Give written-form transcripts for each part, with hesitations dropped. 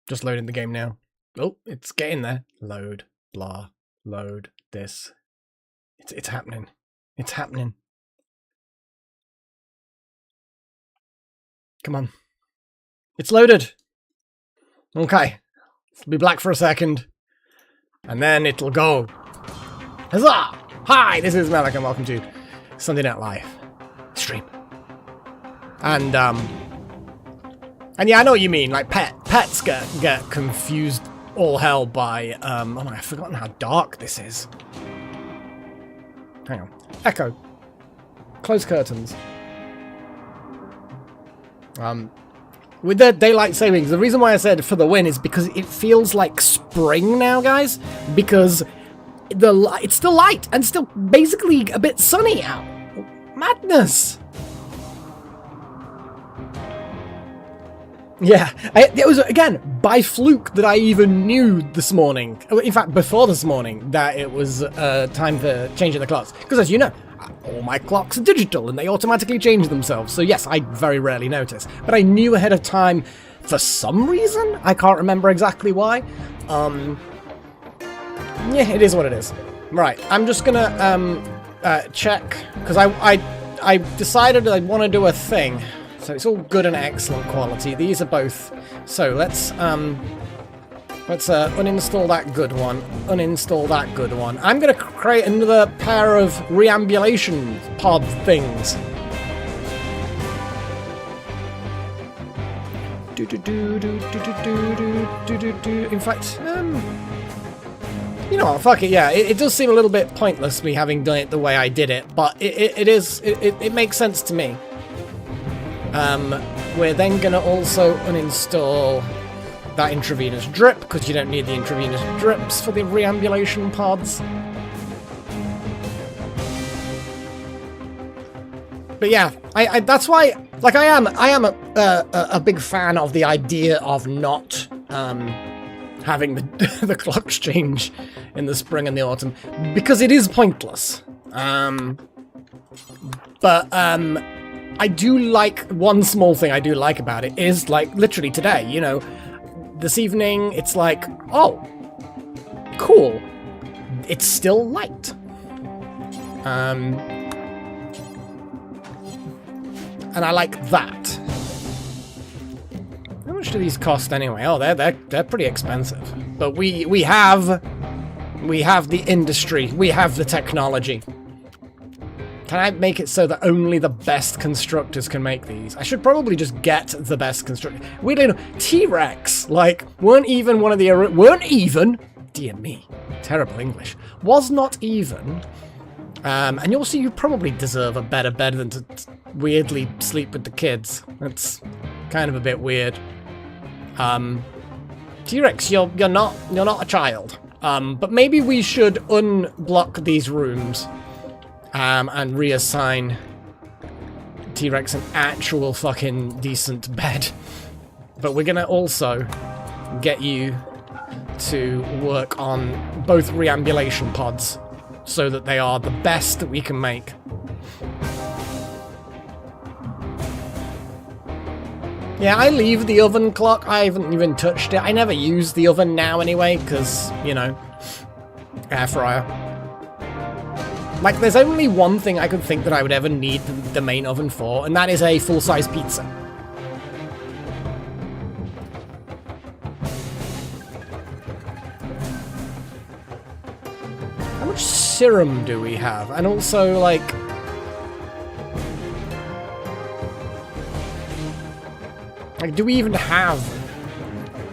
Just loading the game now. Oh, it's getting there. Load, blah, load, this. It's happening. It's happening. Come on. It's loaded. Okay. It'll be black for a second. And then it'll go. Huzzah! Hi, this is Malik and welcome to Sunday Night Live stream. And yeah, I know what you mean. Like pets get confused all hell by oh my, I've forgotten how dark this is. Hang on. Echo. Close curtains. With the daylight savings, the reason why I said for the win is because it feels like spring now, guys. Because it's still light and still basically a bit sunny out. Madness. Yeah, it was, again, by fluke that I even knew this morning, in fact, before this morning, that it was time for changing the clocks. Because as you know, all my clocks are digital and they automatically change themselves. So yes, I very rarely notice. But I knew ahead of time for some reason. I can't remember exactly why. Yeah, it is what it is. Right, I'm just gonna check, because I decided I want to do a thing. So it's all good and excellent quality. These are both. So let's uninstall that good one. Uninstall that good one. I'm gonna create another pair of reambulation pod things. In fact, you know what? Fuck it. Yeah, it does seem a little bit pointless me having done it the way I did it, but it makes sense to me. We're then going to also uninstall that intravenous drip, because you don't need the intravenous drips for the reambulation pods. But yeah, I that's why, like, I am a big fan of the idea of not having the clocks change in the spring and the autumn, because it is pointless. I do like, one small thing I do like about it is, like, literally today, you know, this evening, it's like, oh, cool, it's still light. And I like that. How much do these cost anyway? Oh, they're pretty expensive. But we have the industry, we have the technology. Can I make it so that only the best constructors can make these? I should probably just get the best constructors. Weirdly enough, T-Rex, like, weren't even, dear me, terrible English, was not even, and also you probably deserve a better bed than to weirdly sleep with the kids. That's kind of a bit weird. T-Rex, you're not a child. But maybe we should unblock these rooms. And reassign T-Rex an actual fucking decent bed. But we're gonna also get you to work on both reambulation pods so that they are the best that we can make. Yeah, I leave the oven clock. I haven't even touched it. I never use the oven now anyway, because, you know, air fryer. Like, there's only one thing I could think that I would ever need the main oven for, and that is a full-size pizza. How much serum do we have? And also, like... do we even have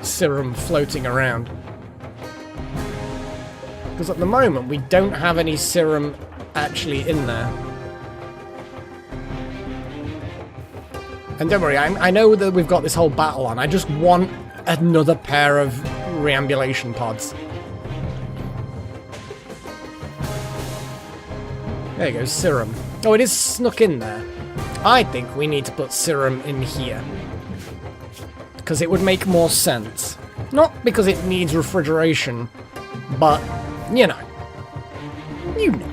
serum floating around? Because at the moment, we don't have any serum actually in there. And don't worry, I know that we've got this whole battle on. I just want another pair of reambulation pods. There you go, serum. Oh, it is snuck in there. I think we need to put serum in here. Because it would make more sense. Not because it needs refrigeration, but, you know. You know.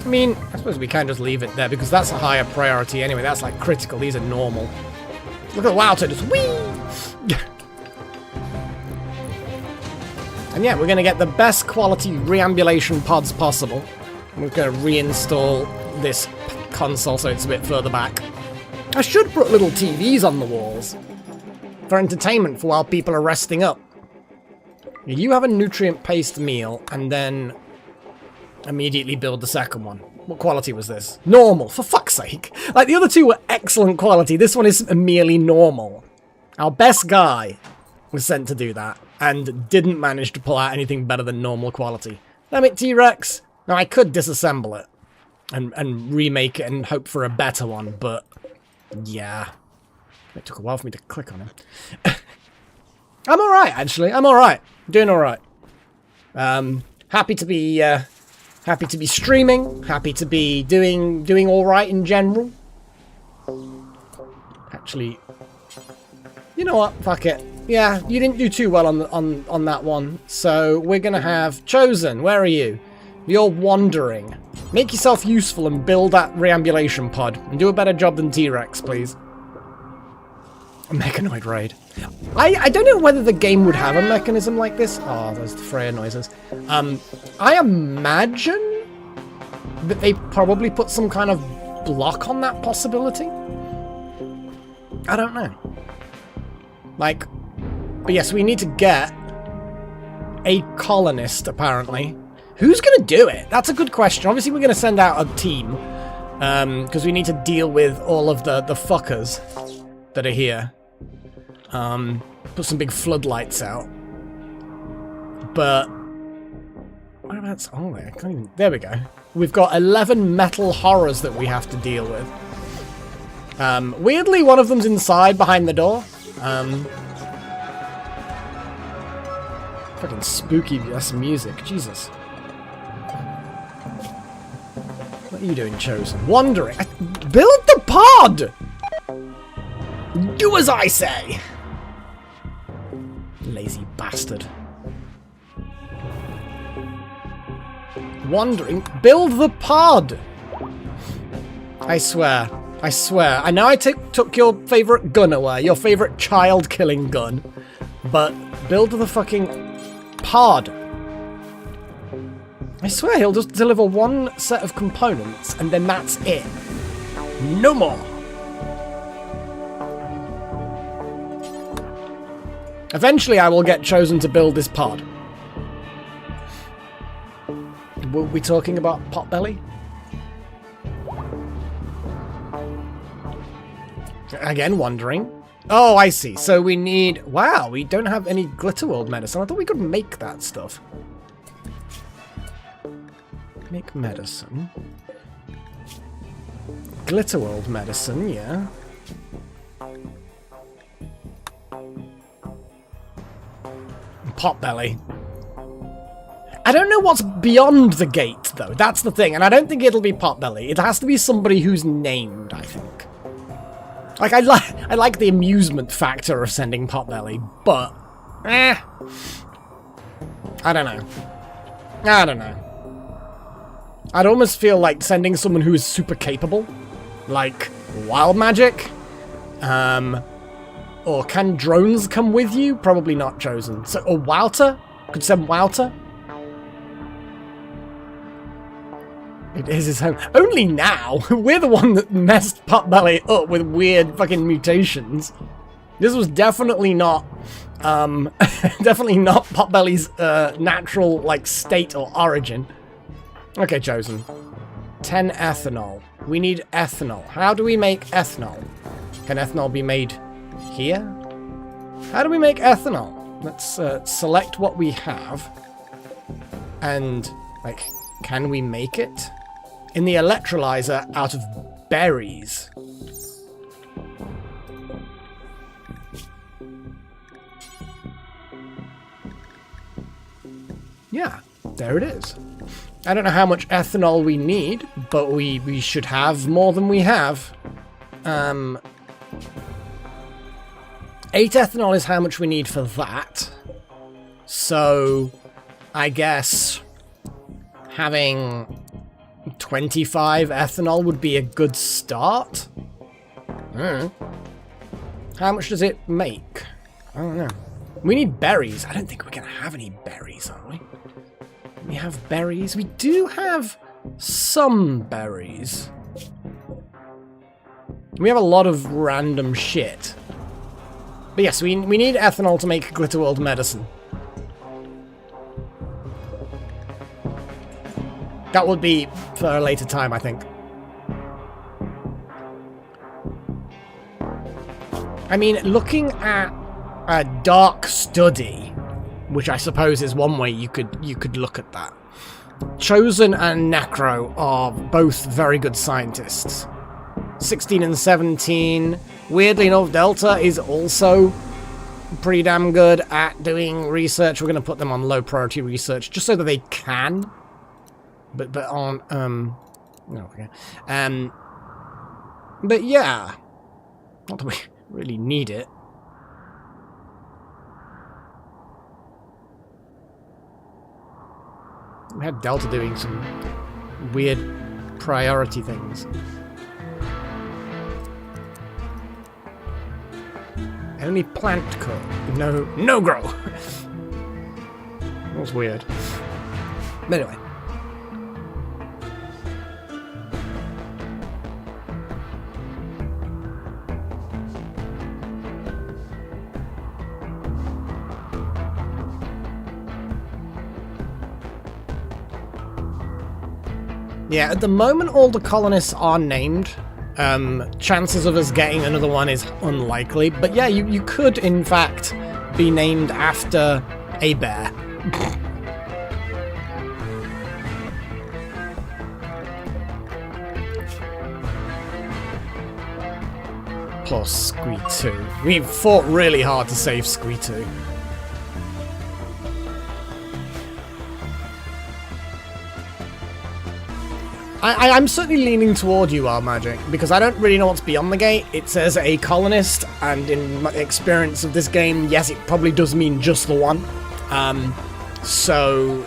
I mean, I suppose we can just leave it there because that's a higher priority anyway. That's like critical. These are normal. Look at the Wowzer just whee! And yeah, we're going to get the best quality reambulation pods possible. We're going to reinstall this console so it's a bit further back. I should put little TVs on the walls for entertainment for while people are resting up. You have a nutrient-paced meal and then immediately build the second one. What quality was this? Normal, for fuck's sake. Like, the other two were excellent quality. This one is merely normal. Our best guy was sent to do that and didn't manage to pull out anything better than normal quality. Damn it, T-Rex. Now, I could disassemble it and remake it and hope for a better one, but yeah. It took a while for me to click on him. I'm alright, actually. I'm alright. Doing alright. Happy to be streaming. Happy to be doing alright in general. Actually, you know what? Fuck it. Yeah, you didn't do too well on that one. So we're gonna have Chosen. Where are you? You're wandering. Make yourself useful and build that reambulation pod. And do a better job than T-Rex, please. A mechanoid raid. I don't know whether the game would have a mechanism like this. Oh, there's the Freya noises. I imagine that they probably put some kind of block on that possibility. I don't know. Like, but yes, we need to get a colonist, apparently. Who's going to do it? That's a good question. Obviously, we're going to send out a team. Because we need to deal with all of the fuckers that are here. Put some big floodlights out. But whereabouts are they? I can't even. There we go. We've got 11 metal horrors that we have to deal with. Weirdly, one of them's inside behind the door. Fucking spooky ass music. Jesus. What are you doing, Chosen? Wandering. Build the pod! Do as I say! Lazy bastard. Wandering. Build the pod! I swear. I swear. I know I took your favourite gun away, your favourite child-killing gun, but build the fucking pod. I swear he'll just deliver one set of components, and then that's it. No more. Eventually I will get Chosen to build this pod. Were we talking about Potbelly? Again, wondering. Oh, I see. So we need... Wow, we don't have any Glitterworld medicine. I thought we could make that stuff. Make medicine. Glitterworld medicine, yeah. Potbelly. I don't know what's beyond the gate, though. That's the thing. And I don't think it'll be Potbelly. It has to be somebody who's named, I think. Like, I like the amusement factor of sending Potbelly, but... I don't know. I don't know. I'd almost feel like sending someone who is super capable. Like, Wild Magic. Or can drones come with you? Probably not, Chosen. So, or Wouter? Could send Wouter? It is his home. Only now! We're the one that messed Potbelly up with weird fucking mutations. This was definitely not, definitely not Potbelly's, natural, like, state or origin. Okay, Chosen. 10 ethanol. We need ethanol. How do we make ethanol? Can ethanol be made here? How do we make ethanol? Let's select what we have. And, like, can we make it? In the electrolyzer out of berries. Yeah, there it is. I don't know how much ethanol we need, but we should have more than we have. 8 ethanol is how much we need for that. So, I guess having 25 ethanol would be a good start. How much does it make? I don't know. We need berries. I don't think we're going to have any berries, are we? We have berries. We do have some berries. We have a lot of random shit. But yes, we need ethanol to make Glitter World medicine. That would be for a later time, I think. I mean, looking at a dark study, which I suppose is one way you could look at that. Chosen and Necro are both very good scientists. 16 and 17. Weirdly enough, Delta is also pretty damn good at doing research. We're going to put them on low priority research just so that they can. But on no, okay. But yeah, not that we really need it. We had Delta doing some weird priority things. Only plant cut, no grow. That was weird. But anyway. Yeah, at the moment all the colonists are named. Chances of us getting another one is unlikely. But yeah, you could in fact be named after a bear. Plus Squee2. We fought really hard to save Squee2. I'm certainly leaning toward you, Wild Magic, because I don't really know what's beyond the gate. It says a colonist, and in my experience of this game, yes, it probably does mean just the one. So,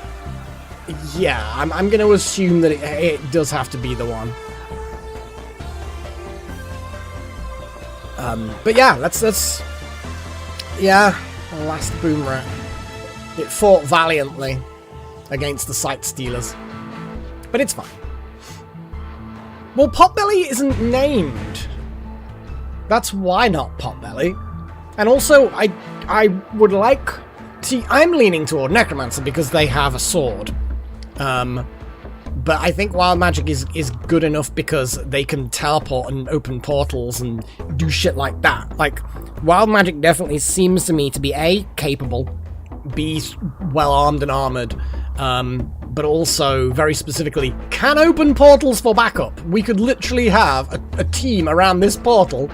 yeah, I'm going to assume that it does have to be the one. But yeah, let's yeah, last boom rat. It fought valiantly against the Sight Stealers, but it's fine. Well, Potbelly isn't named. That's why not Potbelly. And also, I would like to... I'm leaning toward Necromancer because they have a sword. But I think Wild Magic is good enough because they can teleport and open portals and do shit like that. Like, Wild Magic definitely seems to me to be A, capable, B, well-armed and armoured, but also, very specifically, can open portals for backup. We could literally have a team around this portal,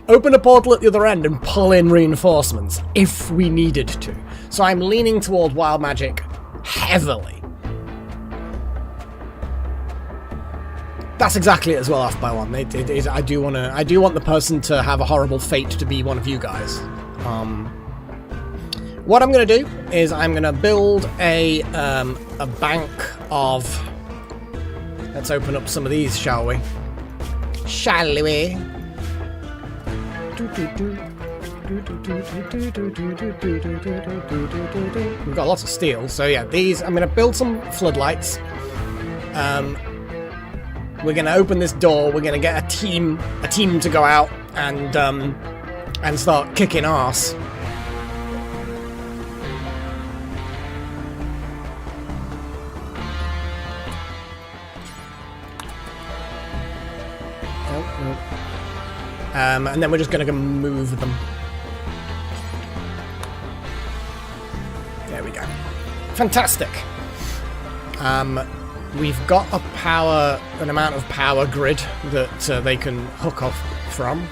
open a portal at the other end, and pull in reinforcements if we needed to. So I'm leaning toward Wild Magic heavily. That's exactly it as well, off by one. I do want the person to have a horrible fate to be one of you guys. What I'm going to do is I'm going to build a bank of... Let's open up some of these, shall we? Shall we? We've got lots of steel, so yeah, these... I'm going to build some floodlights. We're going to open this door. We're going to get a team to go out and start kicking ass. And then we're just going to move them. There we go. Fantastic. We've got an amount of power grid that they can hook off from.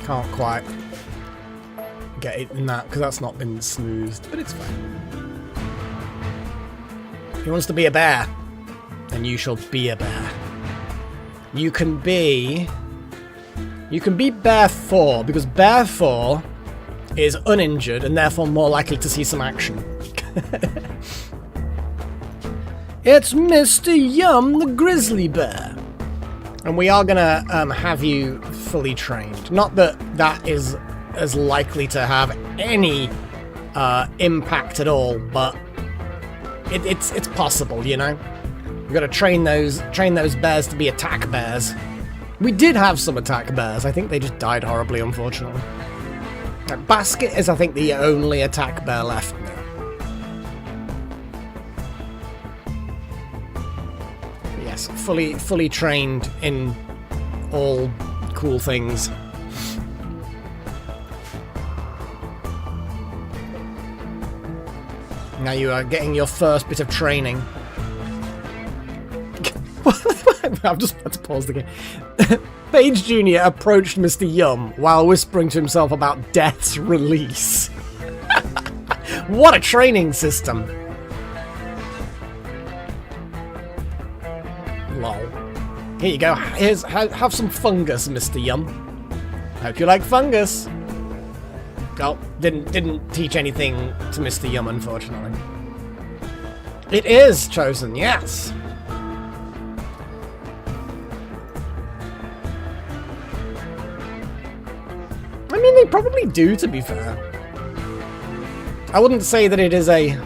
Can't quite get it in that because that's not been smoothed, but it's fine. He wants to be a bear, then you shall be a bear. You can be Bear 4, because Bear 4 is uninjured and therefore more likely to see some action. It's Mr. Yum the grizzly bear. And we are going to have you fully trained. Not that that is as likely to have any impact at all, but it's possible, you know? We've got to train those bears to be attack bears. We did have some attack bears. I think they just died horribly, unfortunately. Basket is, I think, the only attack bear left now. Yes, fully trained in all cool things. Now you are getting your first bit of training. I'm just about to pause the game. Page Jr. approached Mr. Yum while whispering to himself about Death's release. What a training system. Lol. Here you go. Have some fungus, Mr. Yum. Hope you like fungus. Oh, didn't teach anything to Mr. Yum, unfortunately. It is chosen, yes. I mean, they probably do, to be fair. I wouldn't say that it is a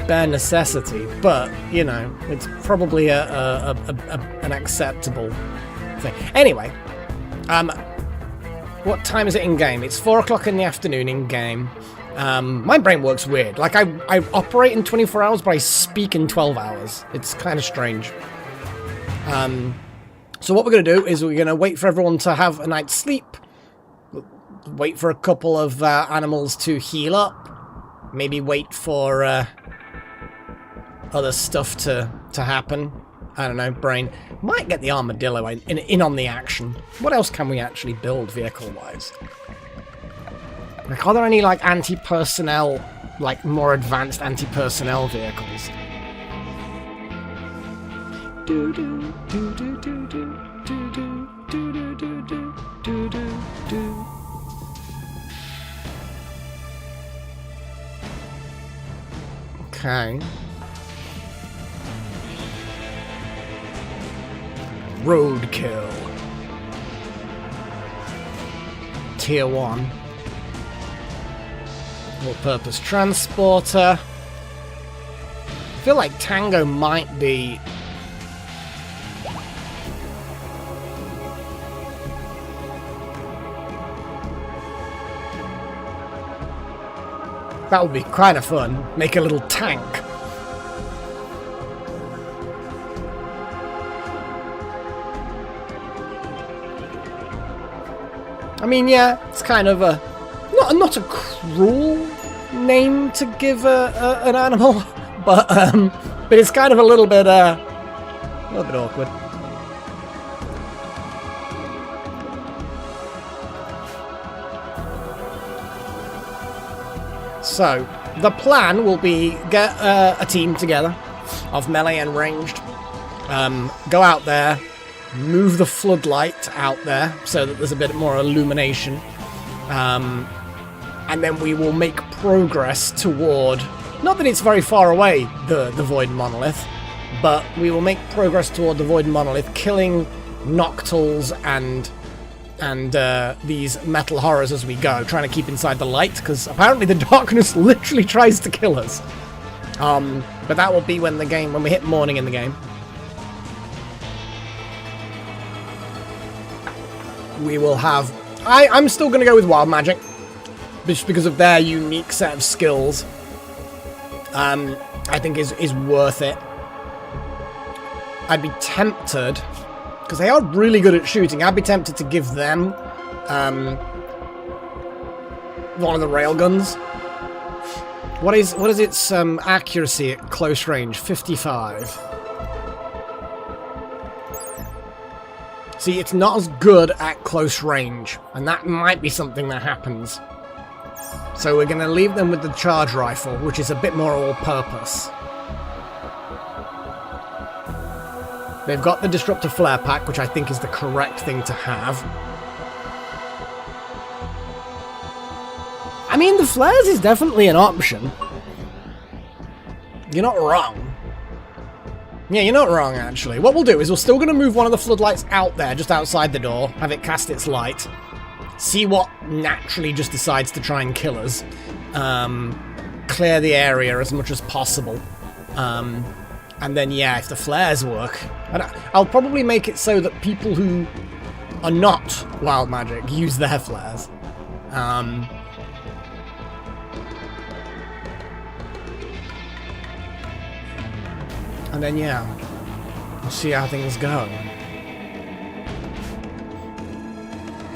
bare necessity, but, you know, it's probably an acceptable thing. Anyway, what time is it in-game? It's 4 o'clock in the afternoon in-game. My brain works weird. Like, I operate in 24 hours, but I speak in 12 hours. It's kind of strange. So what we're going to do is we're going to wait for everyone to have a night's sleep. Wait for a couple of animals to heal up. Maybe wait for other stuff to happen. I don't know, brain. Might get the armadillo in on the action. What else can we actually build vehicle-wise? Like, are there any, like, anti-personnel, like, more advanced anti-personnel vehicles? Okay. Roadkill. Tier 1. All-purpose transporter. I feel like Tango might be... That would be kind of fun. Make a little tank. I mean, yeah, it's kind of a... Not a cruel name to give an animal, but it's kind of a little bit awkward. So, the plan will be get a team together of melee and ranged, go out there, move the floodlight out there so that there's a bit more illumination, and then we will make progress toward, not that it's very far away, the Void Monolith, but we will make progress toward the Void Monolith, killing Noctals and these metal horrors as we go, trying to keep inside the light, because apparently the darkness literally tries to kill us. But that will be when we hit morning in the game. We will have... I'm still going to go with Wild Magic, just because of their unique set of skills. I think is worth it. I'd be tempted... because they are really good at shooting, I'd be tempted to give them one of the railguns. What is its accuracy at close range? 55. See, it's not as good at close range, and that might be something that happens. So we're going to leave them with the charge rifle, which is a bit more all-purpose. They've got the Disruptor Flare Pack, which I think is the correct thing to have. I mean, the flares is definitely an option. You're not wrong. Yeah, you're not wrong, actually. What we'll do is we're still going to move one of the floodlights out there, just outside the door, have it cast its light, see what naturally just decides to try and kill us, clear the area as much as possible, and then, yeah, if the flares work, and I'll probably make it so that people who are not wild magic use their flares. And then, yeah, we'll see how things go.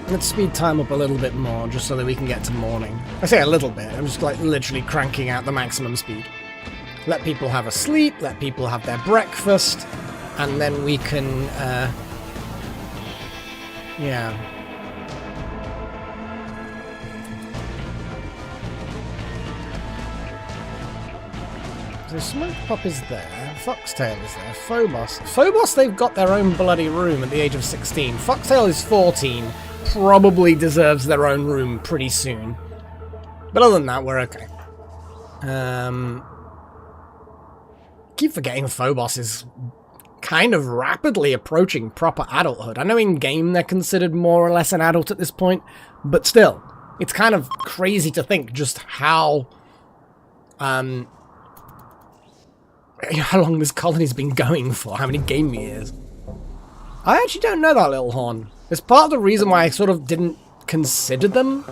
Let's speed time up a little bit more, just so that we can get to morning. I say a little bit, I'm just like literally cranking out the maximum speed. Let people have a sleep, let people have their breakfast, and then we can, yeah. So Smoke Pop is there, Foxtail is there, Phobos. Phobos, they've got their own bloody room at the age of 16. Foxtail is 14, probably deserves their own room pretty soon. But other than that, we're okay. Keep forgetting Phobos is kind of rapidly approaching proper adulthood. I know in-game they're considered more or less an adult at this point, but still, it's kind of crazy to think just how long this colony's been going for, how many game years. I actually don't know that little horn. It's part of the reason why I sort of didn't consider them.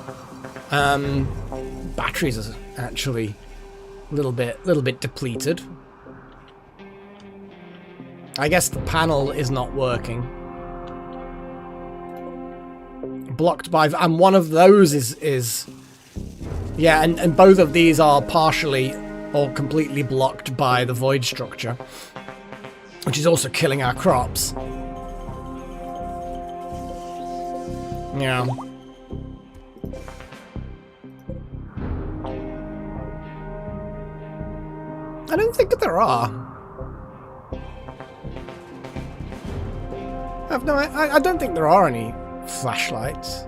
Batteries are actually a little bit depleted. I guess the panel is not working. Blocked by... and one of those is yeah, and both of these are partially or completely blocked by the void structure, which is also killing our crops. Yeah. I don't think there are. I don't think there are any flashlights.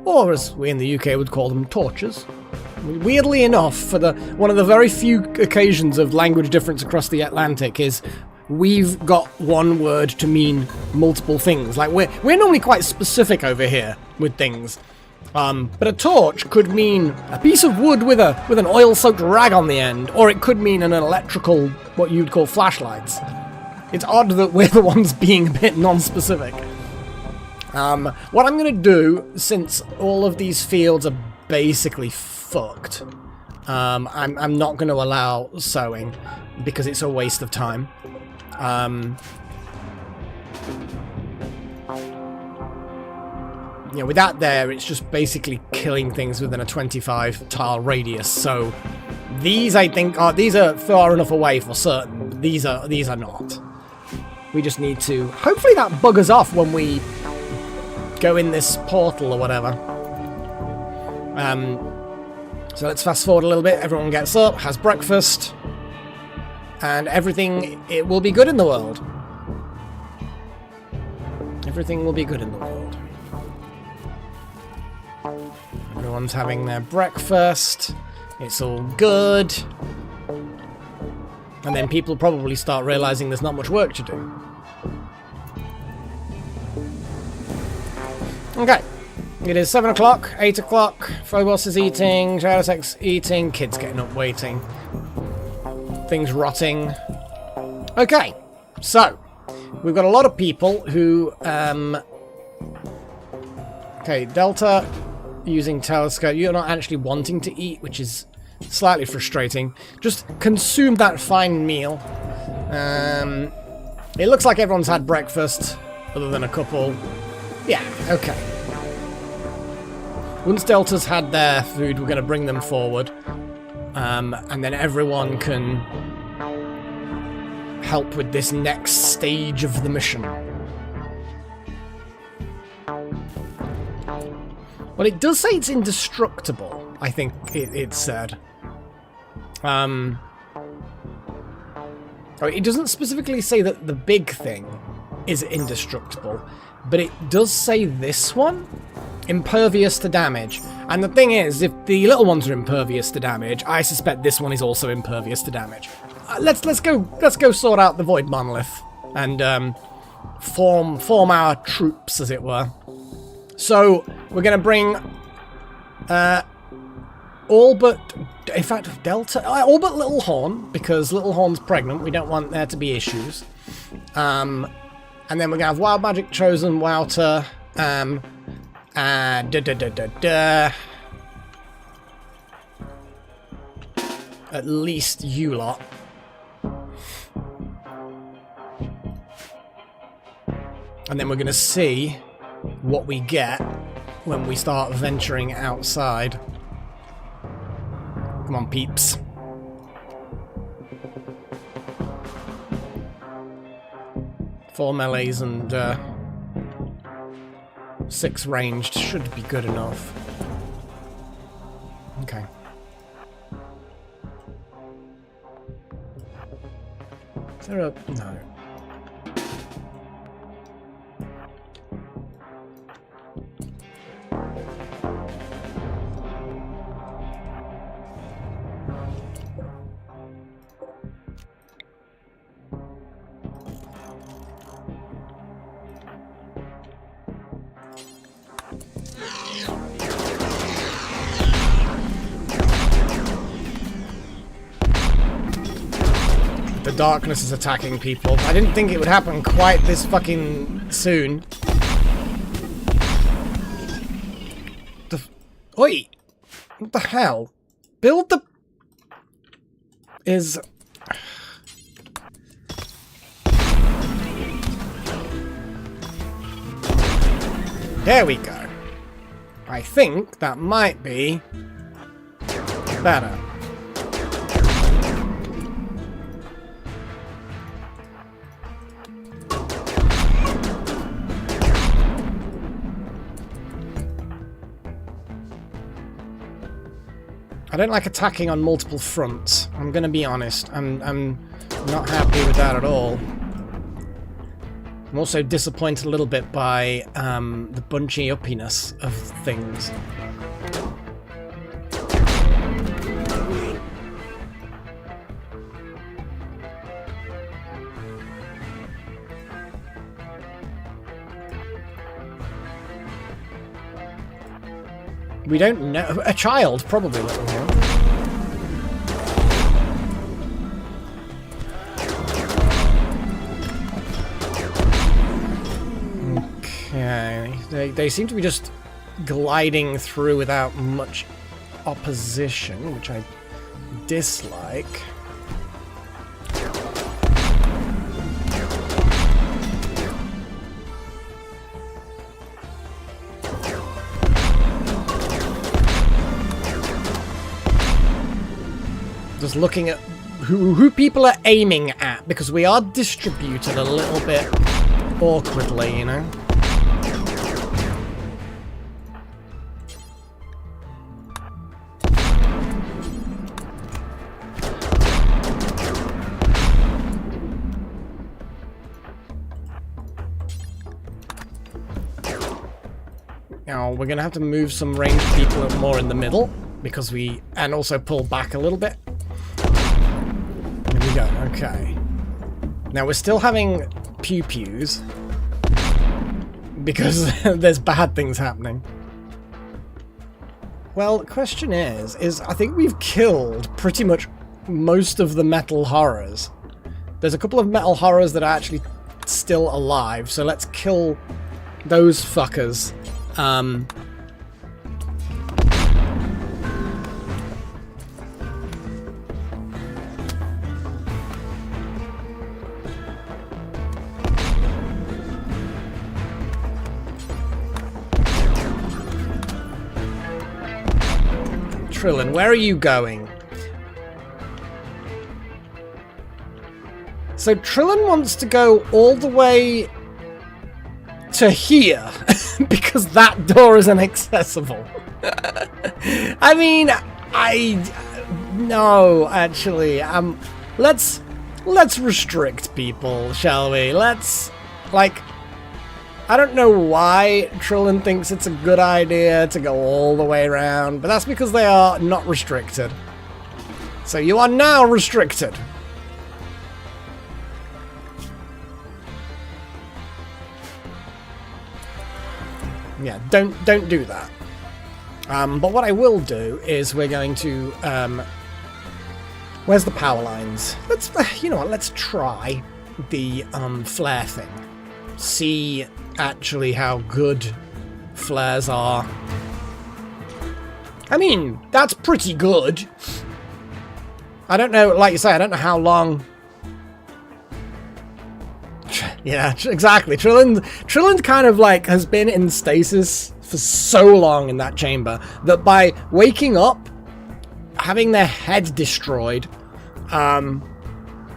Or, as we in the UK would call them, torches. Weirdly enough, for one of the very few occasions of language difference across the Atlantic is we've got one word to mean multiple things. Like, we're normally quite specific over here with things. But a torch could mean a piece of wood with an oil-soaked rag on the end, or it could mean an electrical, what you'd call flashlights. It's odd that we're the ones being a bit non-specific. What I'm going to do, since all of these fields are basically fucked, I'm not going to allow sowing, because it's a waste of time. You know, with that there, it's just basically killing things within a 25 tile radius, so these, I think, these are far enough away for certain. These are not. We just need to... hopefully that buggers off when we go in this portal or whatever. So let's fast forward a little bit. Everyone gets up, has breakfast, and everything, it will be good in the world. Everything will be good in the world. Everyone's having their breakfast. It's all good. And then people probably start realizing there's not much work to do. Okay. It is 7 o'clock, 8 o'clock. Phobos is eating, Biotech's eating, kids getting up waiting. Things rotting. Okay. So, we've got a lot of people who, okay, Delta using telescope. You're not actually wanting to eat, which is slightly frustrating. Just consume that fine meal. It looks like everyone's had breakfast, other than a couple. Yeah, okay. Once Delta's had their food, we're going to bring them forward. And then everyone can help with this next stage of the mission. Well, it does say it's indestructible, I think it said. It doesn't specifically say that the big thing is indestructible, but it does say this one impervious to damage. And the thing is, if the little ones are impervious to damage, I suspect this one is also impervious to damage. Let's go sort out the Void Monolith and form our troops, as it were. So we're gonna bring all but, in fact, Delta, all but Little Horn, because Little Horn's pregnant. We don't want there to be issues. And then we're gonna have Wild Magic, Chosen, Wouter, at least you lot. And then we're going to see what we get when we start venturing outside. Come on, peeps. Four melees and 6 ranged should be good enough. Okay. Is there a... no. The darkness is attacking people. I didn't think it would happen quite this fucking soon. Oi! What the hell? Build the... is... There we go. I think that might be better. I don't like attacking on multiple fronts. I'm gonna be honest. I'm not happy with that at all. I'm also disappointed a little bit by the bunchy uppiness of things. We don't know. A child, probably. Little Horn. Okay. They seem to be just gliding through without much opposition, which I dislike. Just looking at who people are aiming at, because we are distributed a little bit awkwardly, you know? Now, we're going to have to move some ranged people more in the middle, because we... and also pull back a little bit. There we go, okay. Now we're still having pew-pews, because there's bad things happening. Well, the question is I think we've killed pretty much most of the metal horrors. There's a couple of metal horrors that are actually still alive, so let's kill those fuckers. Trillin, where are you going? So Trillin wants to go all the way to here because that door is inaccessible. I mean, no, actually, let's restrict people, shall we? Let's, like, I don't know why Trillin thinks it's a good idea to go all the way around, but that's because they are not restricted. So you are now restricted. Yeah, don't do that. But what I will do is we're going to where's the power lines? Let's you know what? Let's try the flare thing. See actually how good flares are. I mean, that's pretty good. I don't know, like you say, I don't know how long. Yeah, exactly. Trillin kind of like has been in stasis for so long in that chamber that by waking up, having their head destroyed, and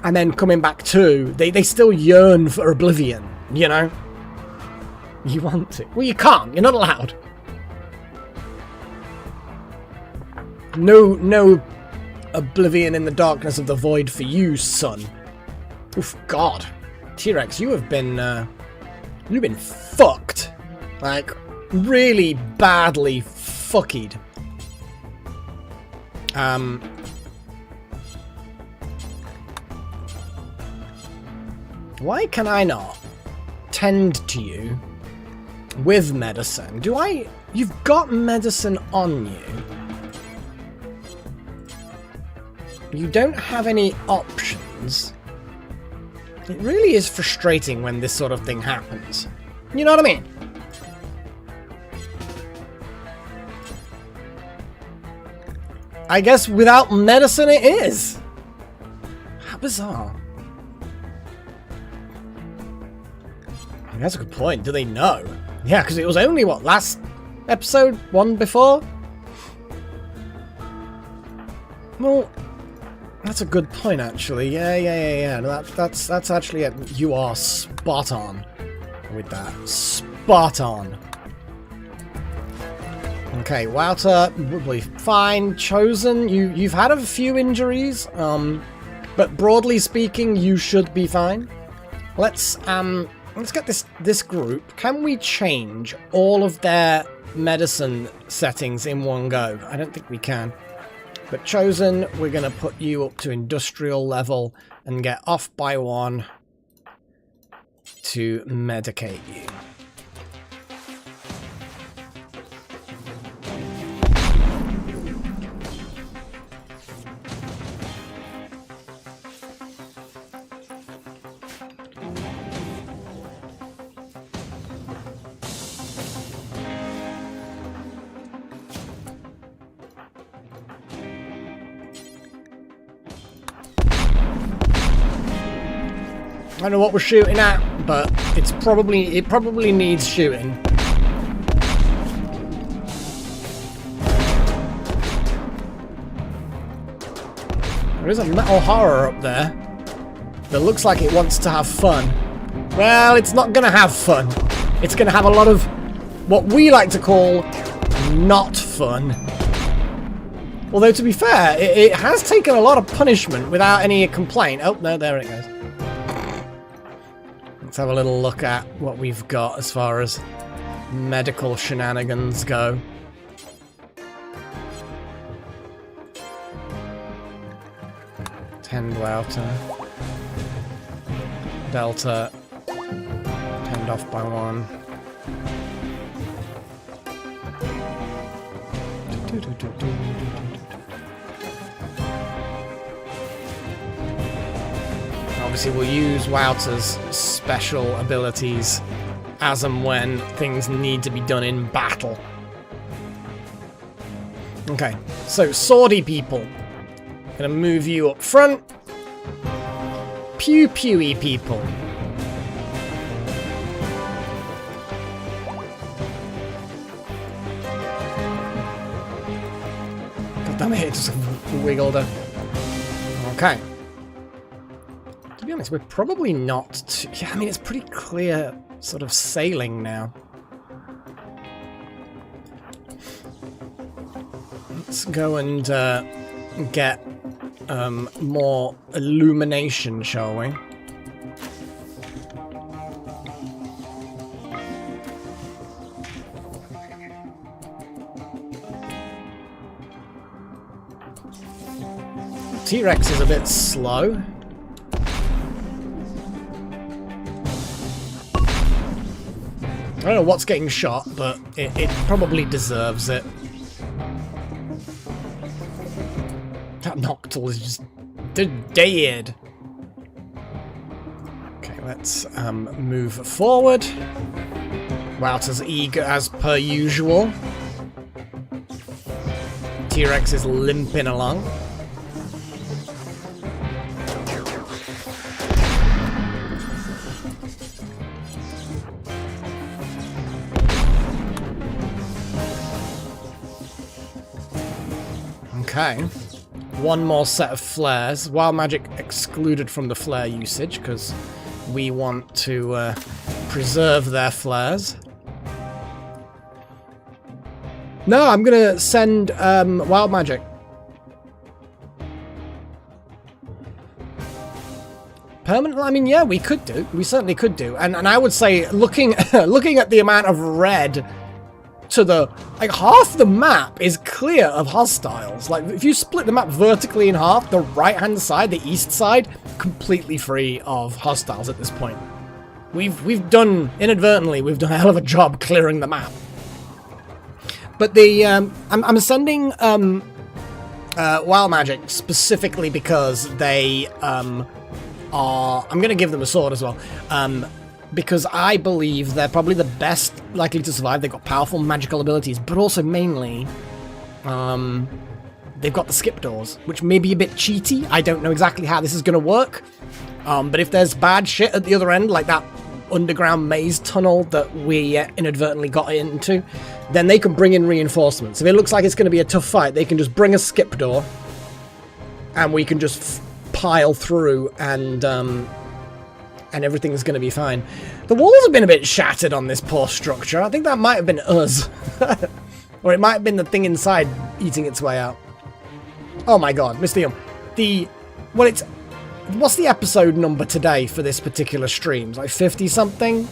then coming back to, they still yearn for oblivion, you know? You want to. Well, you can't. You're not allowed. No oblivion in the darkness of the void for you, son. Oof, God. T-Rex, you've been fucked. Like, really badly fuckied. Why can I not tend to you with medicine? You've got medicine on you. You don't have any options. It really is frustrating when this sort of thing happens. You know what I mean? I guess without medicine it is. How bizarre. That's a good point. Do they know? Yeah, because it was only, what, last episode? One before? Well, that's a good point, actually. Yeah. No, that's actually it. You are spot on with that. Spot on. Okay, Wouter will be fine. Chosen, you've had a few injuries, but broadly speaking, you should be fine. Let's get this group. Can we change all of their medicine settings in one go? I don't think we can. But Chosen, we're going to put you up to industrial level and get off by one to medicate you. I don't know what we're shooting at, but it probably needs shooting. There is a metal horror up there that looks like it wants to have fun. Well, it's not gonna have fun. It's gonna have a lot of what we like to call not fun. Although to be fair, it has taken a lot of punishment without any complaint. Oh no, there it goes. Let's have a little look at what we've got as far as medical shenanigans go. Tend Wouter. Delta. Tend off by one. Obviously, we'll use Wouter's special abilities as and when things need to be done in battle. Okay, so swordy people. Gonna move you up front. Pew pewy people. God damn it, it just wiggled her. Okay. To be honest, we're probably not too... Yeah, I mean, it's pretty clear sort of sailing now. Let's go and get more illumination, shall we? T-Rex is a bit slow. I don't know what's getting shot, but it probably deserves it. That Noctil is just dead. Okay, let's move forward. Wouter's eager as per usual. T-Rex is limping along. Okay. One more set of flares. Wild magic excluded from the flare usage because we want to preserve their flares. No, I'm gonna send wild magic. Permanent? I mean, yeah, we could do. We certainly could do. And I would say, looking looking at the amount of red to the like half the map is clear of hostiles. Like if you split the map vertically in half, the right-hand side, the east side, completely free of hostiles at this point. We've done inadvertently. We've done a hell of a job clearing the map. But the I'm sending wild magic specifically because they are. I'm going to give them a sword as well, because I believe they're probably the best likely to survive. They've got powerful magical abilities, but also mainly, they've got the skip doors, which may be a bit cheaty. I don't know exactly how this is going to work, but if there's bad shit at the other end, like that underground maze tunnel that we inadvertently got into, then they can bring in reinforcements. If it looks like it's going to be a tough fight, they can just bring a skip door, and we can just pile through, and everything's going to be fine. The walls have been a bit shattered on this poor structure. I think that might have been us. Or it might have been the thing inside eating its way out. Oh my god, Mr. Yum. What's the episode number today for this particular stream? It's like 50-something?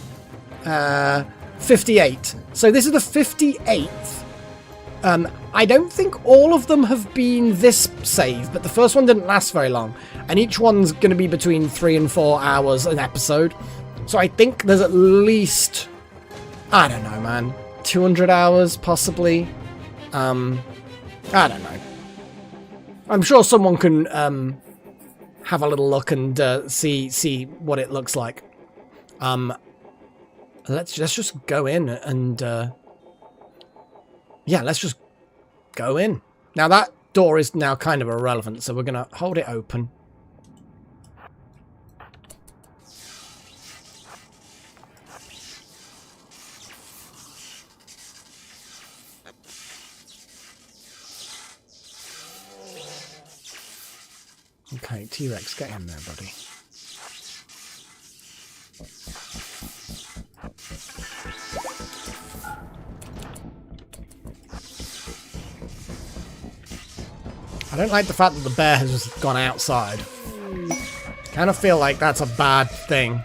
58. So this is the 58th. I don't think all of them have been this save, but the first one didn't last very long. And each one's going to be between 3 and 4 hours an episode. So I think there's at least, I don't know, man, 200 hours possibly. I don't know. I'm sure someone can have a little look and see what it looks like. Let's just go in and yeah, let's just go in. Now that door is now kind of irrelevant, so we're gonna hold it open. Okay, T-Rex, get in there, buddy. I don't like the fact that the bear has just gone outside. Kind of feel like that's a bad thing.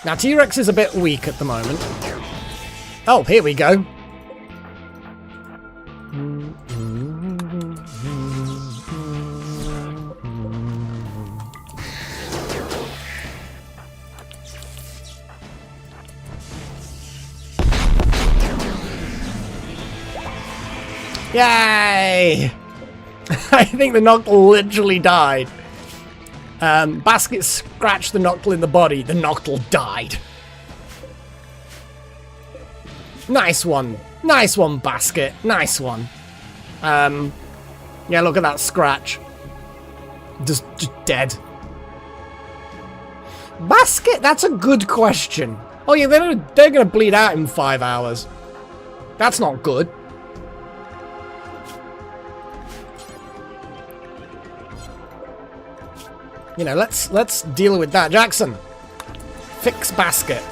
Now, T-Rex is a bit weak at the moment. Oh, here we go. Yay! I think the Noctil literally died. Basket scratched the Noctil in the body. The Noctil died. Nice one. Nice one, Basket. Nice one. Yeah, look at that scratch. Just dead. Basket? That's a good question. Oh yeah, they're going to bleed out in 5 hours. That's not good. You know, let's deal with that. Jackson, fix Basket.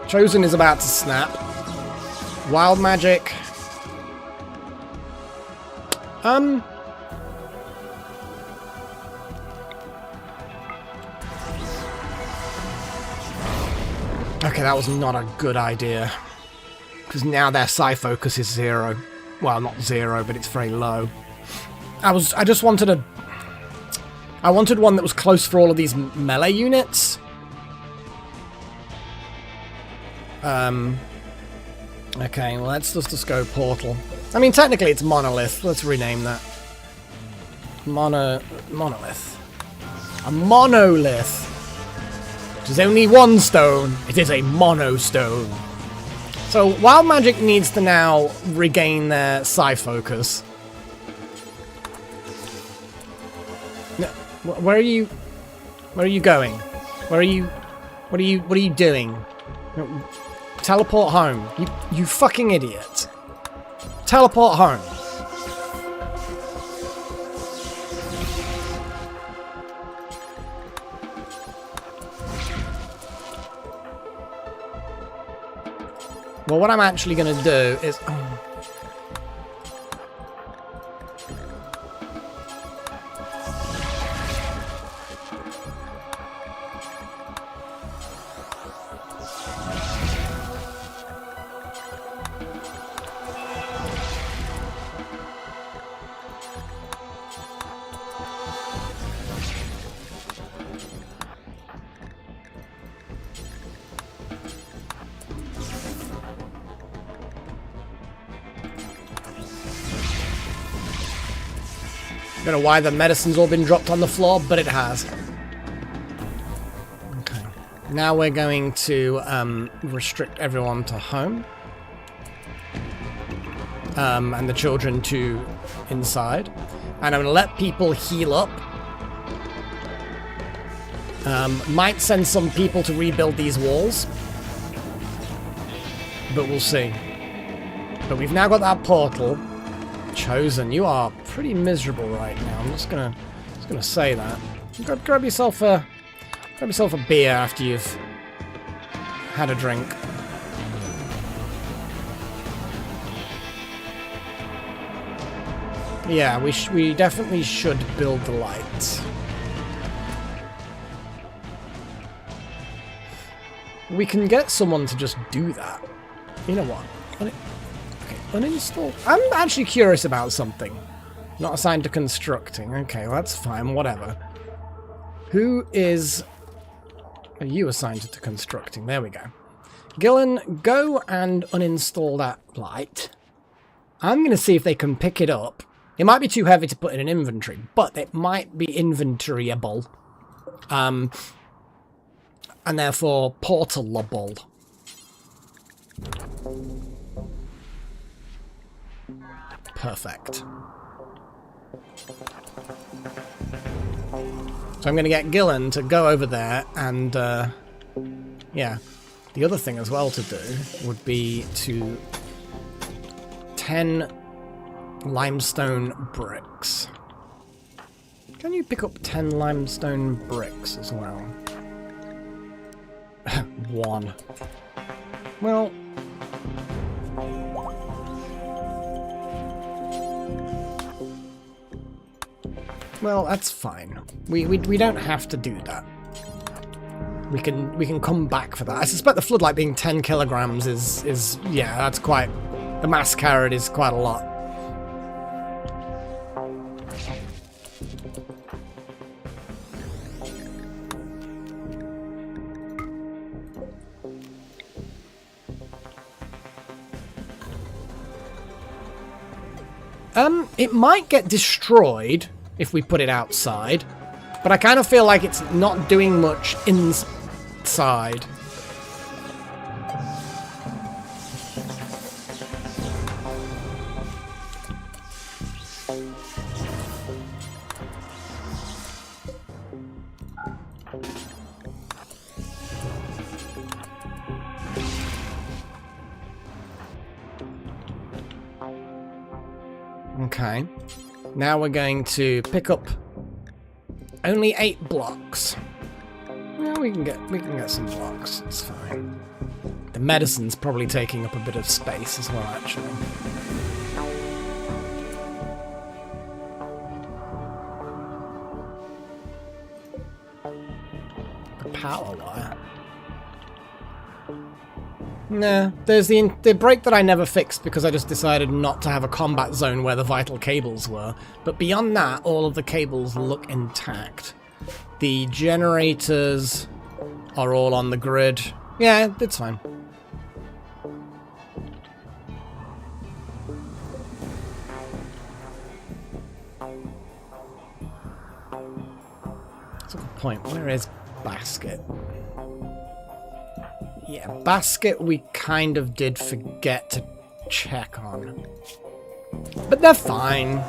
Chosen is about to snap. Wild magic. Okay, that was not a good idea. Because now their psi focus is 0. Well, not 0, but it's very low. I just wanted a... I wanted one that was close for all of these melee units. Okay, well, let's just go portal. I mean, technically it's monolith. Let's rename that. Monolith. A monolith. Which is only one stone. It is a monostone. So, Wild Magic needs to now regain their psi focus. No, where are you? Where are you going? Where are you? What are you doing? Teleport home. You fucking idiot. Teleport home. Well, what I'm actually going to do is... Oh. I don't know why the medicine's all been dropped on the floor, but it has. Okay. Now we're going to restrict everyone to home. And the children to inside. And I'm going to let people heal up. Might send some people to rebuild these walls. But we'll see. But we've now got that portal. Chosen, you are pretty miserable right now. I'm just gonna say that. Grab yourself a beer after you've had a drink. Yeah, we definitely should build the lights. We can get someone to just do that. You know what? Uninstall. I'm actually curious about something. Not assigned to constructing. Okay, well, that's fine. Whatever. Who is... Are you assigned to constructing? There we go. Gillen, go and uninstall that light. I'm going to see if they can pick it up. It might be too heavy to put in an inventory, but it might be inventoryable. And therefore portalable. Perfect. So I'm going to get Gillen to go over there and, yeah. The other thing as well to do would be to 10 limestone bricks. Can you pick up 10 limestone bricks as well? 1. Well... Well, that's fine. We don't have to do that. We can come back for that. I suspect the floodlight being 10 kilograms is yeah, that's quite... The mass carried is quite a lot. It might get destroyed if we put it outside, but I kind of feel like it's not doing much inside. Okay. Now we're going to pick up only 8 blocks. Well, we can get some blocks. It's fine. The medicine's probably taking up a bit of space as well, actually. The power wire. Nah, there's the break that I never fixed because I just decided not to have a combat zone where the vital cables were. But beyond that, all of the cables look intact. The generators are all on the grid. Yeah, it's fine. That's a good point. Where is Basket? Yeah, Basket we kind of did forget to check on. But they're fine.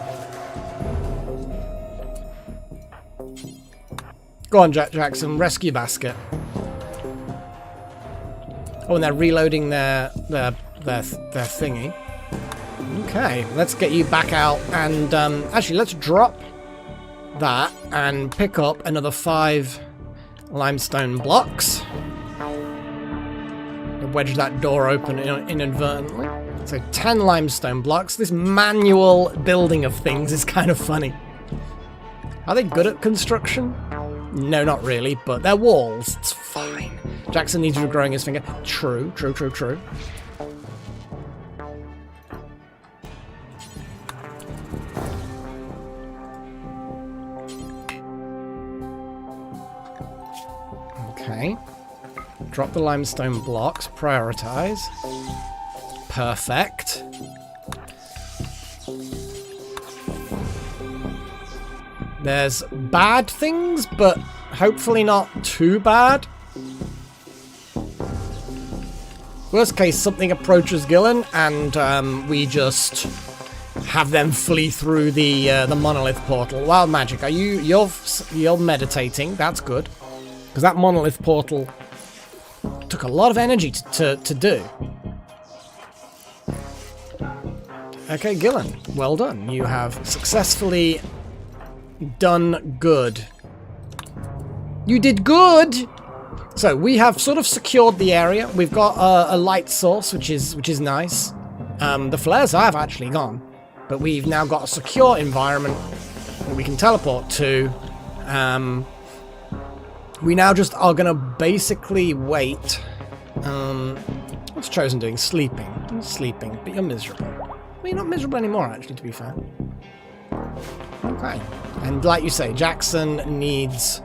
Go on, Jackson, rescue Basket. Oh, and they're reloading their thingy. Okay, let's get you back out and actually let's drop that and pick up another 5 limestone blocks. Wedge that door open inadvertently. So 10 limestone blocks. This manual building of things is kind of funny. Are they good at construction? No, not really, but they're walls. It's fine. Jackson needs regrowing his finger. True, true, true, true. Okay. Drop the limestone blocks. Prioritize. Perfect. There's bad things, but hopefully not too bad. Worst case, something approaches Gillen, and we just have them flee through the monolith portal. Wild magic, are you're meditating? That's good, because that monolith portal took a lot of energy to do. Okay, Gillen, well done. You have successfully done good. You did good! So, we have sort of secured the area. We've got a light source, which is nice. The flares have actually gone. But we've now got a secure environment that we can teleport to. We now just are going to basically wait. What's Chosen doing? Sleeping. You're sleeping, but you're miserable. Well, you're not miserable anymore, actually, to be fair. Okay. And like you say, Jackson needs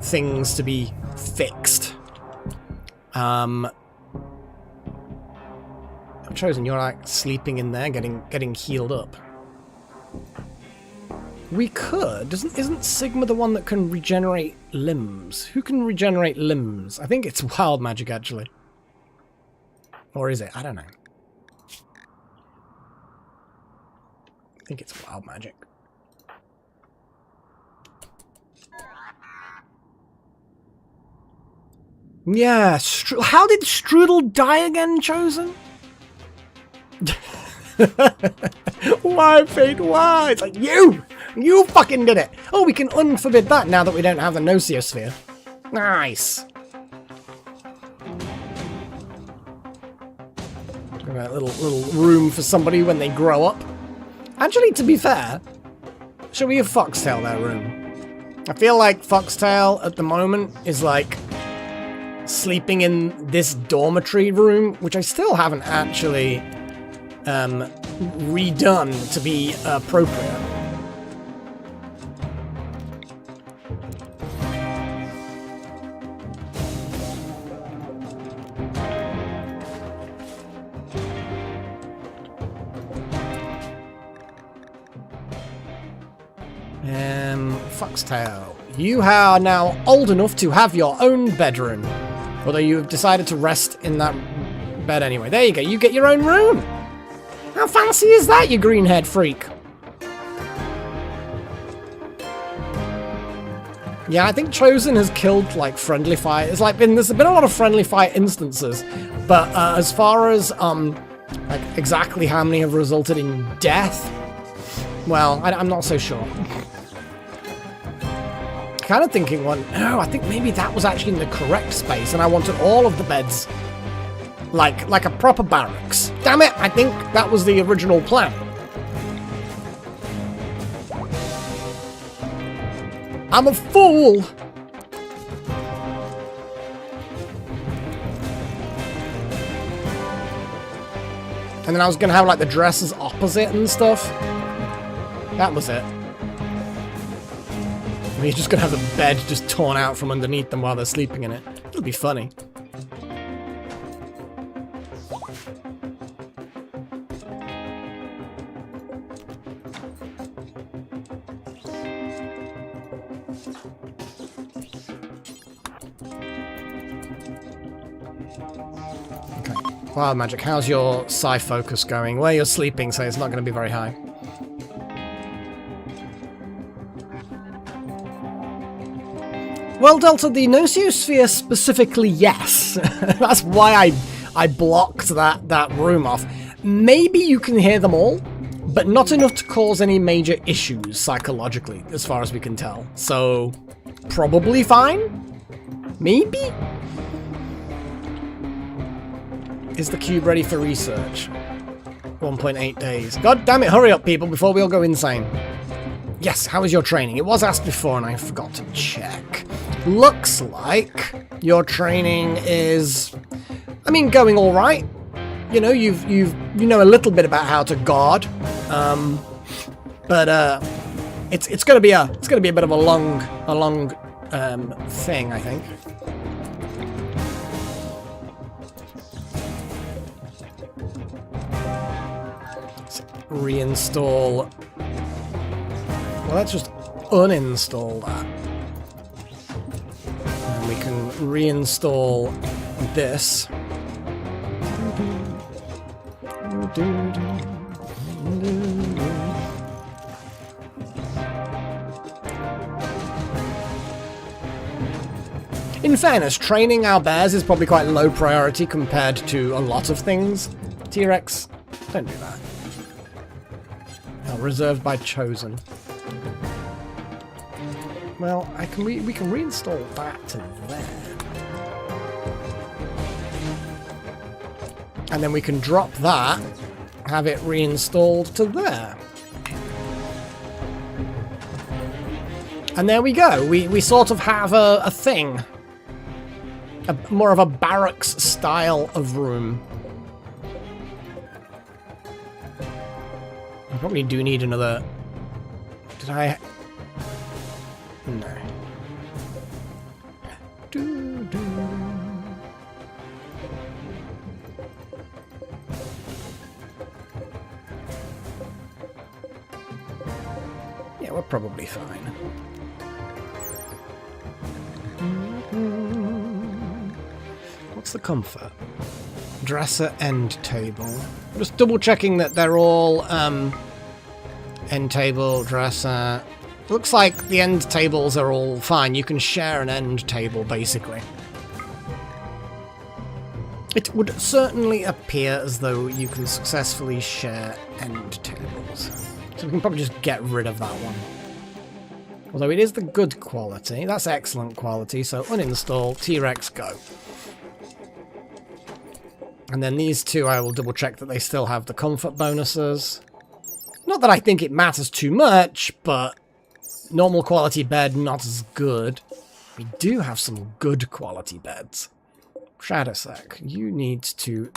things to be fixed. Chosen, you're like sleeping in there, getting healed up. We could. Isn't Sigma the one that can regenerate limbs? Who can regenerate limbs? I think it's wild magic, actually. Or is it? I don't know. I think it's wild magic. Yeah, how did Strudel die again, Chosen? Why, Fate, why? It's like, you fucking did it! Oh, we can unforbid that now that we don't have the Noceosphere. Nice! Got a little room for somebody when they grow up. Actually, to be fair, should we have Foxtail their room? I feel like Foxtail at the moment is like sleeping in this dormitory room, which I still haven't actually redone to be appropriate. Foxtail, you are now old enough to have your own bedroom. Although you've decided to rest in that bed anyway. There you go, you get your own room! How fancy is that, you green-haired freak? Yeah, I think Chosen has killed, like, friendly fire. It's like there's been a lot of friendly fire instances, but as far as, like, exactly how many have resulted in death, well, I'm not so sure. Kind of thinking I think maybe that was actually in the correct space, and I wanted all of the beds like a proper barracks. Damn it, I think that was the original plan. I'm a fool! And then I was going to have, like, the dresses opposite and stuff. That was it. And you're just going to have the bed just torn out from underneath them while they're sleeping in it. It'll be funny. Wild magic, how's your psi focus going? Where you're sleeping, so it's not going to be very high. Well, Delta, the Nosiosphere specifically, yes. That's why I blocked that room off. Maybe you can hear them all, but not enough to cause any major issues psychologically, as far as we can tell. So, probably fine? Maybe? Is the cube ready for research? 1.8 days. God damn it, hurry up, people, before we all go insane. Yes, how was your training? It was asked before and I forgot to check. Looks like your training is, I mean, going all right. You know, you know a little bit about how to guard, but it's gonna be a bit of a long thing, I think. Reinstall. Well, let's just uninstall that. And we can reinstall this. In fairness, training our bears is probably quite low priority compared to a lot of things. T-Rex, don't do that. Reserved by Chosen. Well, we can reinstall that to there. And then we can drop that, have it reinstalled to there. And there we go. We sort of have a thing. More of a barracks style of room. I probably do need another... Did I... No. Yeah, we're probably fine. What's the comfort? Dresser end table. Just double checking that they're all end table, dresser. Looks like the end tables are all fine. You can share an end table basically. It would certainly appear as though you can successfully share end tables. So we can probably just get rid of that one. Although it is the good quality. That's excellent quality, so uninstall, T-Rex, go. And then these two, I will double check that they still have the comfort bonuses. Not that I think it matters too much, but normal quality bed, not as good. We do have some good quality beds. Shadowsec, you need to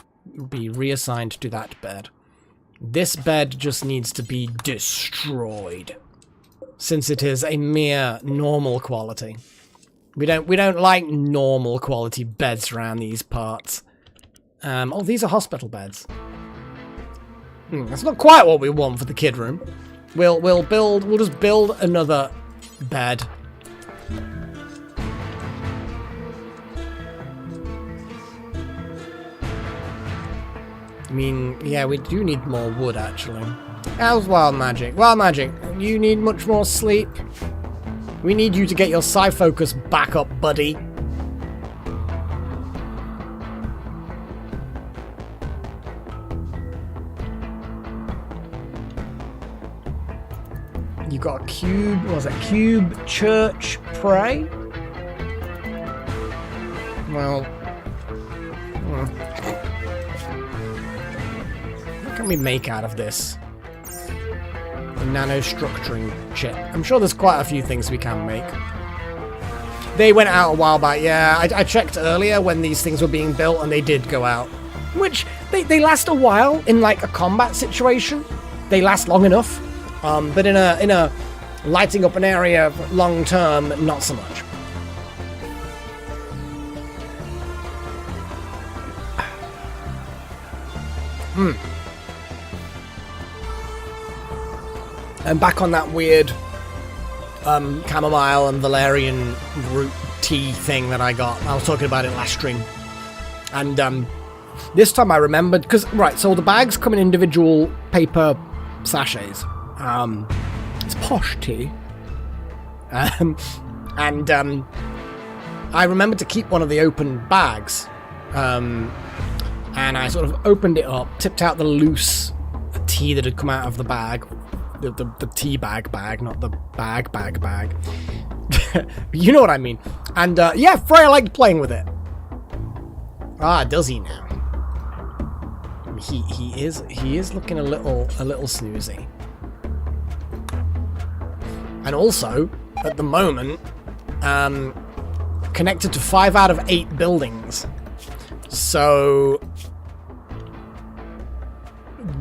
be reassigned to that bed. This bed just needs to be destroyed, since it is a mere normal quality. We don't like normal quality beds around these parts. Oh, these are hospital beds. That's not quite what we want for the kid room. We'll just build another bed. I mean, yeah, we do need more wood actually. How's Wild Magic? Wild Magic, you need much more sleep. We need you to get your psi focus back up, buddy. You got a cube, what was it? Cube, church, pray? Well... What can we make out of this? A nanostructuring chip. I'm sure there's quite a few things we can make. They went out a while back, yeah. I checked earlier when these things were being built and they did go out. Which, they last a while in like a combat situation. They last long enough, but in a lighting up an area long term, not so much. And back on that weird chamomile and valerian root tea thing that I got. I was talking about it last stream. And this time I remembered, because, right, so the bags come in individual paper sachets. It's posh tea. And I remembered to keep one of the open bags. And I sort of opened it up, tipped out the loose tea that had come out of the bag. The tea bag, not the bag. You know what I mean. And yeah, Freya liked playing with it. Ah, does he now? He is looking a little snoozy. And also, at the moment, connected to 5 out of 8 buildings. So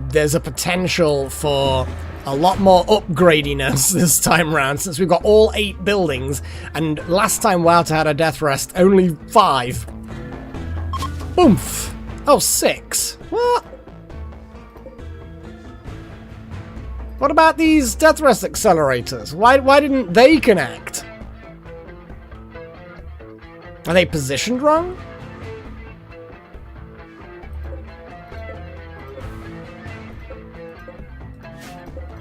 there's a potential for a lot more upgradiness this time round, since we've got all 8 buildings, and last time Wouter had a death rest, only 5. Oomph! Oh, 6. What? What about these death rest accelerators? Why didn't they connect? Are they positioned wrong?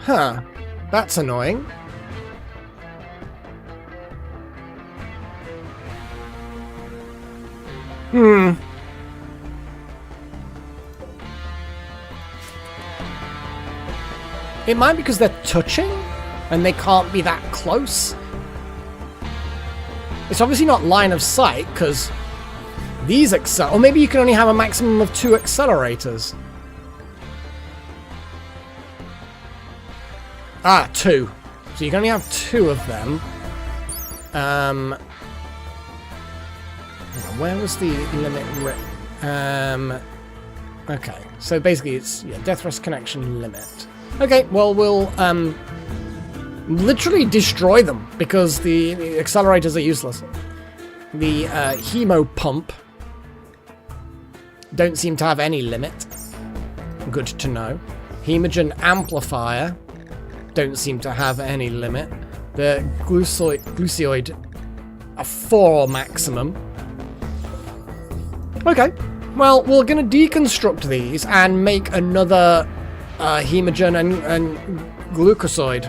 Huh. That's annoying. It might be because they're touching and they can't be that close. It's obviously not line of sight because these or maybe you can only have a maximum of 2 accelerators. Ah, 2. So you can only have 2 of them. Where was the limit? Okay, so basically it's death rest connection limit. Okay, well we'll literally destroy them because the accelerators are useless. The hemo pump don't seem to have any limit. Good to know. Hemogen amplifier don't seem to have any limit. The glucoid a 4 maximum. Okay, well we're gonna deconstruct these and make another hemogen and glucosoid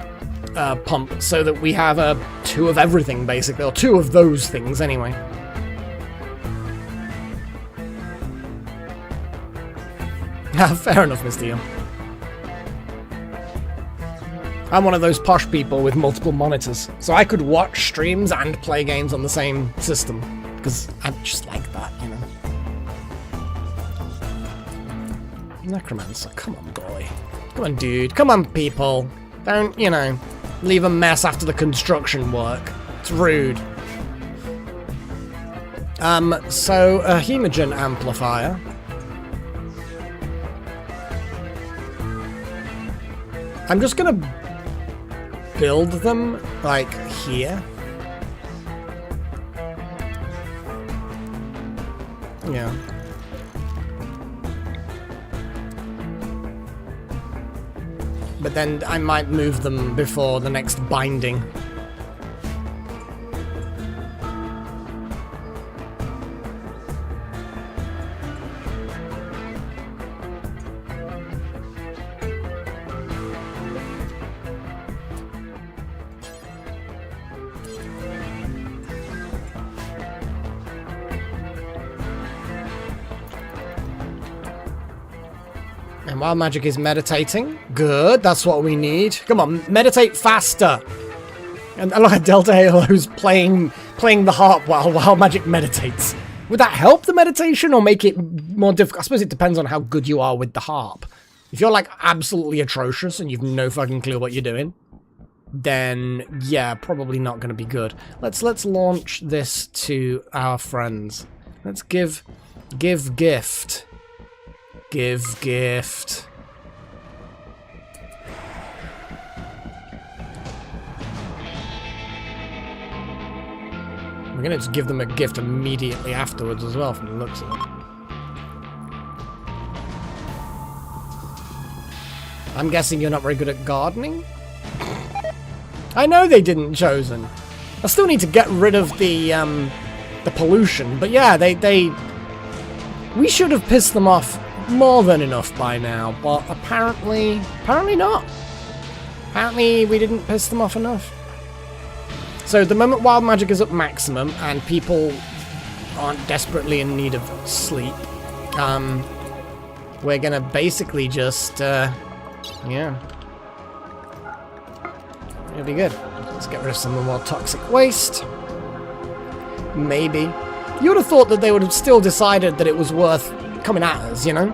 pump so that we have 2 of everything basically, or 2 of those things anyway. Fair enough, Mr. Young. I'm one of those posh people with multiple monitors, so I could watch streams and play games on the same system, because I'm just like that, you know. Necromancer, come on, boy. Come on, dude. Come on, people. Don't, you know, leave a mess after the construction work. It's rude. So, a hemogen amplifier. I'm just gonna build them, like, here. Yeah. But then I might move them before the next binding. And Wild Magic is meditating. Good, that's what we need. Come on, meditate faster. And look at Delta Halo's playing the harp while Wild Magic meditates. Would that help the meditation or make it more difficult? I suppose it depends on how good you are with the harp. If you're like absolutely atrocious and you've no fucking clue what you're doing, then yeah, probably not going to be good. Let's launch this to our friends. Let's give gift. Give gift. We're gonna just give them a gift immediately afterwards as well, from the looks of it. I'm guessing you're not very good at gardening? I know they didn't Chosen. I still need to get rid of the pollution, but yeah, we should have pissed them off more than enough by now, but apparently not. Apparently we didn't piss them off enough. So the moment wild magic is at maximum and people aren't desperately in need of sleep, we're gonna basically just, yeah. It'll be good. Let's get rid of some of the more toxic waste. Maybe. You would have thought that they would have still decided that it was worth coming at us, you know?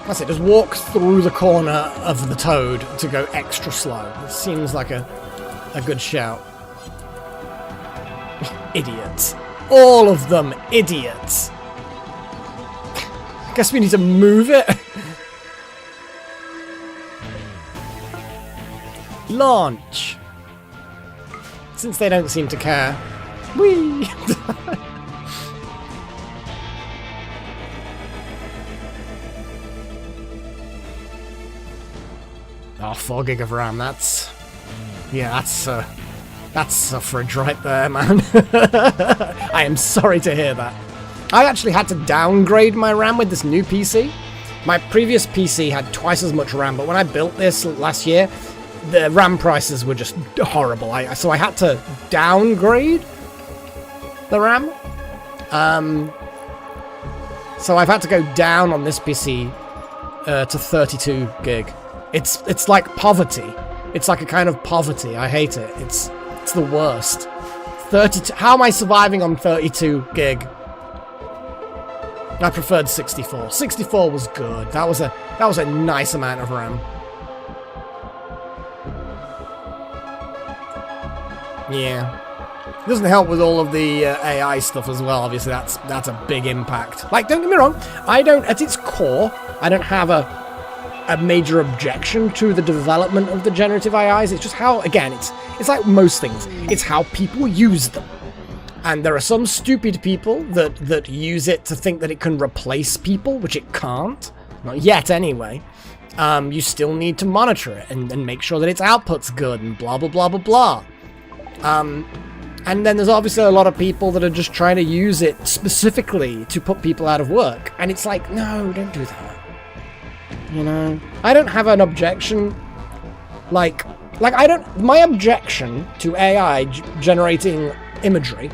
That's it, just walk through the corner of the toad to go extra slow. It seems like a good shout. Idiots. All of them idiots. Guess we need to move it. Launch. Since they don't seem to care. Whee! Oh, 4 gig of RAM, that's... Yeah, that's suffrage right there, man. I am sorry to hear that. I actually had to downgrade my RAM with this new PC. My previous PC had twice as much RAM, but when I built this last year, the RAM prices were just horrible. So I had to downgrade the RAM. So I've had to go down on this PC to 32 gig. It's like poverty. It's like a kind of poverty. I hate it. It's the worst. 32. How am I surviving on 32 gig? I preferred 64. 64 was good. That was a nice amount of RAM. Yeah. It doesn't help with all of the AI stuff as well. Obviously, that's a big impact. Like, don't get me wrong. At its core, I don't have a major objection to the development of the generative AIs. It's just how, again, it's like most things. It's how people use them. And there are some stupid people that use it to think that it can replace people, which it can't. Not yet, anyway. You still need to monitor it and make sure that its output's good and blah, blah, blah, blah, blah. And then there's obviously a lot of people that are just trying to use it specifically to put people out of work. And it's like, no, don't do that. You know? I don't have an objection. Like my objection to AI generating imagery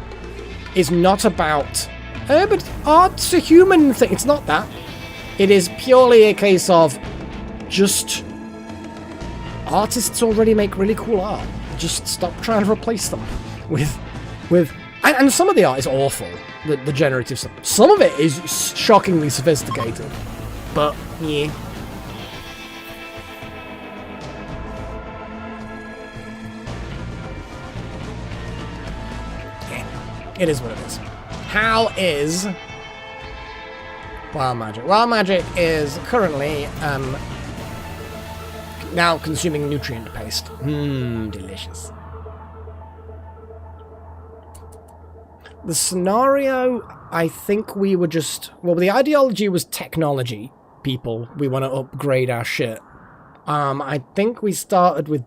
is not about, but art's a human thing. It's not that. It is purely a case of just artists already make really cool art. Just stop trying to replace them with and some of the art is awful, the generative stuff. Some of it is shockingly sophisticated, but yeah. It is what it is. How is Wild Magic? Wild Magic is currently now consuming nutrient paste. Delicious. The scenario, I think we were just... Well, the ideology was technology people. We want to upgrade our shit. I think we started with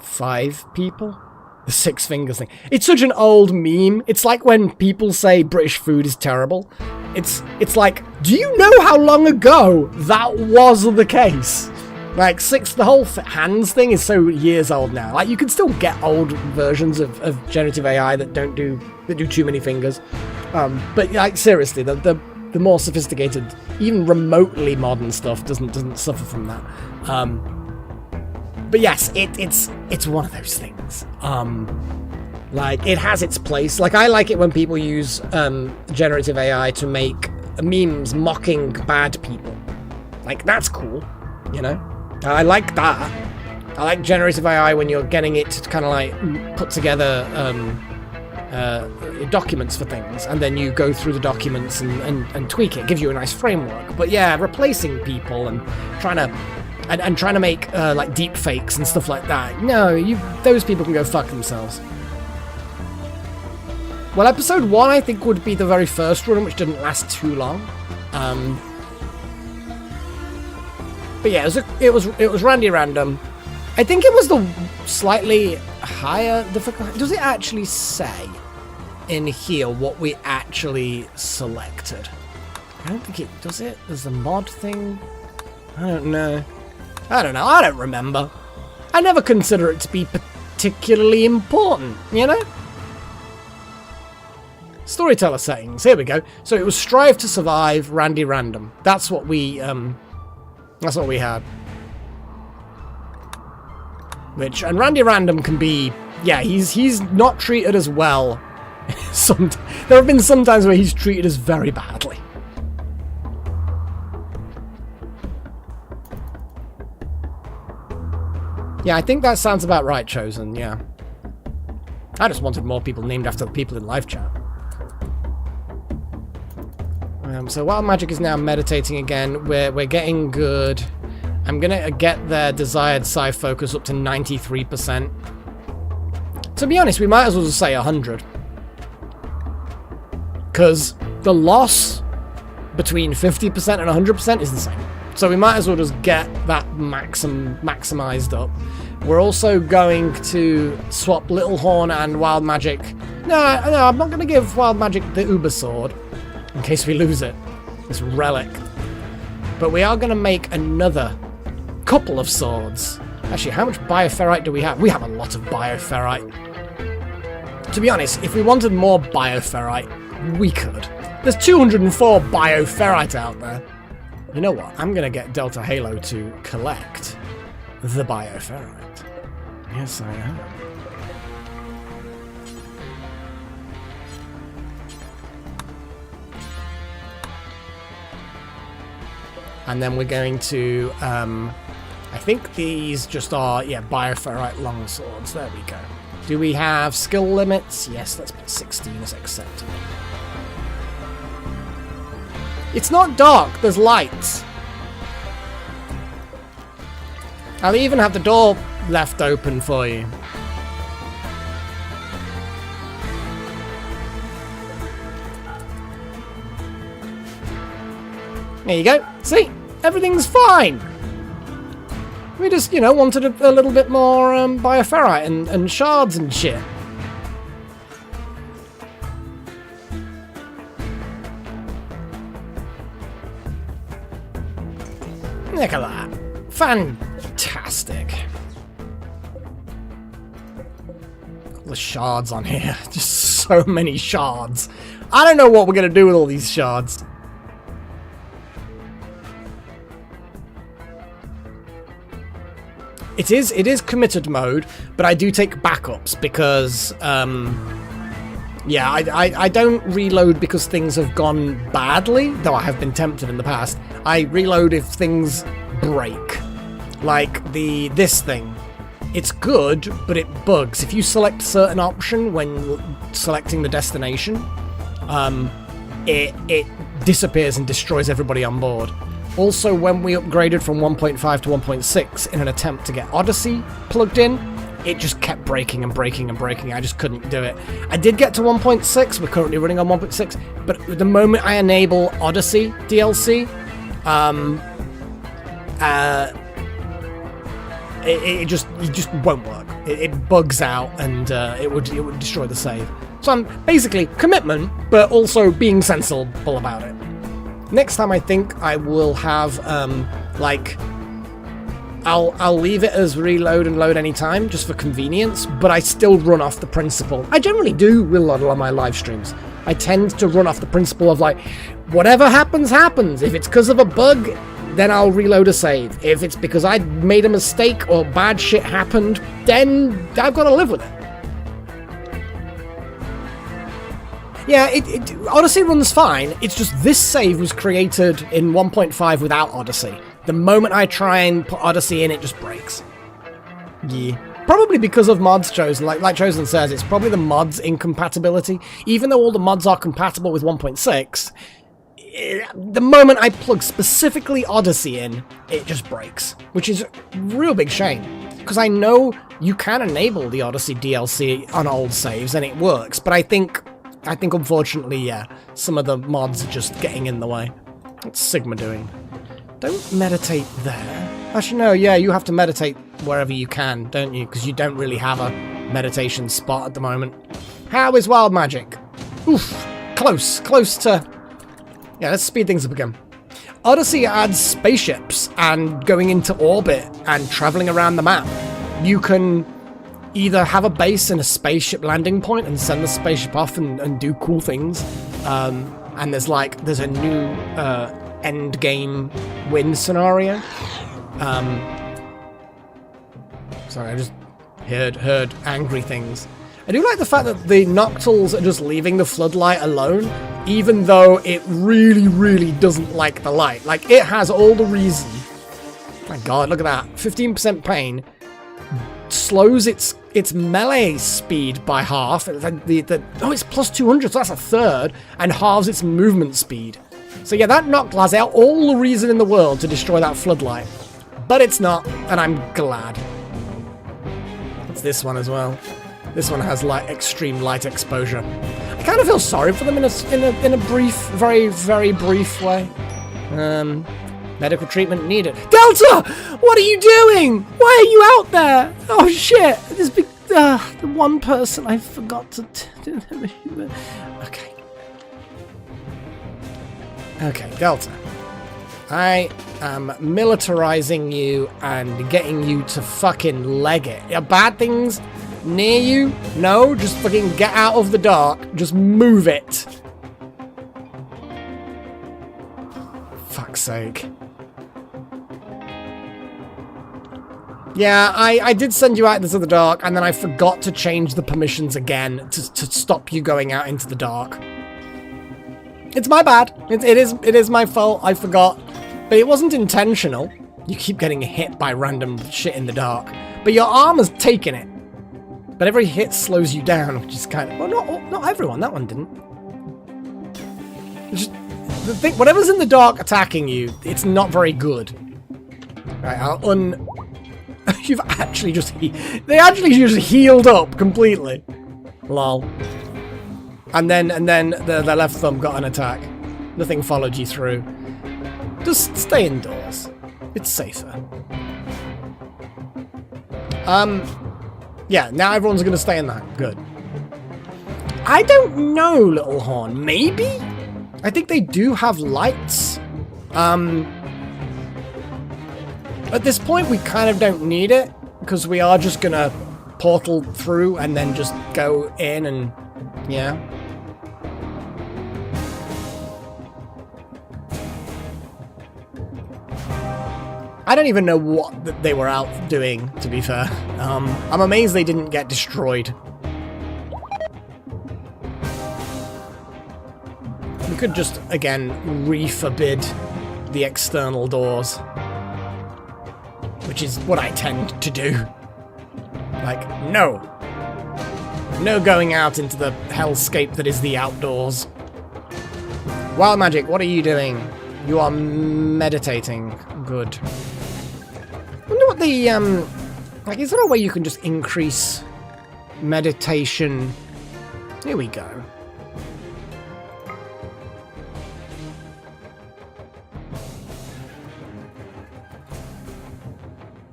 5 people. The 6 fingers thing. It's such an old meme. It's like when people say British food is terrible. It's like, do you know how long ago that was the case? Like, the whole hands thing is so years old now. Like, you can still get old versions of generative AI that do too many fingers. But like, seriously, the more sophisticated, even remotely modern stuff doesn't suffer from that. But yes, it's one of those things. Like, it has its place. Like, I like it when people use generative AI to make memes mocking bad people. Like, that's cool, you know? I like that. I like generative AI when you're getting it to kind of like put together documents for things, and then you go through the documents and tweak it. It gives you a nice framework. But yeah, replacing people and trying to make like deep fakes and stuff like that. No, those people can go fuck themselves. Well, episode 1 I think would be the very first run, which didn't last too long. But yeah, it was Randy Random. I think it was the slightly higher difficulty. Does it actually say in here what we actually selected? I don't think it does. It there's a mod thing. I don't know. I don't remember. I never consider it to be particularly important, you know? Storyteller settings. Here we go. So it was Strive to Survive, Randy Random. That's what we had. And Randy Random can be, yeah, he's not treated as well. There have been some times where he's treated as very badly. Yeah, I think that sounds about right, Chosen, yeah. I just wanted more people named after the people in live chat. So Wild Magic is now meditating again. We're getting good. I'm gonna get their desired psi focus up to 93%. To be honest, we might as well just say 100. Because the loss between 50% and 100% is the same. So we might as well just get that maximized up. We're also going to swap Little Horn and Wild Magic. No, I'm not going to give Wild Magic the Uber Sword in case we lose it. This relic. But we are going to make another couple of swords. Actually, how much bioferrite do we have? We have a lot of bioferrite. To be honest, if we wanted more bioferrite, we could. There's 204 bioferrite out there. You know what? I'm going to get Delta Halo to collect the bioferrite. Yes, I am. And then we're going to, I think these just are, yeah, bioferrite longswords. There we go. Do we have skill limits? Yes, let's put 16 as acceptable. It's not dark, there's lights. I'll even have the door left open for you. There you go. See? Everything's fine. We just, you know, wanted a little bit more bioferrite and shards and shit. Look at that. Fantastic. All the shards on here. Just so many shards. I don't know what we're going to do with all these shards. It is committed mode, but I do take backups because, yeah, I don't reload because things have gone badly, though I have been tempted in the past. I reload if things break. Like this thing. It's good, but it bugs. If you select a certain option when selecting the destination, it disappears and destroys everybody on board. Also, when we upgraded from 1.5 to 1.6 in an attempt to get Odyssey plugged in, it just kept breaking and breaking and breaking. I just couldn't do it. I did get to 1.6. We're currently running on 1.6. But the moment I enable Odyssey DLC, it just won't work. It bugs out and it would destroy the save. So I'm basically commitment, but also being sensible about it. Next time I think I will have, like, I'll leave it as reload and load anytime, just for convenience, but I still run off the principle. I generally do reload on my live streams. I tend to run off the principle of, like, whatever happens, happens. If it's because of a bug, then I'll reload a save. If it's because I made a mistake or bad shit happened, then I've got to live with it. Yeah, Odyssey runs fine. It's just this save was created in 1.5 without Odyssey. The moment I try and put Odyssey in, it just breaks. Yeah. Probably because of mods Chosen. Like Chosen says, it's probably the mods incompatibility. Even though all the mods are compatible with 1.6, the moment I plug specifically Odyssey in, it just breaks. Which is a real big shame. Because I know you can enable the Odyssey DLC on old saves and it works. But I think unfortunately, yeah, some of the mods are just getting in the way. What's Sigma doing? Don't meditate there. Actually, no, yeah, you have to meditate wherever you can, don't you? Because you don't really have a meditation spot at the moment. How is wild magic? Oof, close to... Yeah, let's speed things up again. Odyssey adds spaceships and going into orbit and traveling around the map. You can either have a base and a spaceship landing point and send the spaceship off and do cool things. And there's a new end game win scenario. Sorry, I just heard angry things. I do like the fact that the Noctals are just leaving the floodlight alone, even though it really, really doesn't like the light. Like, it has all the reason. My god, look at that. 15% pain. Slows its melee speed by half. Oh, it's plus 200, so that's a third. And halves its movement speed. So yeah, that Noctil has all the reason in the world to destroy that floodlight. But it's not, and I'm glad. It's this one as well. This one has extreme light exposure. I kind of feel sorry for them in a brief, very, very brief way. Medical treatment needed. Delta! What are you doing? Why are you out there? Oh shit! This big, the one person I forgot to. Okay. Okay, Delta. I am militarizing you and getting you to fucking leg it. Are bad things near you? No, just fucking get out of the dark. Just move it. Fuck's sake. Yeah, I did send you out into the dark, and then I forgot to change the permissions again to stop you going out into the dark. It's my bad. It is my fault. I forgot. But it wasn't intentional. You keep getting hit by random shit in the dark. But your armor's taking it. But every hit slows you down, which is kind of... Well, not everyone. That one didn't. Just, the thing, whatever's in the dark attacking you, it's not very good. Right, I'll You've actually just... They actually just healed up completely. Lol. And then the left thumb got an attack. Nothing followed you through. Just stay indoors. It's safer. Yeah, now everyone's gonna stay in that. Good. I don't know, Little Horn. Maybe? I think they do have lights. At this point, we kind of don't need it, because we are just gonna portal through and then just go in and... yeah. I don't even know what they were out doing, to be fair. I'm amazed they didn't get destroyed. We could just, again, re-forbid the external doors. Which is what I tend to do. Like, no. No going out into the hellscape that is the outdoors. Wild Magic, what are you doing? You are meditating. Good. I wonder what the, like, is there a way you can just increase meditation? Here we go.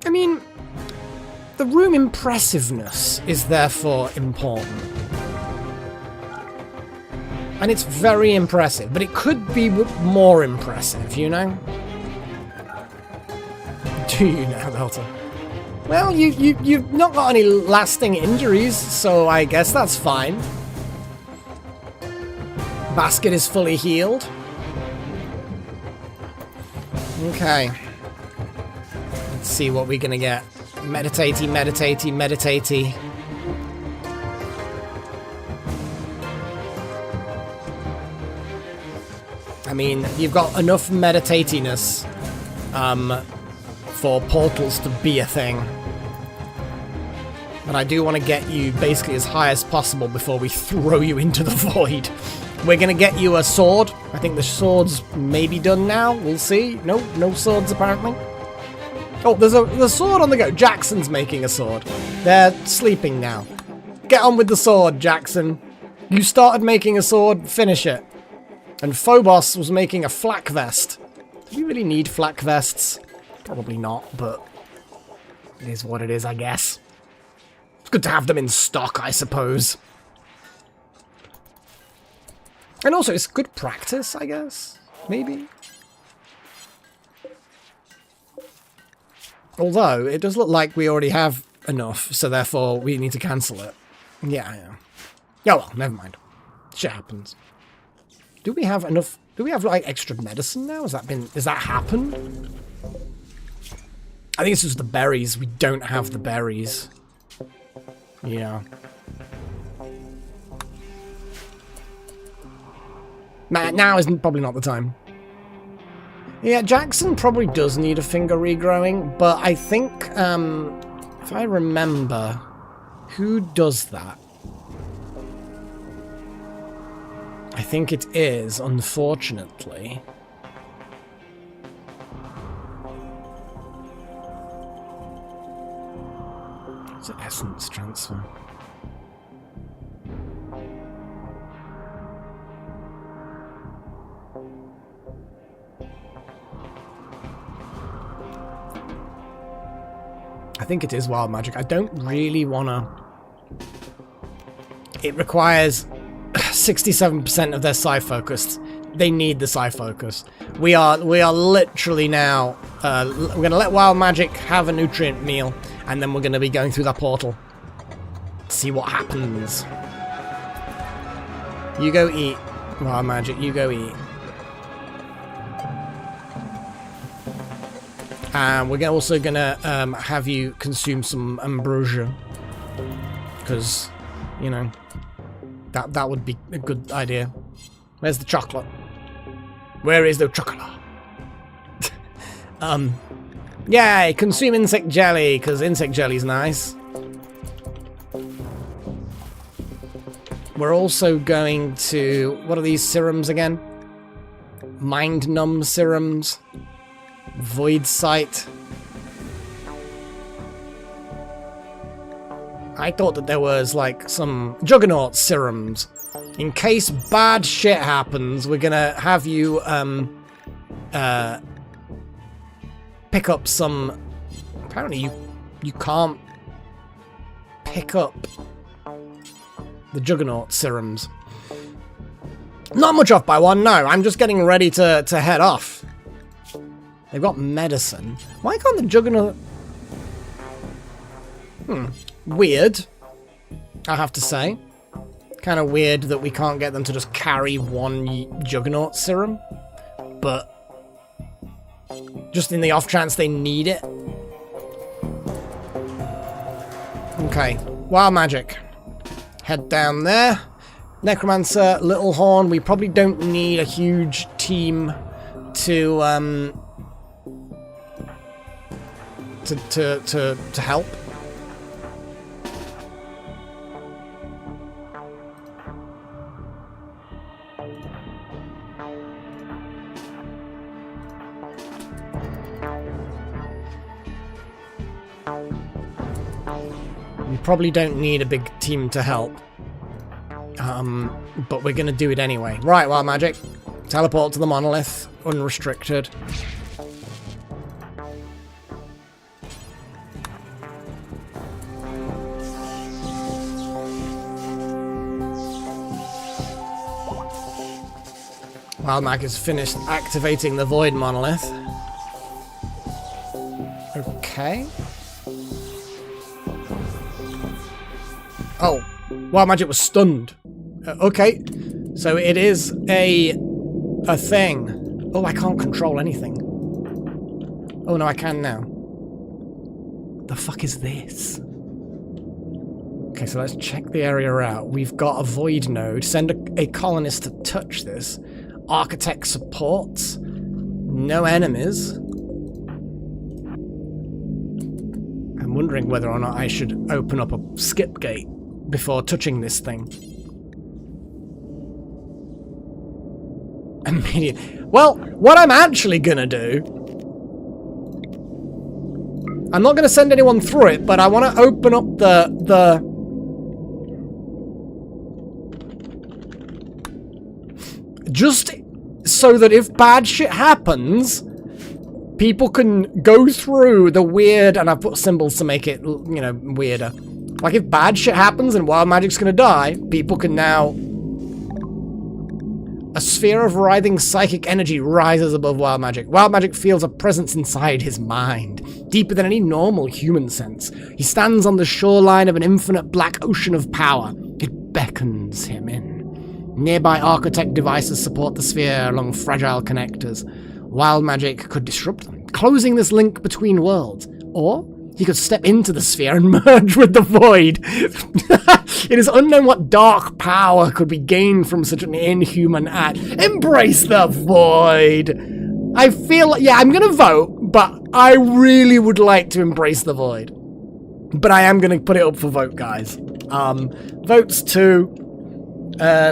I mean, the room impressiveness is therefore important. And it's very impressive, but it could be more impressive, you know? Do you now, Delta? Well, you've not got any lasting injuries, so I guess that's fine. Basket is fully healed. Okay. Let's see what we're gonna get. Meditatey, meditatey, meditatey. I mean, you've got enough meditatiness. for portals to be a thing. But I do want to get you basically as high as possible before we throw you into the void. We're going to get you a sword. I think the sword's maybe done now. We'll see. No swords apparently. Oh, there's a sword on the go. Jackson's making a sword. They're sleeping now. Get on with the sword, Jackson. You started making a sword, finish it. And Phobos was making a flak vest. Do we really need flak vests? Probably not, but it is what it is, I guess. It's good to have them in stock, I suppose. And also, it's good practice, I guess. Maybe. Although, it does look like we already have enough, so therefore we need to cancel it. Yeah. Oh well, never mind. Shit happens. Do we have enough? Do we have, like, extra medicine now? Has that happened? I think it's just the berries. We don't have the berries. Yeah. Man, now is probably not the time. Yeah, Jackson probably does need a finger regrowing, but I think, if I remember, who does that? I think it is, unfortunately. It's an essence transfer. I think it is wild magic. I don't really want to... It requires 67% of their psi focus. They need the psi focus. We are literally now... we're going to let wild magic have a nutrient meal, and then we're going to be going through that portal. See what happens. You go eat, wild magic. You go eat. And we're also going to have you consume some ambrosia. Because, you know, that would be a good idea. Where's the chocolate? Where is the chocolate? Yay, consume insect jelly, because insect jelly's nice. We're also going to... What are these serums again? Mind numb serums. Void sight. I thought that there was like some juggernaut serums. In case bad shit happens, we're gonna have you pick up some... Apparently you can't pick up the juggernaut serums. Not much off by one, no. I'm just getting ready to head off. They've got medicine. Why can't the juggernaut... Weird, I have to say. Kind of weird that we can't get them to just carry one juggernaut serum. But just in the off chance they need it. Okay, wild magic. Head down there. Necromancer, Little Horn. We probably don't need a huge team to help. We probably don't need a big team to help. But we're gonna do it anyway. Right, wild magic. Teleport to the monolith, unrestricted. Wild Mag has finished activating the void monolith. Okay. Oh, Wild Magic was stunned. Okay, so it is a thing. Oh, I can't control anything. Oh no, I can now. The fuck is this? Okay, so let's check the area out. We've got a void node. Send a colonist to touch this. Architect supports. No enemies. wondering whether or not I should open up a skip gate before touching this thing. Immediate. Well, what I'm actually gonna do... I'm not gonna send anyone through it, but I want to open up the... Just so that if bad shit happens, people can go through the weird... And I've put symbols to make it, you know, weirder. Like, if bad shit happens and wild magic's gonna die, people can now... A sphere of writhing psychic energy rises above wild magic. Wild magic feels a presence inside his mind, deeper than any normal human sense. He stands on the shoreline of an infinite black ocean of power. It beckons him in. Nearby architect devices support the sphere along fragile connectors. Wild magic could disrupt them, closing this link between worlds. Or he could step into the sphere and merge with the void. It is unknown what dark power could be gained from such an inhuman act. Embrace the void! I feel like, yeah, I'm gonna vote, but I really would like to embrace the void. But I am gonna put it up for vote, guys. Votes to,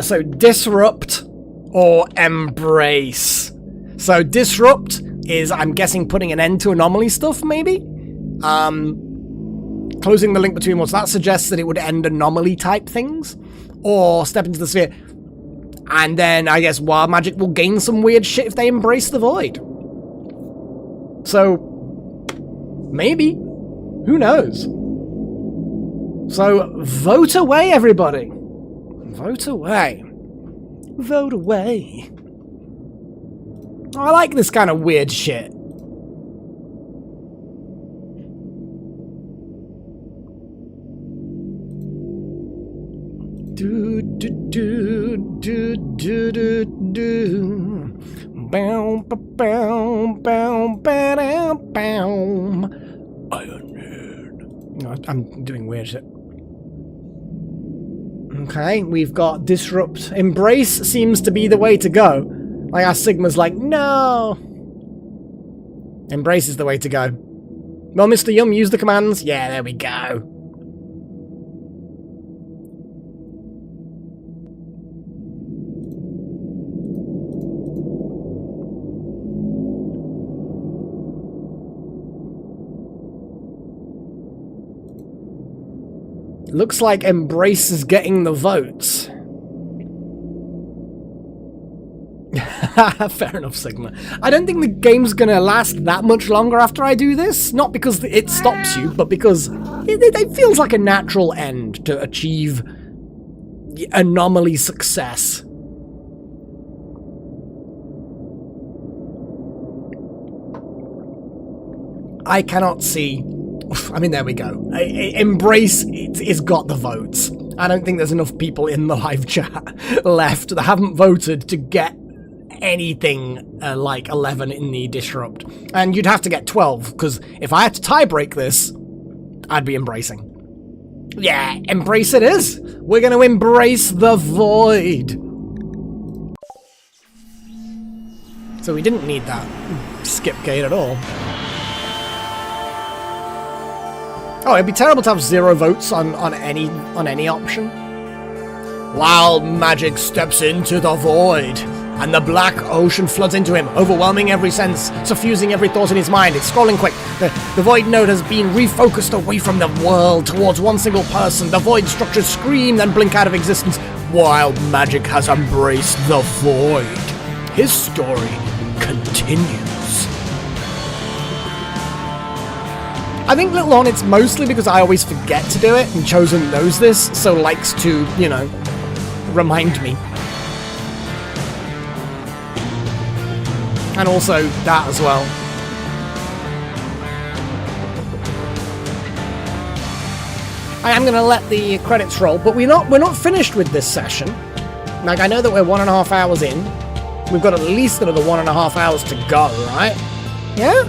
so disrupt or embrace. So disrupt is, I'm guessing, putting an end to anomaly stuff, maybe? Closing the link between worlds. That suggests that it would end anomaly type things. Or step into the sphere. And then I guess wild magic will gain some weird shit if they embrace the void. So maybe. Who knows? So vote away, everybody. Vote away. Vote away. Oh, I like this kind of weird shit. Do do do do do do do. Bow bow bow bow bow. Iron Head. No, I'm doing weird shit. Okay, we've got disrupt. Embrace seems to be the way to go. Like our Sigma's like, no. Embrace is the way to go. Well, Mr. Yum, use the commands. Yeah, there we go. Looks like Embrace is getting the votes. Fair enough, Sigma. I don't think the game's gonna last that much longer after I do this. Not because it stops you, but because it feels like a natural end to achieve anomaly success. I cannot see... I mean, there we go. Embrace is got the votes. I don't think there's enough people in the live chat left that haven't voted to get anything like 11 in the disrupt. And you'd have to get 12, because if I had to tie-break this, I'd be embracing. Yeah, embrace it is. We're going to embrace the void. So we didn't need that skip gate at all. Oh, it'd be terrible to have 0 votes on any option. Wild magic steps into the void, and the black ocean floods into him, overwhelming every sense, suffusing every thought in his mind. It's scrolling quick. The void node has been refocused away from the world towards one single person. The void structures scream, then blink out of existence. Wild magic has embraced the void. His story continues. I think, Little On, it's mostly because I always forget to do it, and Chosen knows this, so likes to, you know, remind me. And also that as well. I am going to let the credits roll, but we're not finished with this session. Like, I know that we're 1.5 hours in. We've got at least another 1.5 hours to go, right? Yeah?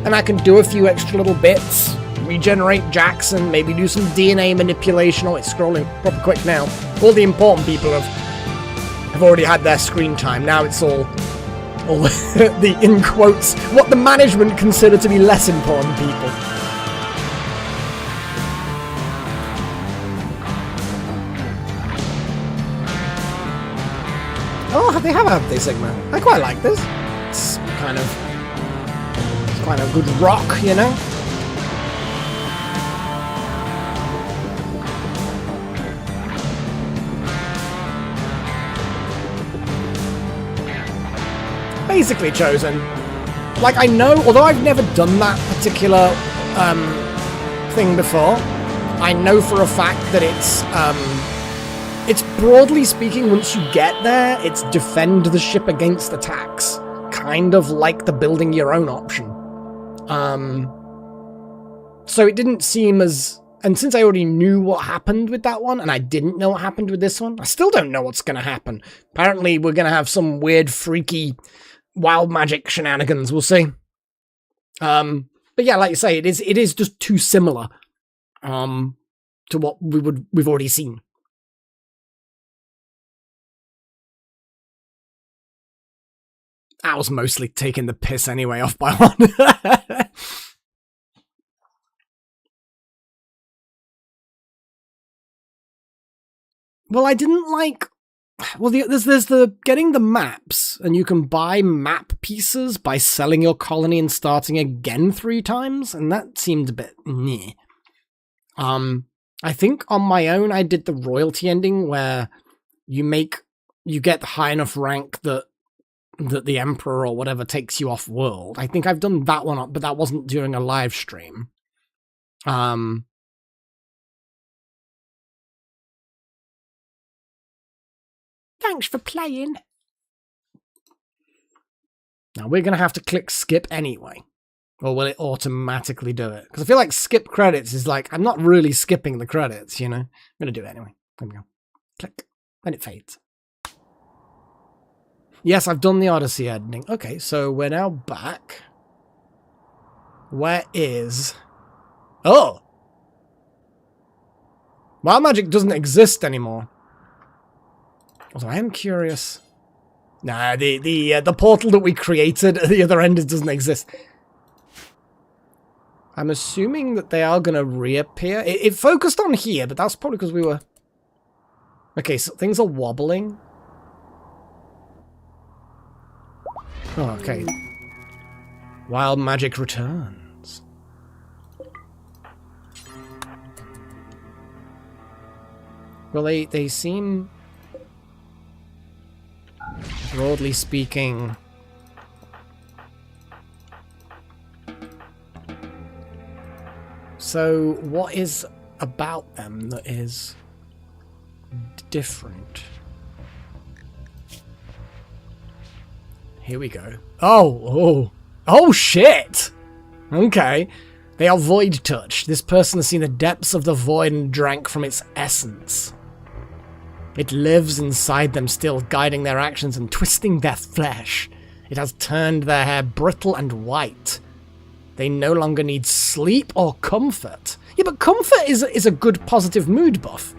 And I can do a few extra little bits, regenerate Jackson, maybe do some DNA manipulation. Oh, it's scrolling proper quick now. All the important people have already had their screen time. Now it's all the, in quotes, what the management consider to be less important people. Oh, they have a Sigma. I quite like this. It's kind of good rock, you know? Basically chosen. Like, I know, although I've never done that particular thing before, I know for a fact that it's broadly speaking, once you get there, it's defend the ship against attacks. Kind of like the building your own option. So it didn't seem as... And since I already knew what happened with that one, and I didn't know what happened with this one, I still don't know what's going to happen. Apparently, we're going to have some weird, freaky, wild magic shenanigans. We'll see. But yeah, like you say, it is just too similar to what we've already seen. I was mostly taking the piss anyway off by one. Well, I didn't like... Well, there's the getting the maps, and you can buy map pieces by selling your colony and starting again 3 times, and that seemed a bit meh. I think on my own I did the royalty ending where you get high enough rank that the emperor or whatever takes you off world. I think I've done that one, but that wasn't during a live stream. Thanks for playing. Now we're gonna have to click skip anyway. Or will it automatically do it? Because I feel like skip credits is like, I'm not really skipping the credits, you know? I'm gonna do it anyway. There we go. Click. And it fades. Yes, I've done the Odyssey ending. Okay, so we're now back. Where is... Oh! Wild magic doesn't exist anymore. Although I am curious. Nah, the portal that we created at the other end doesn't exist. I'm assuming that they are going to reappear. It focused on here, but that's probably because we were... Okay, so things are wobbling. Oh, okay. Wild magic returns. Well, they seem... Broadly speaking... So, what is about them that is different? Here we go. Oh, shit! Okay. They are void touch. This person has seen the depths of the void and drank from its essence. It lives inside them still, guiding their actions and twisting their flesh. It has turned their hair brittle and white. They no longer need sleep or comfort. Yeah, but comfort is a good positive mood buff.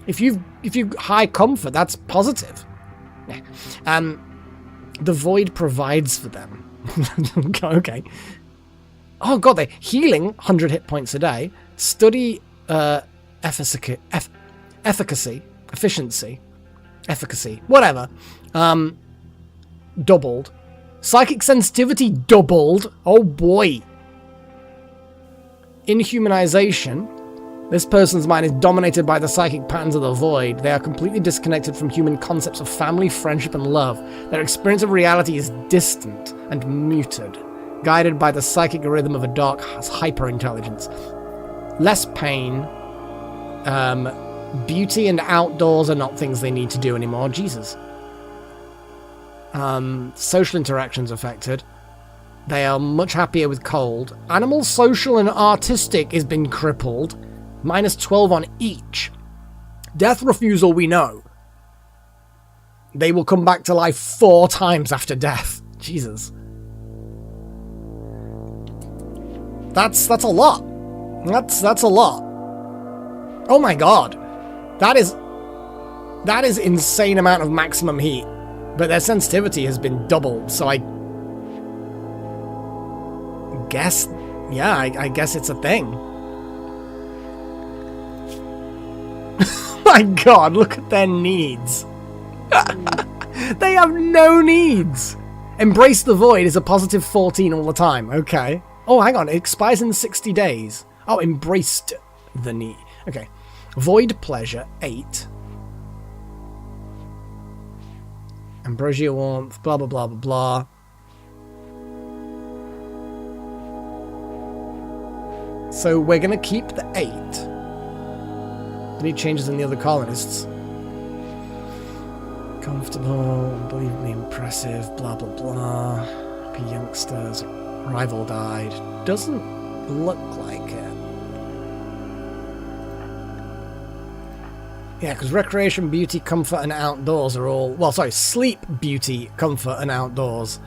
If you high comfort, that's positive. Yeah. The void provides for them. Okay. Oh god, they healing 100 hit points a day. Study efficacy, whatever. Doubled. Psychic sensitivity doubled. Oh boy. Inhumanization. This person's mind is dominated by the psychic patterns of the void. They are completely disconnected from human concepts of family, friendship, and love. Their experience of reality is distant and muted, guided by the psychic rhythm of a dark hyper-intelligence. Less pain. Beauty and outdoors are not things they need to do anymore. Jesus. Social interactions affected. They are much happier with cold. Animal, social, and artistic has been crippled. -12 on each. Death refusal, we know. They will come back to life 4 times after death. Jesus. That's a lot. That's a lot. Oh my god. That is insane amount of maximum heat. But their sensitivity has been doubled, so I guess, yeah, I guess it's a thing. My god, look at their needs. They have no needs. Embrace the void is a positive 14 all the time. Okay. Oh, hang on. It expires in 60 days. Oh, embraced the need. Okay. Void pleasure, 8. Ambrosia warmth, blah, blah, blah, blah, blah. So we're going to keep the 8. Any changes in the other colonists? Comfortable, unbelievably impressive, blah, blah, blah. Happy youngsters. Rival died. Doesn't look like it. Yeah, because recreation, beauty, comfort, and outdoors are all... Well, sorry, sleep, beauty, comfort, and outdoors.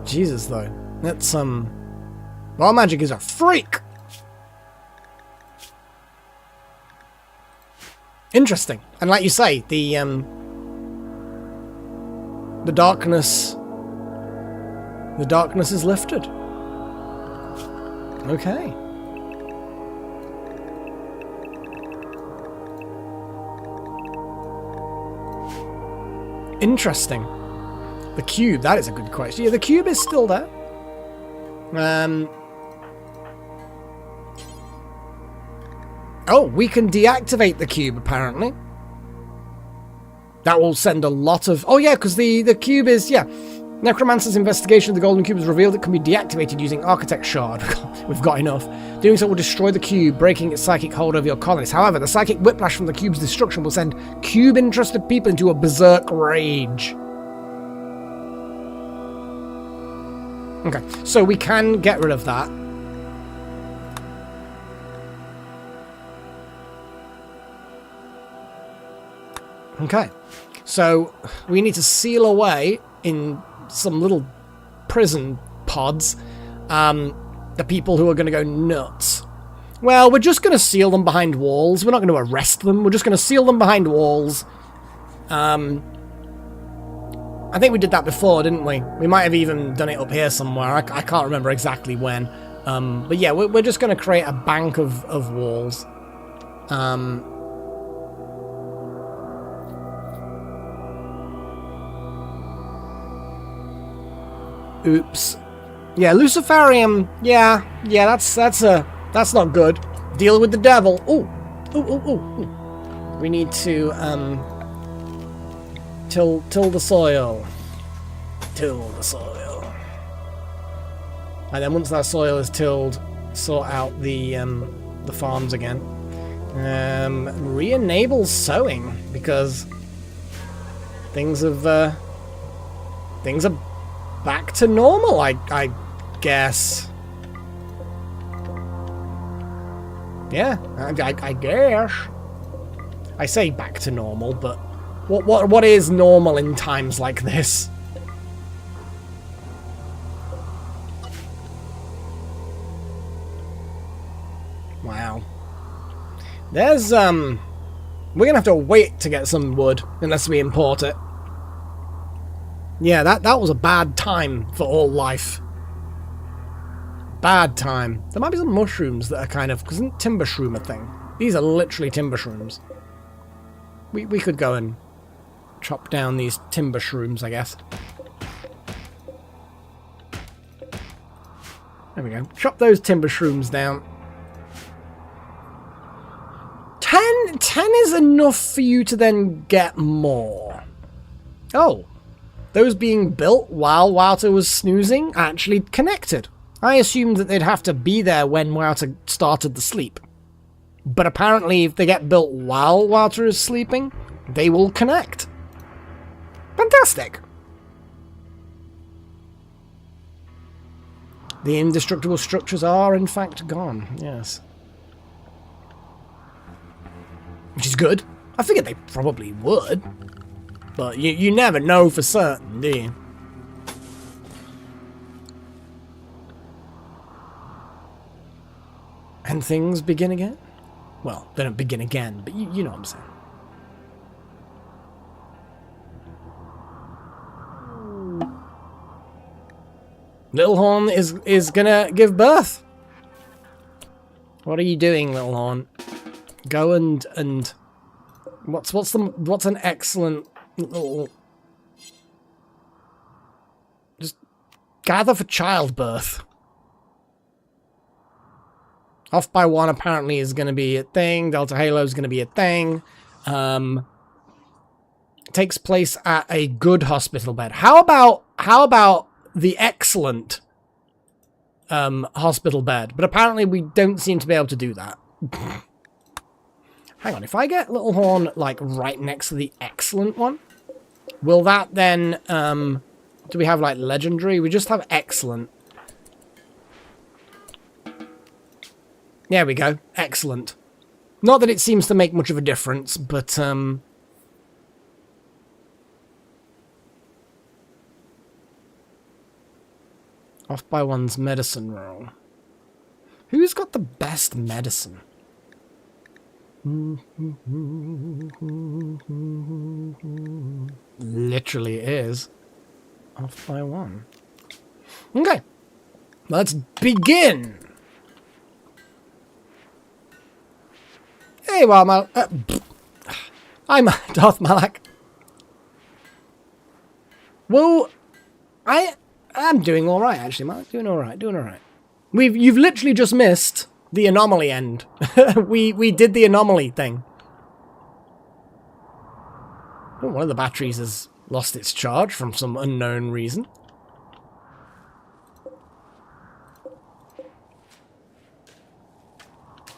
Jesus, though. That's, Wild magic is a freak! Interesting. And like you say, the darkness... The darkness is lifted. Okay. Interesting. The cube, that is a good question. Yeah, the cube is still there. Oh, we can deactivate the cube, apparently. That will send a lot of... Oh, yeah, because the cube is... Yeah. Necromancer's investigation of the golden cube has revealed it can be deactivated using Architect Shard. We've got enough. Doing so will destroy the cube, breaking its psychic hold over your colonists. However, the psychic whiplash from the cube's destruction will send cube-interested people into a berserk rage. Okay, so we can get rid of that. Okay, so we need to seal away in some little prison pods the people who are going to go nuts. Well, we're just going to seal them behind walls. We're not going to arrest them. We're just going to seal them behind walls. I think we did that before, didn't we? We might have even done it up here somewhere. I can't remember exactly when. But yeah, we're just going to create a bank of walls. Oops. Yeah, Luciferium. Yeah, that's not good. Deal with the devil. Ooh. We need to till the soil. Till the soil. And then once that soil is tilled, sort out the farms again. Re-enable sowing because things are back to normal, I guess. Yeah, I guess. I say back to normal, but what is normal in times like this? Wow. There's we're gonna have to wait to get some wood unless we import it. Yeah, that was a bad time for all life. Bad time. There might be some mushrooms that are kind of... Isn't timber shroom a thing? These are literally timber shrooms. We could go and chop down these timber shrooms, I guess. There we go. Chop those timber shrooms down. 10 is enough for you to then get more. Oh. Those being built while Wouter was snoozing actually connected. I assumed that they'd have to be there when Wouter started the sleep. But apparently if they get built while Wouter is sleeping, they will connect. Fantastic! The indestructible structures are in fact gone, yes. Which is good. I figured they probably would. But you never know for certain, do you? And things begin again? Well, they don't begin again, but you know what I'm saying. Little Horn is gonna give birth. What are you doing, Little Horn? Go and What's an excellent little... Just gather for childbirth. Off by one apparently is going to be a thing. Delta Halo is going to be a thing. Takes place at a good hospital bed. How about the excellent hospital bed? But apparently we don't seem to be able to do that. Hang on, if I get Little Horn like right next to the excellent one, will that then do we have like legendary? We just have excellent. There we go. Excellent. Not that it seems to make much of a difference, but off by one's medicine roll. Who's got the best medicine? Literally is. Off by one. Okay. Let's begin. Hey, well, I'm Darth Malak. Well, I'm doing all right, actually, Malak. Doing all right. You've literally just missed the Anomaly end. we did the Anomaly thing. Oh, one of the batteries has lost its charge from some unknown reason.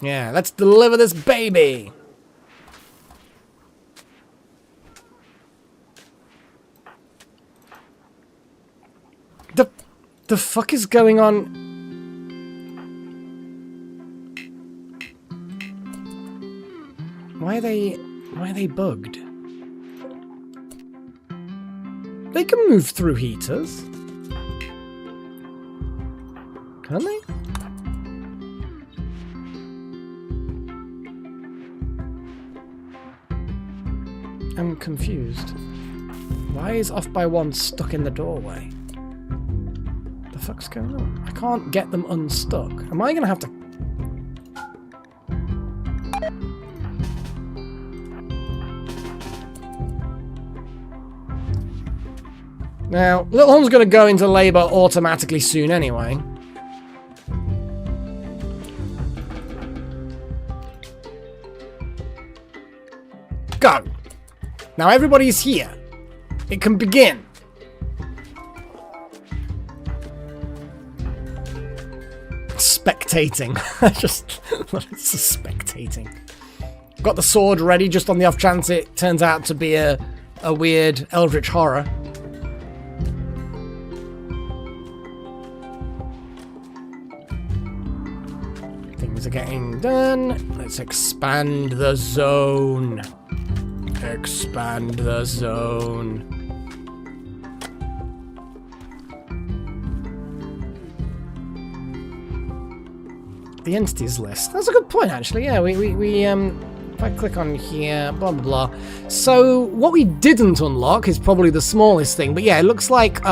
Yeah, let's deliver this baby. The fuck is going on? Why are they bugged? They can move through heaters. Can they? I'm confused. Why is off by one stuck in the doorway? The fuck's going on? I can't get them unstuck. Am I gonna have to... Now, Little Horn's gonna go into labour automatically soon anyway. Go! Now everybody's here. It can begin. Spectating. Just spectating. Got the sword ready just on the off chance it turns out to be a weird eldritch horror. Things are getting done. Let's expand the zone. Expand the zone. The entities list. That's a good point, actually. Yeah, if I click on here, blah, blah, blah. So, what we didn't unlock is probably the smallest thing. But yeah, it looks like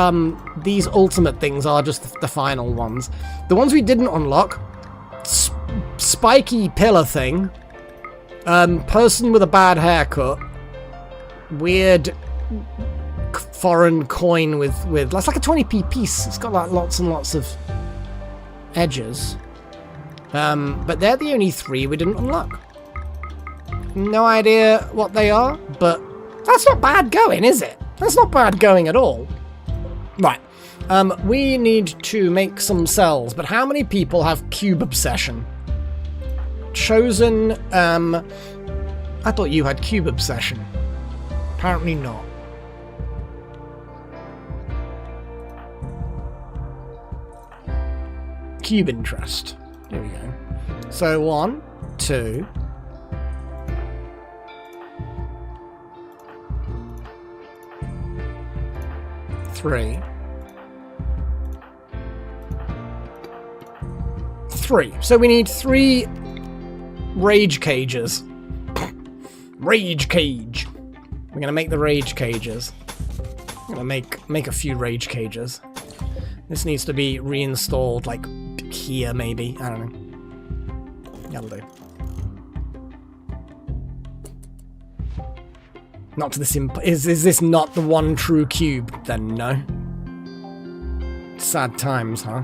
these ultimate things are just the final ones. The ones we didn't unlock, spiky pillar thing, person with a bad haircut, weird foreign coin with that's like a 20p piece. It's got like lots and lots of edges. But they're the only three we didn't unlock. No idea what they are, but that's not bad going, is it? That's not bad going at all. Right. We need to make some cells, but how many people have cube obsession? Chosen, I thought you had cube obsession. Apparently not. Cube interest. There we go. So 1, 2, 3, 3. So we need 3 rage cages. Rage cage. We're gonna make the rage cages. I'm gonna make a few rage cages. This needs to be reinstalled, like here maybe. I don't know. That'll do. Not to this is this not the one true cube? Then no. Sad times, huh?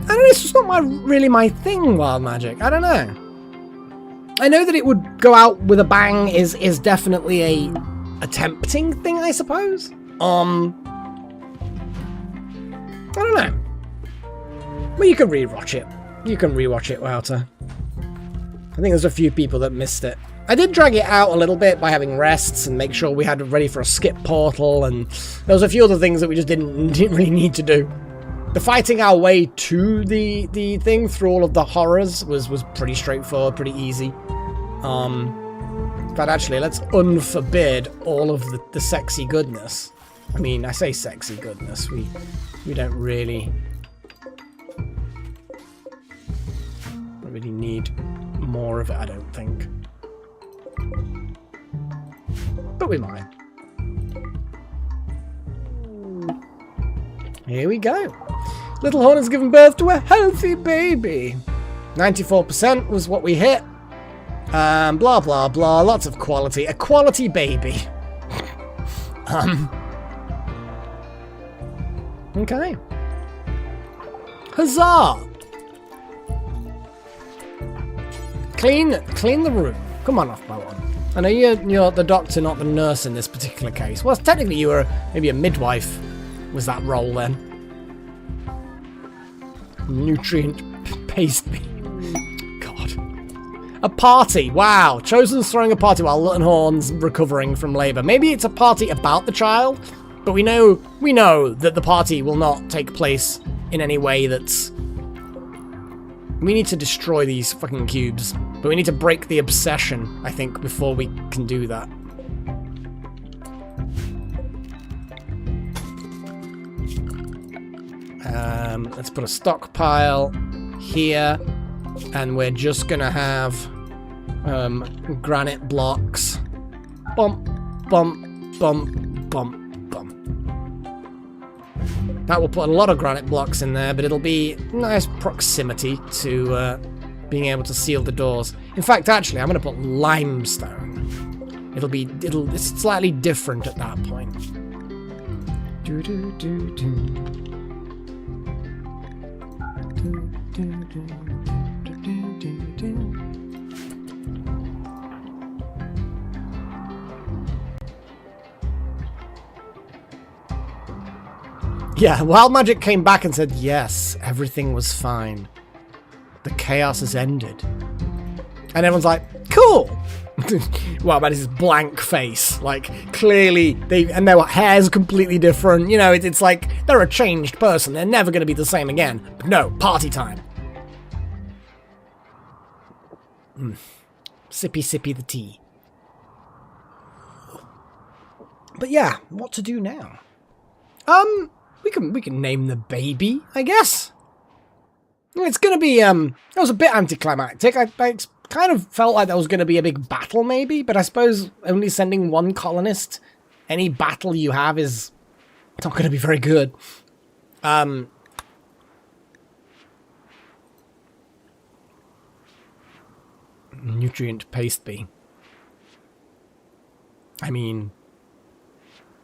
I don't know, it's just not really my thing, wild magic. I don't know. I know that it would go out with a bang is definitely a tempting thing, I suppose. I don't know. Well, you can rewatch it. You can rewatch it, Wouter. I think there's a few people that missed it. I did drag it out a little bit by having rests and make sure we had it ready for a skip portal, and there was a few other things that we just didn't really need to do. The fighting our way to the thing through all of the horrors was pretty straightforward, pretty easy. But actually, let's unforbid all of the sexy goodness. I mean, I say sexy goodness. We don't really need more of it, I don't think. But we might. Here we go. Little Horn has given birth to a healthy baby. 94% was what we hit. Blah, blah, blah. Lots of quality. A quality baby. Okay. Huzzah! Clean the room. Come on off, my one. I know you're the doctor, not the nurse in this particular case. Well, technically you were maybe a midwife. Was that role then? Nutrient pastry. God. A party. Wow. Chosen's throwing a party while Little Horn's recovering from labour. Maybe it's a party about the child, but we know that the party will not take place in any way that's... We need to destroy these fucking cubes, but we need to break the obsession, I think, before we can do that. Let's put a stockpile here, and we're just gonna have granite blocks. Bump, bump, bump, bump, bump. That will put a lot of granite blocks in there, but it'll be nice proximity to being able to seal the doors. In fact, actually, I'm gonna put limestone. It's slightly different at that point. Do do do do. Yeah, Wild Magic came back and said, yes, everything was fine. The chaos has ended. And everyone's like, cool! Wild Magic's blank face. Like, clearly, and their hair's completely different. You know, it's like, they're a changed person. They're never going to be the same again. But no, party time. Sippy, sippy the tea. But yeah, what to do now? We can name the baby, I guess. It's gonna be that was a bit anticlimactic. I kind of felt like there was gonna be a big battle, maybe, but I suppose only sending one colonist, any battle you have is not gonna be very good. Nutrient pastry. I mean,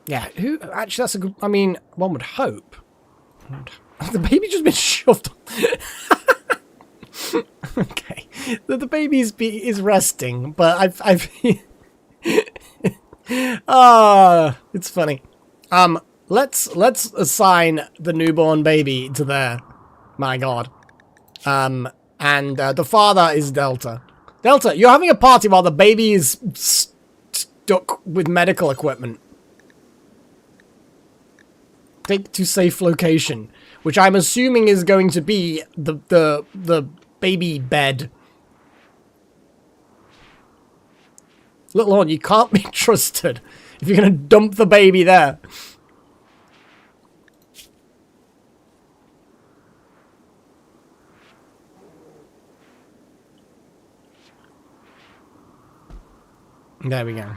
yeah, actually that's a good, I mean, one would hope. The baby just been shoved. Okay. The baby is resting, but I've it's funny. Let's assign the newborn baby to there. My God. And the father is Delta. Delta, you're having a party while the baby is stuck with medical equipment. Take to safe location, which I'm assuming is going to be the baby bed. Little Horn, you can't be trusted if you're going to dump the baby there. There we go.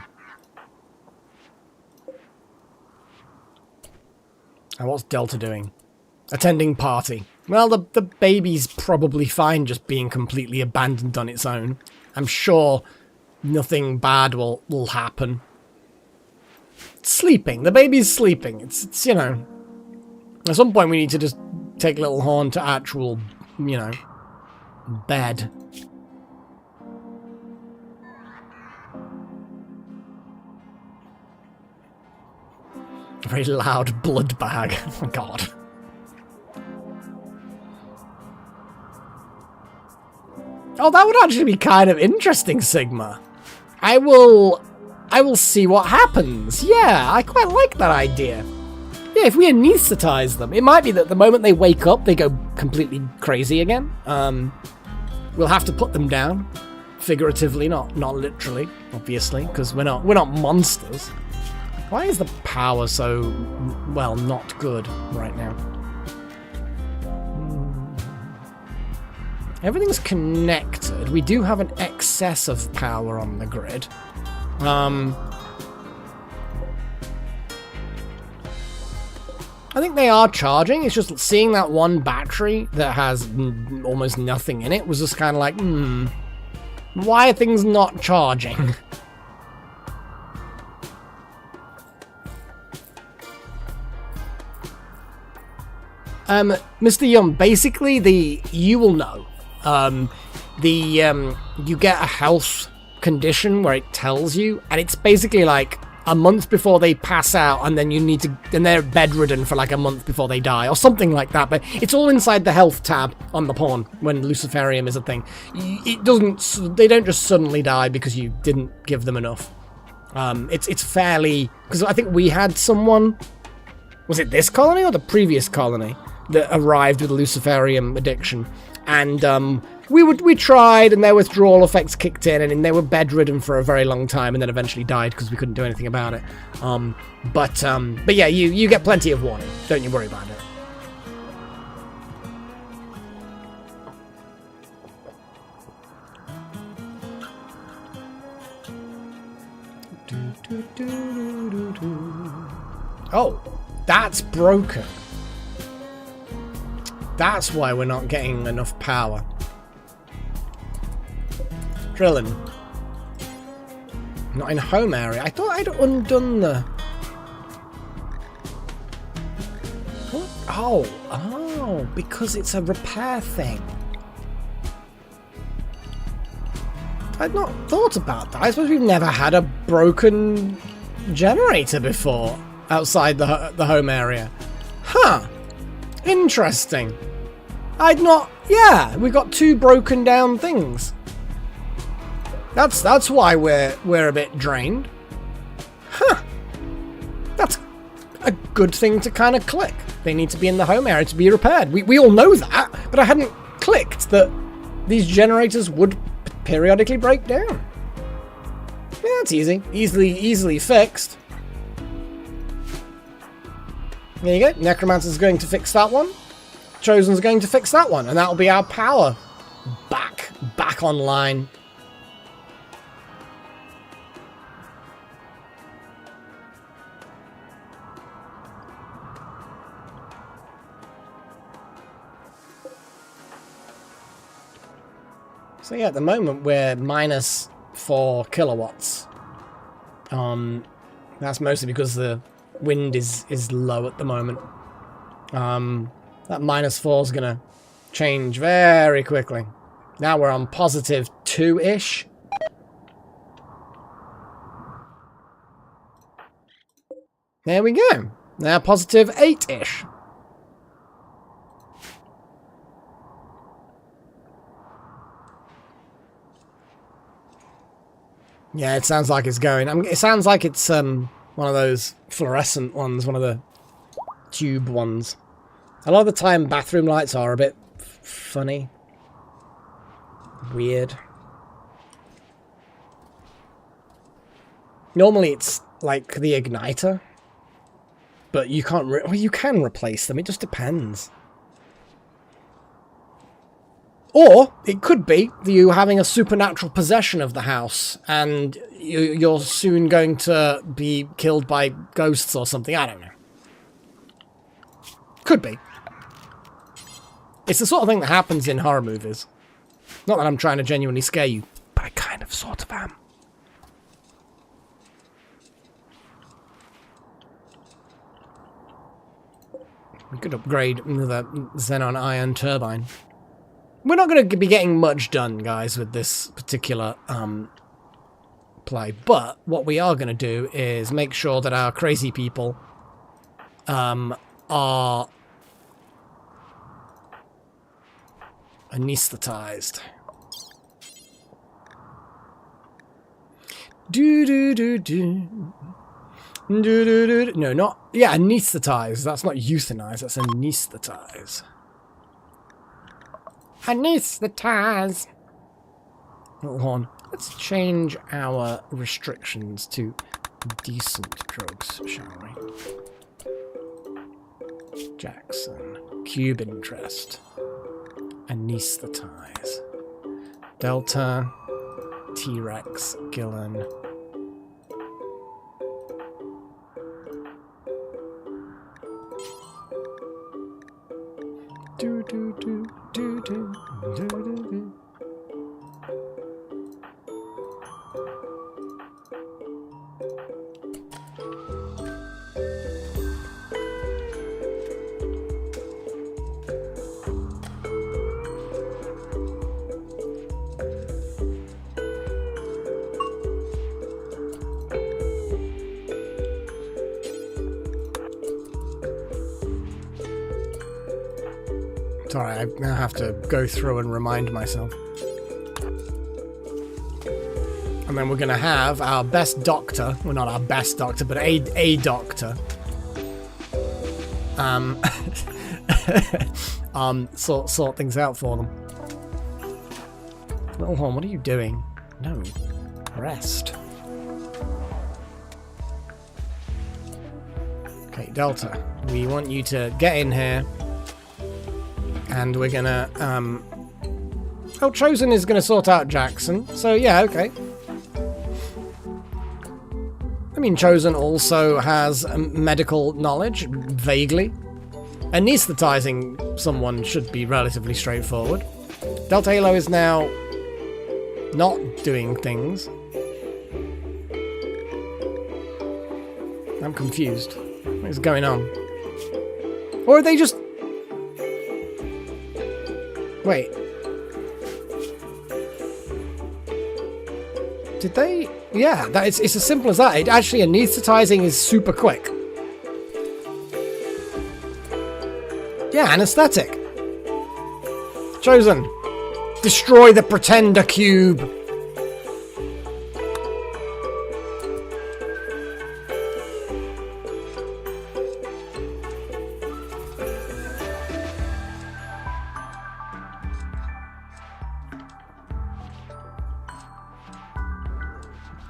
And what's Delta doing? Attending party. Well, the baby's probably fine just being completely abandoned on its own. I'm sure nothing bad will happen. It's sleeping. The baby's sleeping. It's, you know... At some point we need to just take Little Horn to actual, you know, bed. A very loud blood bag. Oh my god. Oh, that would actually be kind of interesting, Sigma. I will see what happens. Yeah, I quite like that idea. Yeah, if we anesthetize them, it might be that the moment they wake up, they go completely crazy again. We'll have to put them down, figuratively, not literally, obviously, because we're not monsters. Why is the power so, well, not good right now? Everything's connected. We do have an excess of power on the grid. I think they are charging. It's just seeing that one battery that has almost nothing in it was just kind of like, why are things not charging? Mr. Yum, basically you will know. You get a health condition where it tells you, and it's basically like a month before they pass out, and then they're bedridden for like a month before they die, or something like that. But it's all inside the health tab on the pawn when Luciferium is a thing. They don't just suddenly die because you didn't give them enough. It's fairly, because I think we had someone, was it this colony or the previous colony, that arrived with a Luciferium addiction, and we tried, and their withdrawal effects kicked in, and they were bedridden for a very long time, and then eventually died because we couldn't do anything about it. But yeah, you get plenty of warning. Don't you worry about it. Oh, that's broken. That's why we're not getting enough power. Drilling. Not in home area. I thought I'd undone the... Oh, because it's a repair thing. I'd not thought about that. I suppose we've never had a broken generator before outside the home area. Huh. Interesting. Yeah, we got 2 broken down things. That's why we're a bit drained. Huh. That's a good thing to kind of click. They need to be in the home area to be repaired. We all know that, but I hadn't clicked that these generators would periodically break down. Yeah, that's easy. Easily fixed. There you go. Necromancer's going to fix that one. Chosen's going to fix that one, and that'll be our power back online. So yeah, at the moment we're minus 4 kilowatts. That's mostly because the wind is low at the moment. That minus 4 is gonna change very quickly. Now we're on positive 2-ish. There we go. Now positive 8-ish. Yeah, it sounds like it's going. It sounds like it's one of those fluorescent ones, one of the tube ones. A lot of the time, bathroom lights are a bit funny, weird. Normally, it's like the igniter, but you can't. Well, you can replace them. It just depends. Or it could be you having a supernatural possession of the house, and you're soon going to be killed by ghosts or something. I don't know. Could be. It's the sort of thing that happens in horror movies. Not that I'm trying to genuinely scare you, but I kind of sort of am. We could upgrade the xenon ion turbine. We're not going to be getting much done, guys, with this particular play. But what we are going to do is make sure that our crazy people are anesthetized. Do-do-do-do. Do-do-do-do. No, not... Yeah, anesthetize. That's not euthanize. That's anesthetize. Anesthetize. Hold on. Let's change our restrictions to decent drugs, shall we? Jackson. Cube interest. Anesthetize. Delta. T-Rex. Gillen. Do do do do do do do do. Sorry, I now have to go through and remind myself. And then we're going to have our best doctor, well, not our best doctor, but a doctor, sort things out for them. Little Horn, what are you doing? No, rest. Okay, Delta, we want you to get in here. And we're gonna, oh, Chosen is gonna sort out Jackson, so yeah, okay. I mean, Chosen also has medical knowledge, vaguely. Anesthetizing someone should be relatively straightforward. Delta Halo is now not doing things. I'm confused. What is going on? Or are they just... Wait. Did they? Yeah, it's as simple as that. It actually, anesthetizing is super quick. Yeah, anesthetic. Chosen. Destroy the Pretender Cube.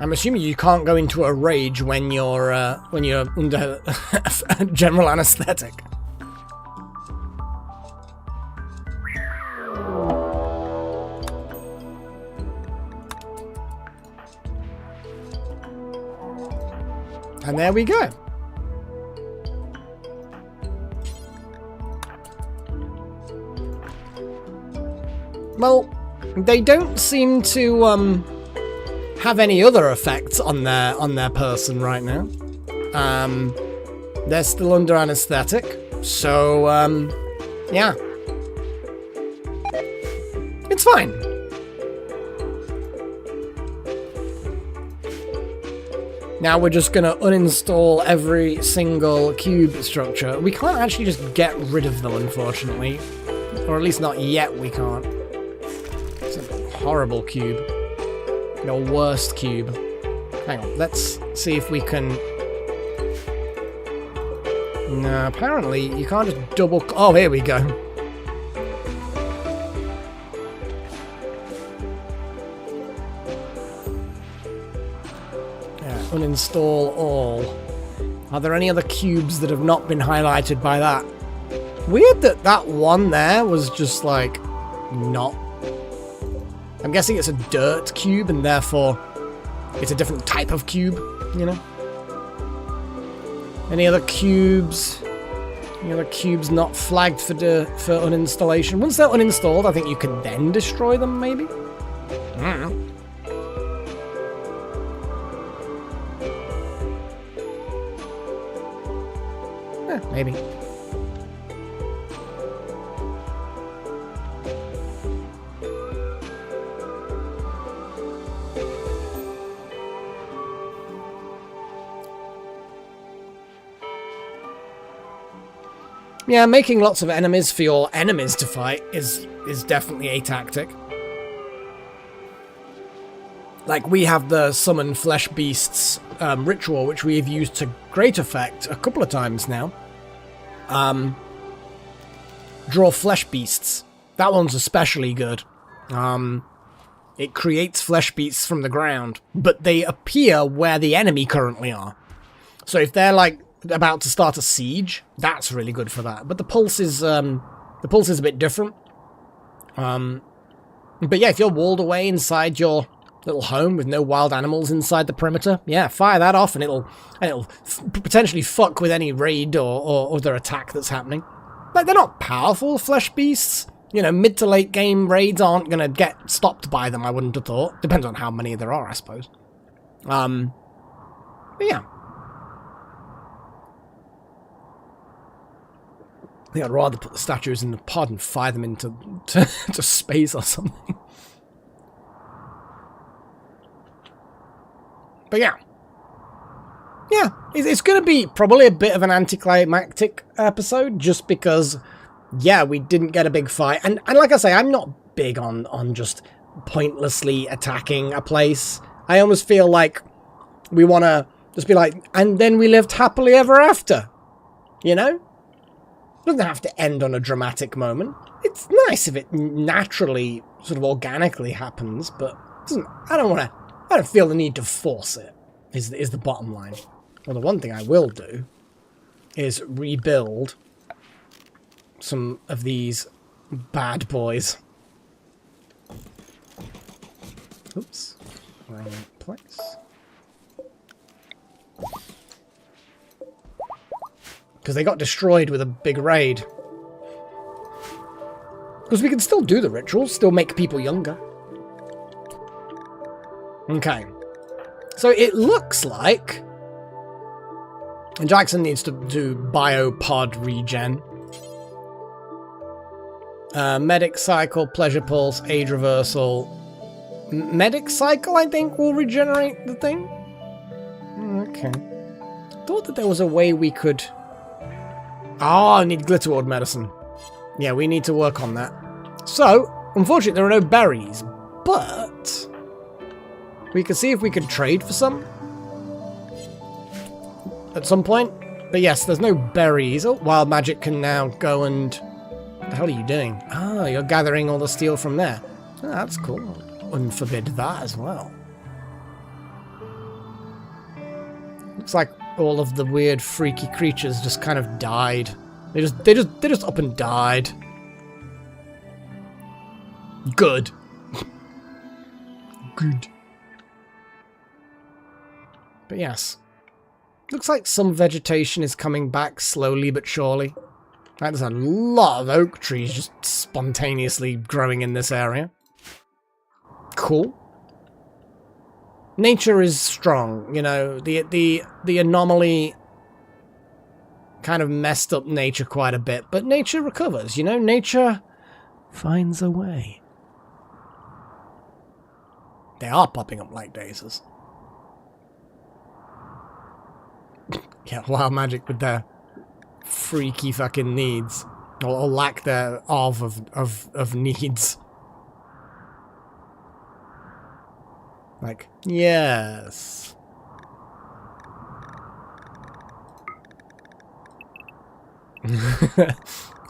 I'm assuming you can't go into a rage when you're under general anesthetic. And there we go. Well, they don't seem to have any other effects on their person right now. They're still under anesthetic, so yeah, it's fine. Now we're just gonna uninstall every single cube structure. We can't actually just get rid of them, unfortunately, or at least not yet. We can't. It's a horrible cube. Your worst cube. Hang on, let's see if we can... No, apparently you can't just double... Oh, here we go. Yeah, uninstall all. Are there any other cubes that have not been highlighted by that? Weird that that one there was just, like, not... I'm guessing it's a dirt cube, and therefore it's a different type of cube, you know? Any other cubes? You know, the cube's not flagged for uninstallation. Once they're uninstalled, I think you can then destroy them, maybe? I don't know. Maybe. Yeah, making lots of enemies for your enemies to fight is definitely a tactic. Like, we have the summon flesh beasts ritual, which we've used to great effect a couple of times now. Draw flesh beasts. That one's especially good. It creates flesh beasts from the ground, but they appear where the enemy currently are. So if they're like about to start a siege, that's really good for that. But the pulse is a bit different. But yeah, if you're walled away inside your little home with no wild animals inside the perimeter, yeah, fire that off and it'll potentially fuck with any raid or other attack that's happening. Like, they're not powerful flesh beasts. You know, mid to late game raids aren't gonna get stopped by them, I wouldn't have thought. Depends on how many there are, I suppose. But yeah. I think I'd rather put the statues in the pod and fire them into to space or something. But yeah. Yeah, it's going to be probably a bit of an anticlimactic episode, just because, yeah, we didn't get a big fight. And like I say, I'm not big on just pointlessly attacking a place. I almost feel like we want to just be like, and then we lived happily ever after. You know? It doesn't have to end on a dramatic moment. It's nice if it naturally, sort of organically happens, but I don't feel the need to force it, is the bottom line. Well, the one thing I will do is rebuild some of these bad boys. Oops. Wrong place. Because they got destroyed with a big raid. Because we can still do the rituals, still make people younger. Okay. So it looks like Jackson needs to do biopod regen. Medic cycle, pleasure pulse, age reversal. Medic cycle, I think, will regenerate the thing. Okay. Thought that there was a way we could... Oh, I need Glitterward medicine. Yeah, we need to work on that. So, unfortunately, there are no berries, but we can see if we can trade for some at some point. But yes, there's no berries. Oh, Wild Magic can now go and... What the hell are you doing? Oh, you're gathering all the steel from there. Oh, that's cool. Unforbid that as well. Looks like all of the weird, freaky creatures just kind of died. They just up and died. Good. Good. But yes. Looks like some vegetation is coming back slowly but surely. Like, there's a lot of oak trees just spontaneously growing in this area. Cool. Nature is strong, you know, the anomaly kind of messed up nature quite a bit, but nature recovers, you know, nature finds a way. They are popping up like daisies. Yeah, Wild Magic with their freaky fucking needs, or lack thereof of needs. Like, yes.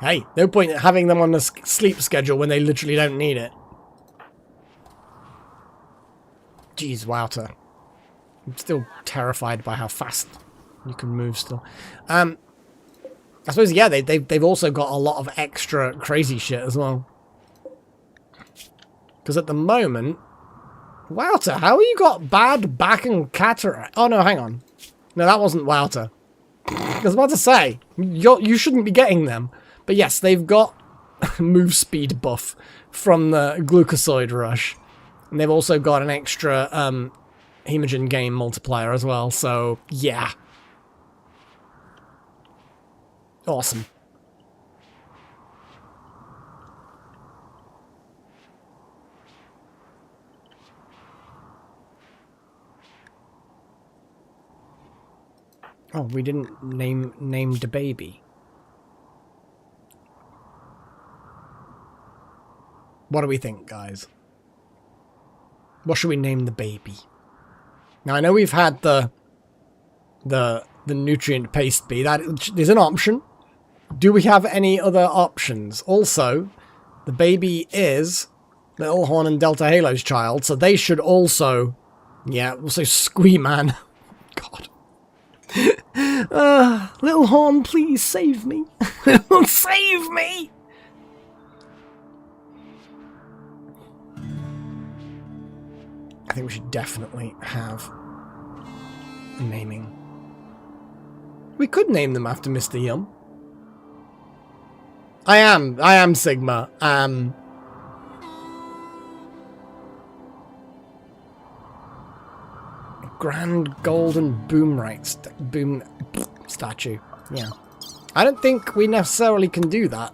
Hey, no point in having them on a sleep schedule when they literally don't need it. Jeez, Wouter. I'm still terrified by how fast you can move still. I suppose, yeah, they've also got a lot of extra crazy shit as well. Because at the moment... Wouter, how you got bad back and cataract? Oh, no, hang on. No, that wasn't Wouter. I was about to say, you shouldn't be getting them. But yes, they've got move speed buff from the glucosoid rush. And they've also got an extra hemogen gain multiplier as well, so yeah. Awesome. Oh, we didn't name the baby. What do we think, guys? What should we name the baby? Now I know we've had the nutrient paste bee. That is an option. Do we have any other options? Also, the baby is Little Horn and Delta Halo's child, so they should also, yeah, we'll say Squee Man. God. Little Horn, please save me. Save me! I think we should definitely have a naming. We could name them after Mr. Yum. I am Sigma. Grand golden boom statue. Yeah. I don't think we necessarily can do that.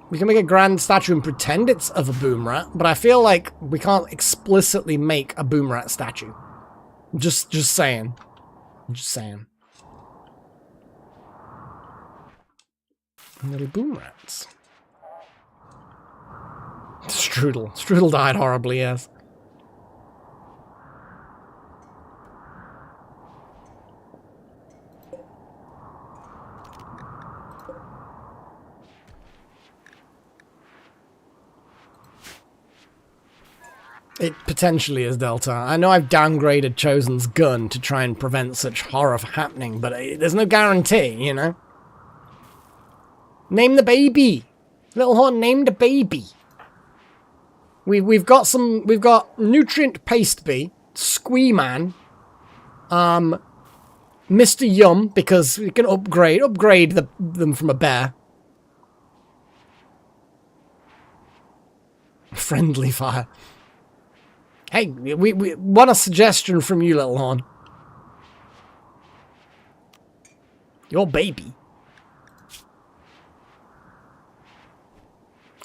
We can make a grand statue and pretend it's of a boom rat, but I feel like we can't explicitly make a boom rat statue. Just saying. Just saying. Little boom rats. Strudel. Strudel died horribly, yes. It potentially is Delta. I know I've downgraded Chosen's gun to try and prevent such horror from happening, but there's no guarantee, you know? Name the baby! Little Horn, name the baby! We've got Nutrient Paste Bee, Squee Man, Mr. Yum, because we can upgrade them from a bear. Friendly fire. Hey, we want a suggestion from you, Little Horn. Your baby.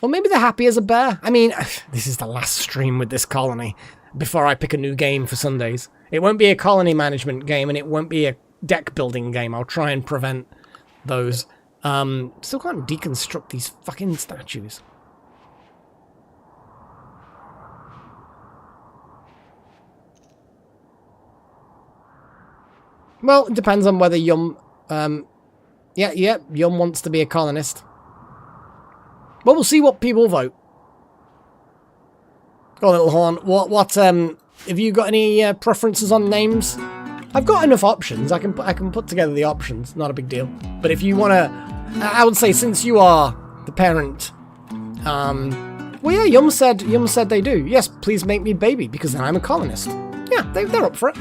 Or maybe they're happy as a bear. I mean, this is the last stream with this colony before I pick a new game for Sundays. It won't be a colony management game, and it won't be a deck building game. I'll try and prevent those. Still can't deconstruct these fucking statues. Well, it depends on whether Yum... Yeah, Yum wants to be a colonist. But we'll see what people vote. Go on, Little Horn. What, have you got any preferences on names? I've got enough options. I can put together the options. Not a big deal. But if you want to... I would say, since you are the parent... well, yeah, Yum said they do. Yes, please make me baby, because then I'm a colonist. Yeah, they're up for it.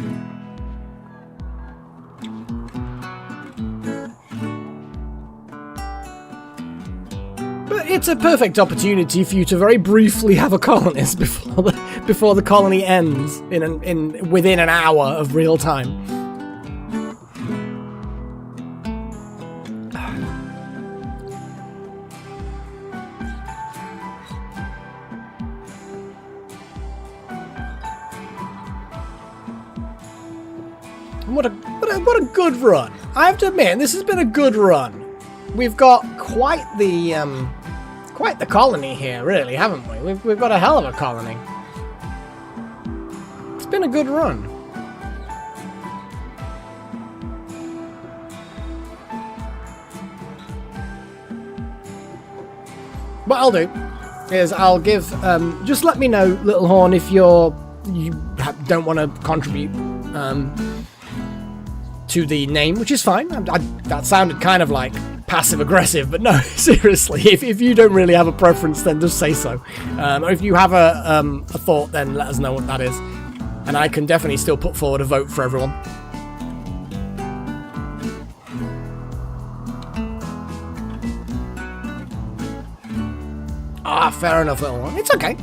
It's a perfect opportunity for you to very briefly have a colonist before the colony ends within an hour of real time. What a good run! I have to admit, this has been a good run. We've got quite the colony here, really, haven't we? We've got a hell of a colony. It's been a good run. What I'll do is I'll give... just let me know, Little Horn, if you don't want to contribute to the name, which is fine. That sounded kind of like passive-aggressive, but no, seriously, if you don't really have a preference, then just say so. Or if you have a thought, then let us know what that is. And I can definitely still put forward a vote for everyone. Ah, fair enough, little one. It's okay.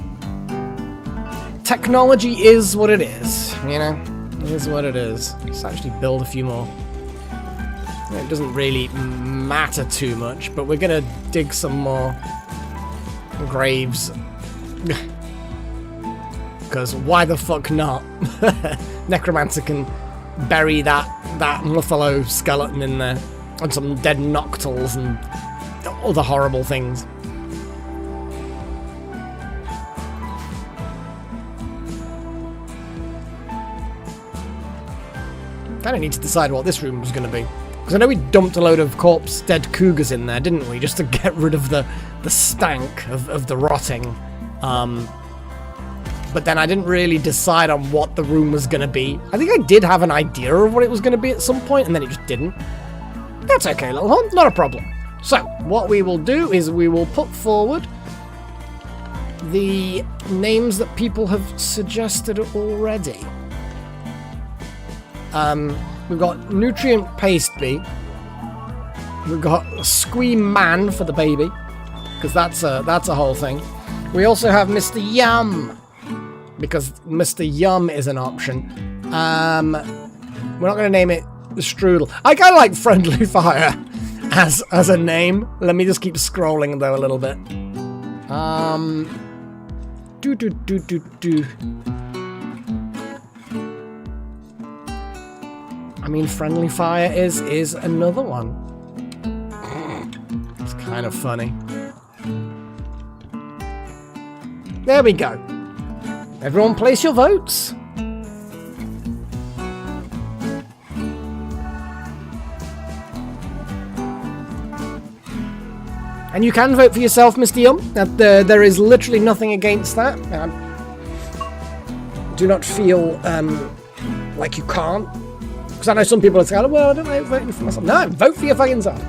Technology is what it is, you know? It is what it is. Let's actually build a few more. It doesn't really matter too much, but we're gonna dig some more graves. Because why the fuck not? Necromancer can bury that Muffalo skeleton in there. And some dead noctals and other horrible things. Kind of need to decide what this room was going to be. Because I know we dumped a load of dead cougars in there, didn't we? Just to get rid of the stank of the rotting. But then I didn't really decide on what the room was going to be. I think I did have an idea of what it was going to be at some point, and then it just didn't. That's okay, little one. Not a problem. So, what we will do is we will put forward the names that people have suggested already. We've got Nutrient Pasteby. We've got Squee Man for the baby, because that's a whole thing. We also have Mr. Yum, because Mr. Yum is an option. We're not going to name it the Strudel. I kind of like Friendly Fire as a name. Let me just keep scrolling though a little bit. I mean, Friendly Fire is another one. It's kind of funny. There we go. Everyone place your votes. And you can vote for yourself, Mr. Yum. There is literally nothing against that. Do not feel like you can't. Because I know some people are saying, well, I don't like voting for myself. No, vote for your fucking self.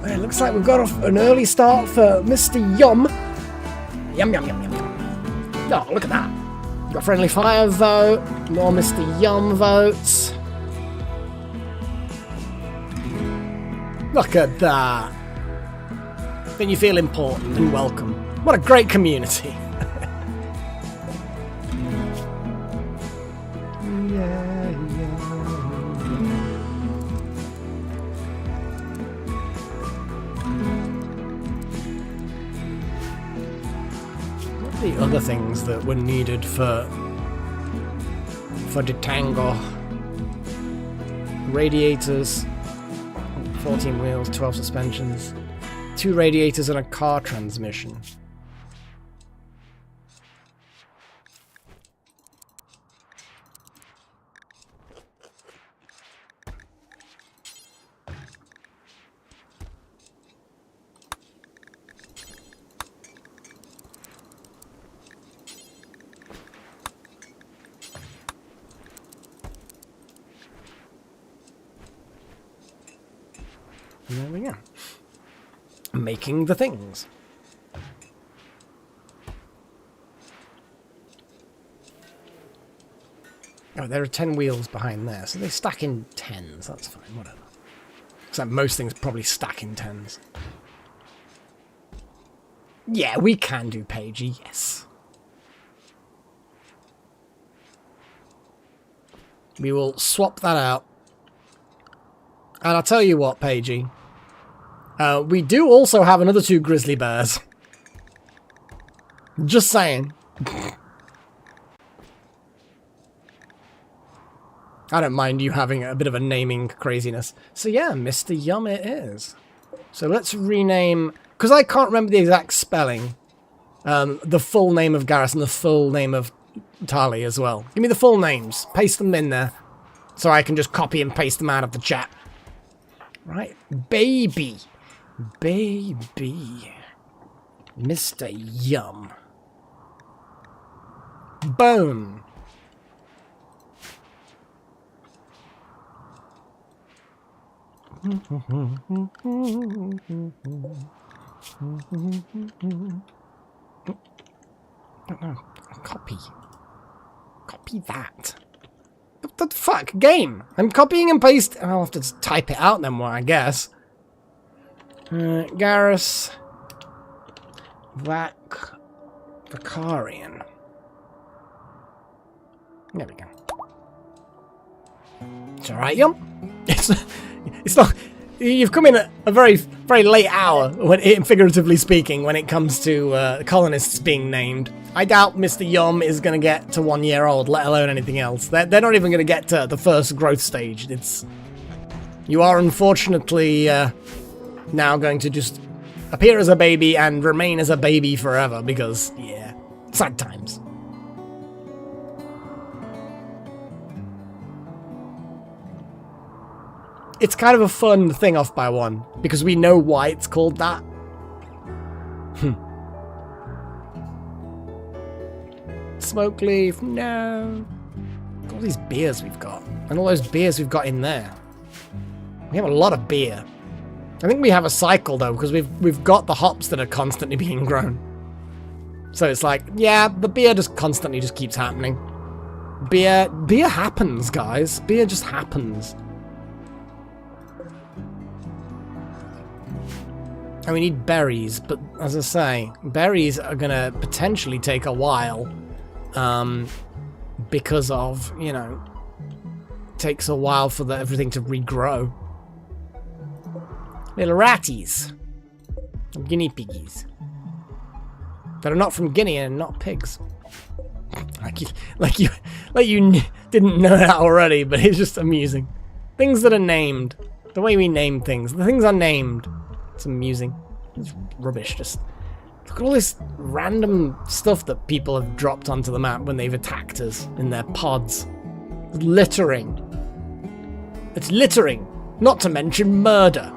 It looks like we've got an early start for Mr. Yum. Yum, yum, yum, yum, yum. Oh, look at that. Got Friendly Fire vote. More Mr. Yum votes. Look at that. Then you feel important and welcome. What a great community. The other things that were needed for the Tango. Radiators, 14 wheels, 12 suspensions, 2 radiators and a car transmission. And there we go. Making the things. Oh, there are 10 wheels behind there, so they stack in 10s. That's fine, whatever. Except most things probably stack in 10s. Yeah, we can do Pagey, yes. We will swap that out. And I'll tell you what, Pagey. We do also have another 2 grizzly bears. Just saying. I don't mind you having a bit of a naming craziness. So yeah, Mr. Yum it is. So let's rename... Because I can't remember the exact spelling. The full name of Garrus and the full name of Tali as well. Give me the full names. Paste them in there. So I can just copy and paste them out of the chat. Right, baby. Baby. Mr. Yum. Boom. Copy. Copy that. What the fuck? Game. I'm copying and pasting. I'll have to just type it out then more, I guess. Garrus. Vakarian. There we go. It's alright, Yum. It's not... You've come in at a very, very late hour, figuratively speaking, when it comes to colonists being named. I doubt Mr. Yum is going to get to 1 year old, let alone anything else. They're not even going to get to the first growth stage. You are unfortunately now going to just appear as a baby and remain as a baby forever because, yeah, sad times. It's kind of a fun thing off by one, because we know why it's called that. Smoke leaf, no. All these beers we've got, and all those beers we've got in there. We have a lot of beer. I think we have a cycle though, because we've got the hops that are constantly being grown. So it's like, yeah, the beer just constantly just keeps happening. Beer happens, guys. Beer just happens. And we need berries, but as I say, berries are gonna potentially take a while, because of, you know, it takes a while for everything to regrow. Little ratties, guinea piggies, that are not from Guinea and not pigs. Like you didn't know that already, but it's just amusing. Things that are named, the way we name things, the things are named. It's amusing. It's rubbish. Just look at all this random stuff that people have dropped onto the map when they've attacked us in their pods. Littering. It's littering. Not to mention murder.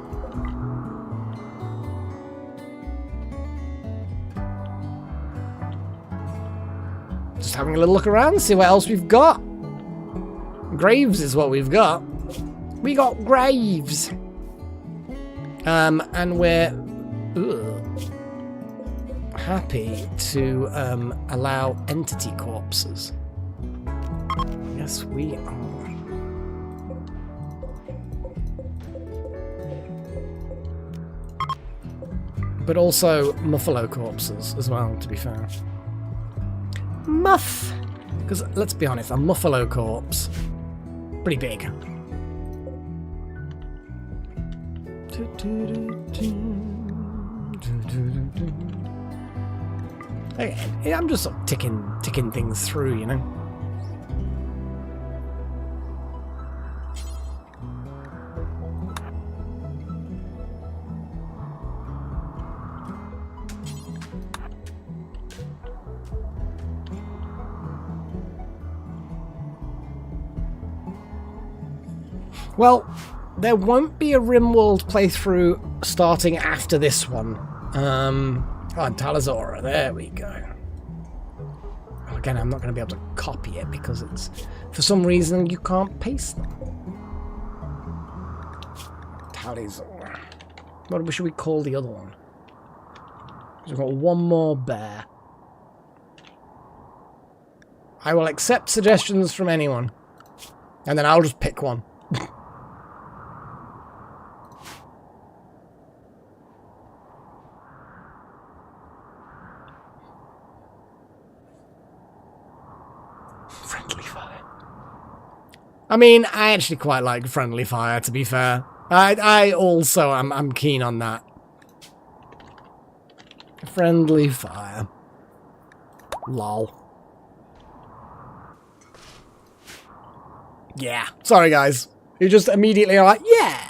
Just having a little look around, see what else we've got. Graves is what we've got. We got graves. And we're happy to allow entity corpses. Yes, we are. But also Muffalo corpses as well, to be fair. Muff! Because, let's be honest, a Muffalo corpse, pretty big. Hey, I'm just sort of ticking things through, you know. Well, there won't be a RimWorld playthrough starting after this one. Oh, Talazora, there we go. Again, I'm not going to be able to copy it because it's, for some reason, you can't paste them. Talazora. What should we call the other one? We've got one more bear. I will accept suggestions from anyone. And then I'll just pick one. Friendly fire. I mean, I actually quite like friendly fire, to be fair. I also I'm keen on that. Friendly fire. Lol. Yeah. Sorry, guys. You just immediately are like, yeah.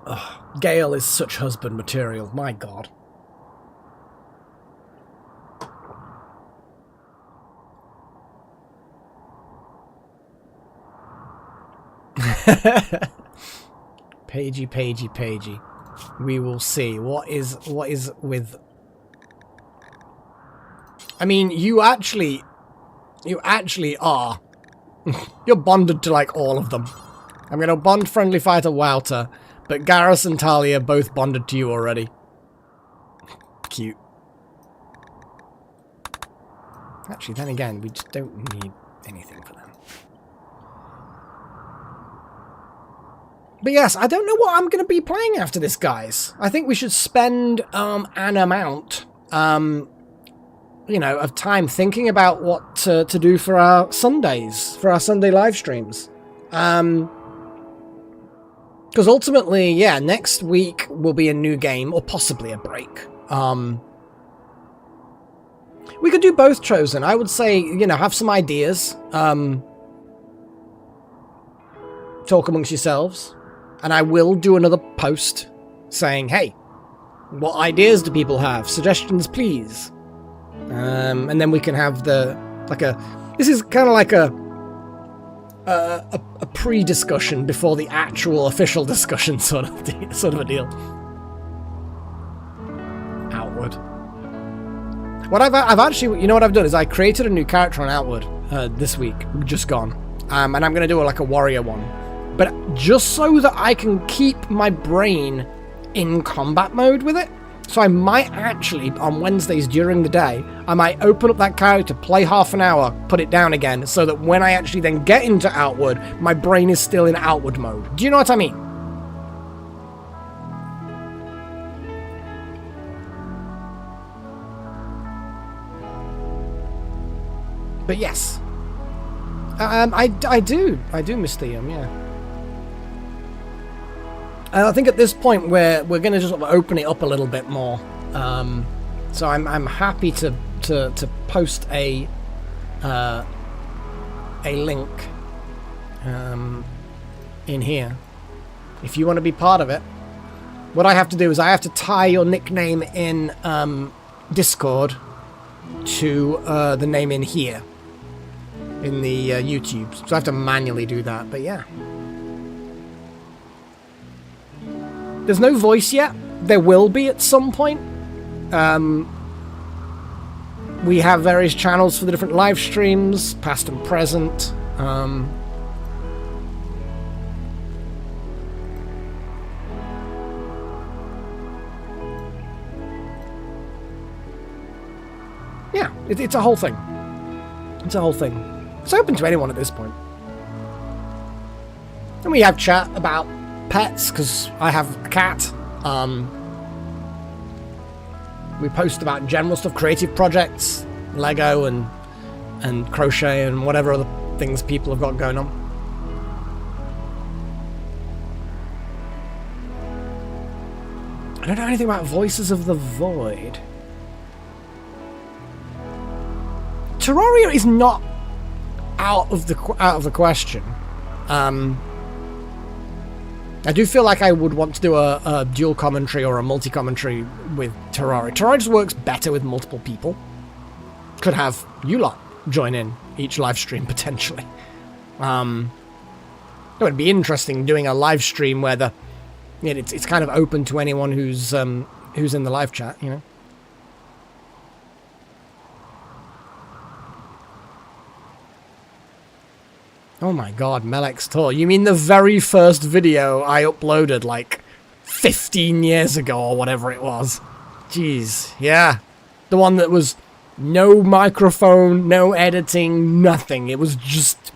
Ugh, Gale is such husband material. My God. Pagey. We will see. What is with... I mean, you actually are. You're bonded to, like, all of them. I'm going to bond friendly fire to Wouter, but Garrus and Talia both bonded to you already. Cute. Actually, then again, we just don't need anything for them. But yes, I don't know what I'm going to be playing after this, guys. I think we should spend an amount, you know, of time thinking about what to do for our Sundays, for our Sunday live streams. Because ultimately, yeah, next week will be a new game, or possibly a break. We could do both, Chosen. I would say, you know, have some ideas. Talk amongst yourselves. And I will do another post saying, hey, what ideas do people have? Suggestions, please. And then we can have this is kind of like a pre-discussion before the actual official discussion sort of a deal. Outward. What I've actually, you know what I've done is I created a new character on Outward this week, just gone. And I'm going to do like a warrior one. But just so that I can keep my brain in combat mode with it. So I might actually, on Wednesdays during the day, I might open up that character, play half an hour, put it down again, so that when I actually then get into Outward, my brain is still in Outward mode. Do you know what I mean? But yes. I do miss Theum, yeah. And I think at this point we're going to just sort of open it up a little bit more. So I'm happy to post a link in here if you want to be part of it. What I have to do is I have to tie your nickname in Discord to the name in here in the YouTube. So I have to manually do that. But yeah. There's no voice yet. There will be at some point. We have various channels for the different live streams, past and present. Yeah, it's a whole thing. It's a whole thing. It's open to anyone at this point. And we have chat about pets, because I have a cat. We post about general stuff, creative projects, Lego and crochet and whatever other things people have got going on. I don't know anything about Voices of the Void. Terraria is not out of the question. I do feel like I would want to do a dual commentary or a multi-commentary with Terraria. Terraria just works better with multiple people. Could have you lot join in each live stream, potentially. It would be interesting doing a live stream where it's kind of open to anyone who's in the live chat, you know? Oh my god, Melek's Tour. You mean the very first video I uploaded like 15 years ago or whatever it was? Jeez, yeah. The one that was no microphone, no editing, nothing. It was just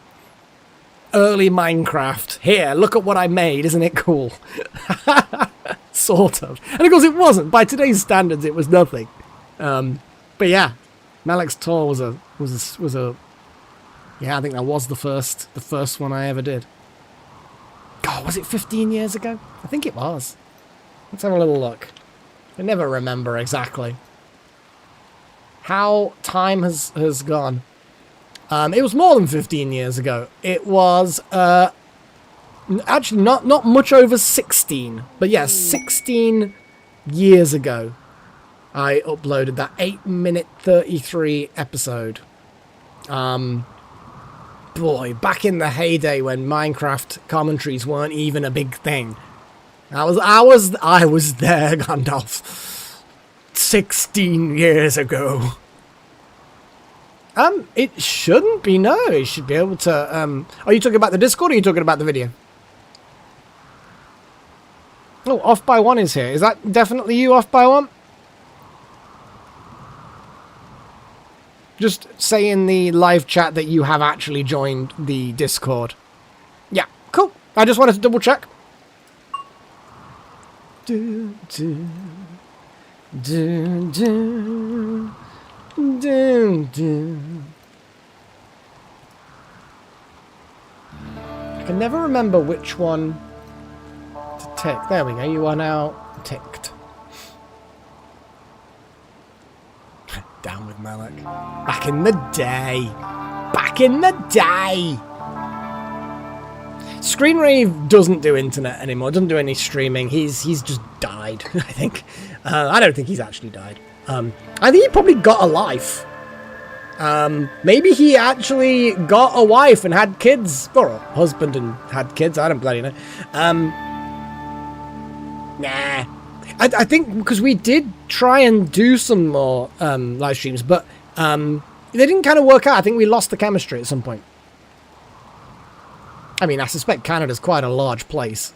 early Minecraft. Here, look at what I made. Isn't it cool? Sort of. And of course it wasn't. By today's standards, it was nothing. But yeah, Melek's Tour was a yeah, I think that was the first one I ever did. God, was it 15 years ago? I think it was. Let's have a little look. I never remember exactly how time has gone. It was more than 15 years ago. It was actually not much over 16, but yeah, 16 years ago. I uploaded that 8-minute 33 episode. Boy, back in the heyday when Minecraft commentaries weren't even a big thing. I was there, Gandalf. 16 years ago. It shouldn't be, no. It should be able to, are you talking about the Discord or are you talking about the video? Oh, Off by One is here. Is that definitely you, Off by One? Just say in the live chat that you have actually joined the Discord. Yeah, cool. I just wanted to double check. Do, do, do, do, do, do. I can never remember which one to tick. There we go. You are now ticked. Down with Malik. Back in the day. Back in the day. Screenrave doesn't do internet anymore. Doesn't do any streaming. He's just died, I think. I don't think he's actually died. I think he probably got a life. Maybe he actually got a wife and had kids. Or a husband and had kids. I don't bloody know. Nah. I think because we did try and do some more live streams, but they didn't kind of work out. I think we lost the chemistry at some point. I mean, I suspect Canada's quite a large place.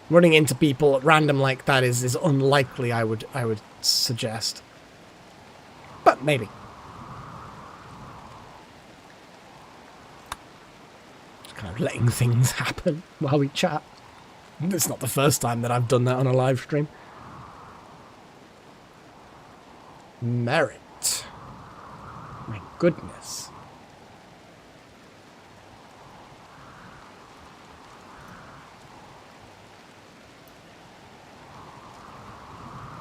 Running into people at random like that is unlikely, I would suggest. But maybe. Just kind of letting things happen while we chat. It's not the first time that I've done that on a live stream. Merit. My goodness.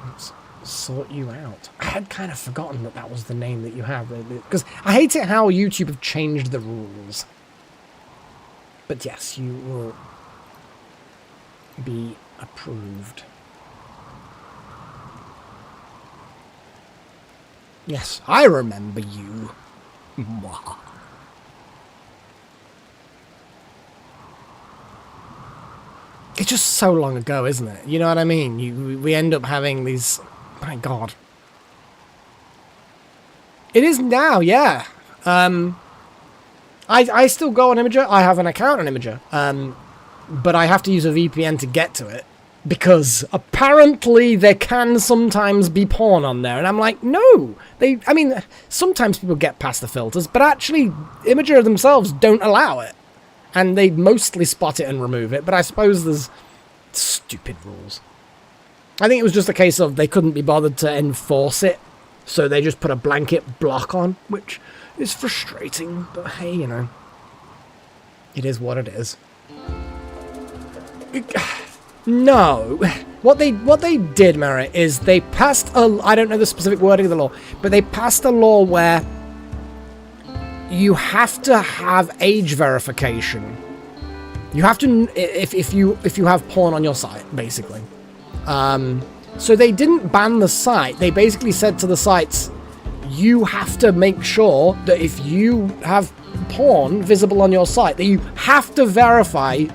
Let's sort you out. I had kind of forgotten that that was the name that you have. Because I hate it how YouTube have changed the rules. But yes, you will be approved. Yes, I remember you. It's just so long ago, isn't it? You know what I mean? We end up having these... My God. It is now, yeah. I still go on Imager. I have an account on Imager. But I have to use a VPN to get to it. Because apparently there can sometimes be porn on there. And I'm like, no! I mean, sometimes people get past the filters, but actually, Imager themselves don't allow it. And they mostly spot it and remove it, but I suppose there's stupid rules. I think it was just a case of they couldn't be bothered to enforce it, so they just put a blanket block on, which is frustrating, but hey, you know. It is what it is. No. What they did, Merritt, is they passed a... I don't know the specific wording of the law, but they passed a law where you have to have age verification. You have to... If you have porn on your site, basically. So they didn't ban the site. They basically said to the sites, you have to make sure that if you have porn visible on your site, that you have to verify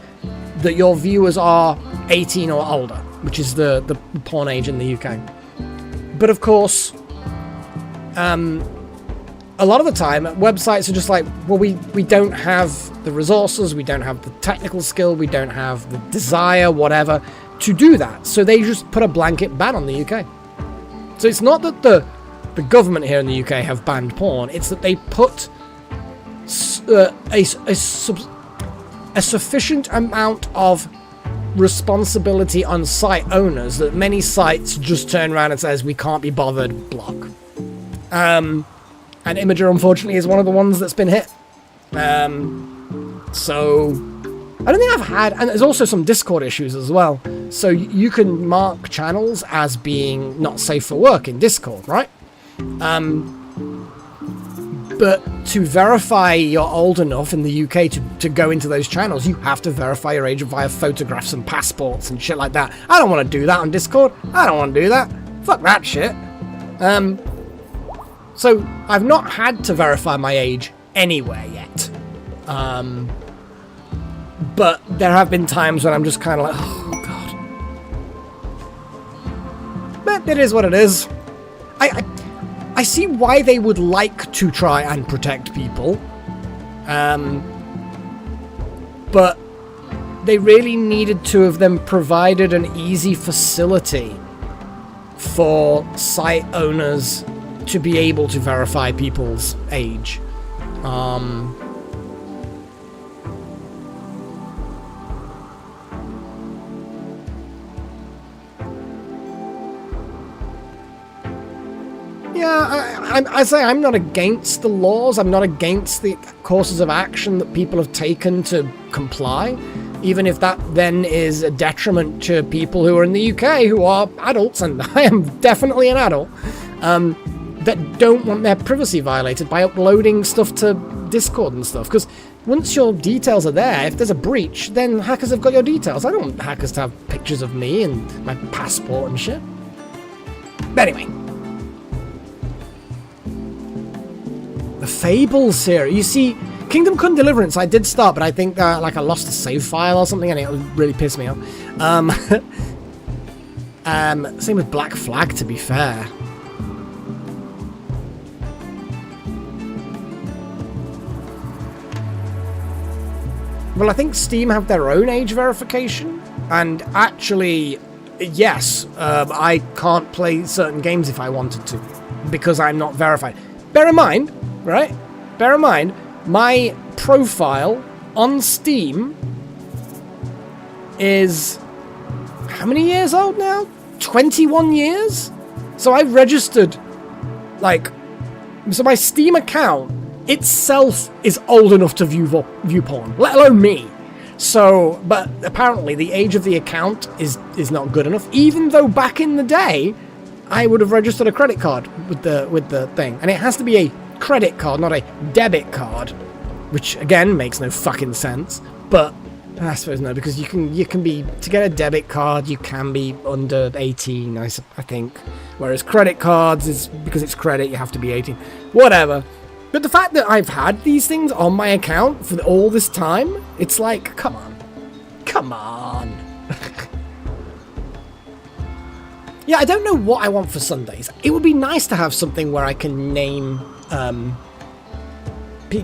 that your viewers are 18 or older, which is the porn age in the UK. But of course, a lot of the time, websites are just like, well, we don't have the resources, we don't have the technical skill, we don't have the desire, whatever, to do that. So they just put a blanket ban on the UK. So it's not that the government here in the UK have banned porn, it's that they put a sufficient amount of responsibility on site owners that many sites just turn around and says, we can't be bothered, block. And Imager, unfortunately, is one of the ones that's been hit. So I don't think I've had... And there's also some Discord issues as well. So you can mark channels as being not safe for work in Discord, right? But to verify you're old enough in the UK to go into those channels, you have to verify your age via photographs and passports and shit like that. I don't want to do that on Discord. I don't want to do that. Fuck that shit. So I've not had to verify my age anywhere yet. But there have been times when I'm just kind of like, oh God. But it is what it is. I see why they would like to try and protect people. But they really needed to have then provided an easy facility for site owners to be able to verify people's age. Yeah, I say I'm not against the laws. I'm not against the courses of action that people have taken to comply, even if that then is a detriment to people who are in the UK who are adults, and I am definitely an adult, that don't want their privacy violated by uploading stuff to Discord and stuff. Because once your details are there, if there's a breach, then hackers have got your details. I don't want hackers to have pictures of me and my passport and shit. But anyway. The Fable series. You see, Kingdom Come Deliverance I did start, but I think like I lost a save file or something and it really pissed me off. Same with Black Flag, to be fair. Well, I think Steam have their own age verification, and actually, yes, I can't play certain games if I wanted to, because I'm not verified. Bear in mind, right? Bear in mind, my profile on Steam is how many years old now? 21 years? So I've registered, like, so my Steam account itself is old enough to view porn, let alone me. So, but apparently the age of the account is not good enough, even though back in the day, I would have registered a credit card with the thing. And it has to be a credit card, not a debit card, which again makes no fucking sense. But I suppose no, because you can be, to get a debit card, you can be under 18, I think. Whereas credit cards is, because it's credit, you have to be 18. Whatever. But the fact that I've had these things on my account for all this time, it's like, come on. Come on. Yeah, I don't know what I want for Sundays. It would be nice to have something where I can name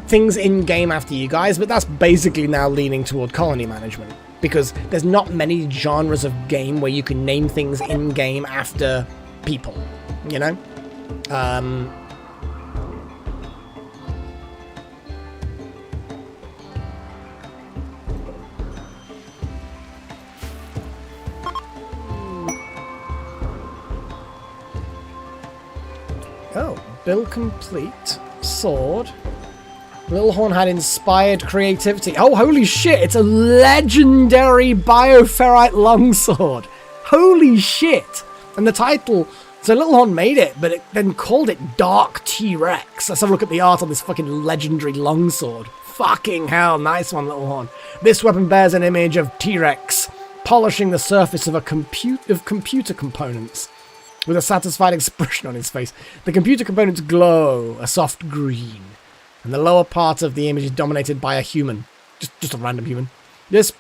things in-game after you guys, but that's basically now leaning toward colony management, because there's not many genres of game where you can name things in-game after people, you know? Oh, build complete. Sword. Littlehorn had inspired creativity. Oh, holy shit! It's a legendary bioferrite longsword. Holy shit! And the title... So Littlehorn made it, but it then called it Dark T-Rex. Let's have a look at the art on this fucking legendary longsword. Fucking hell, nice one, Littlehorn. This weapon bears an image of T-Rex polishing the surface of computer components. With a satisfied expression on his face. The computer components glow a soft green, and the lower part of the image is dominated by a human. Just a random human. This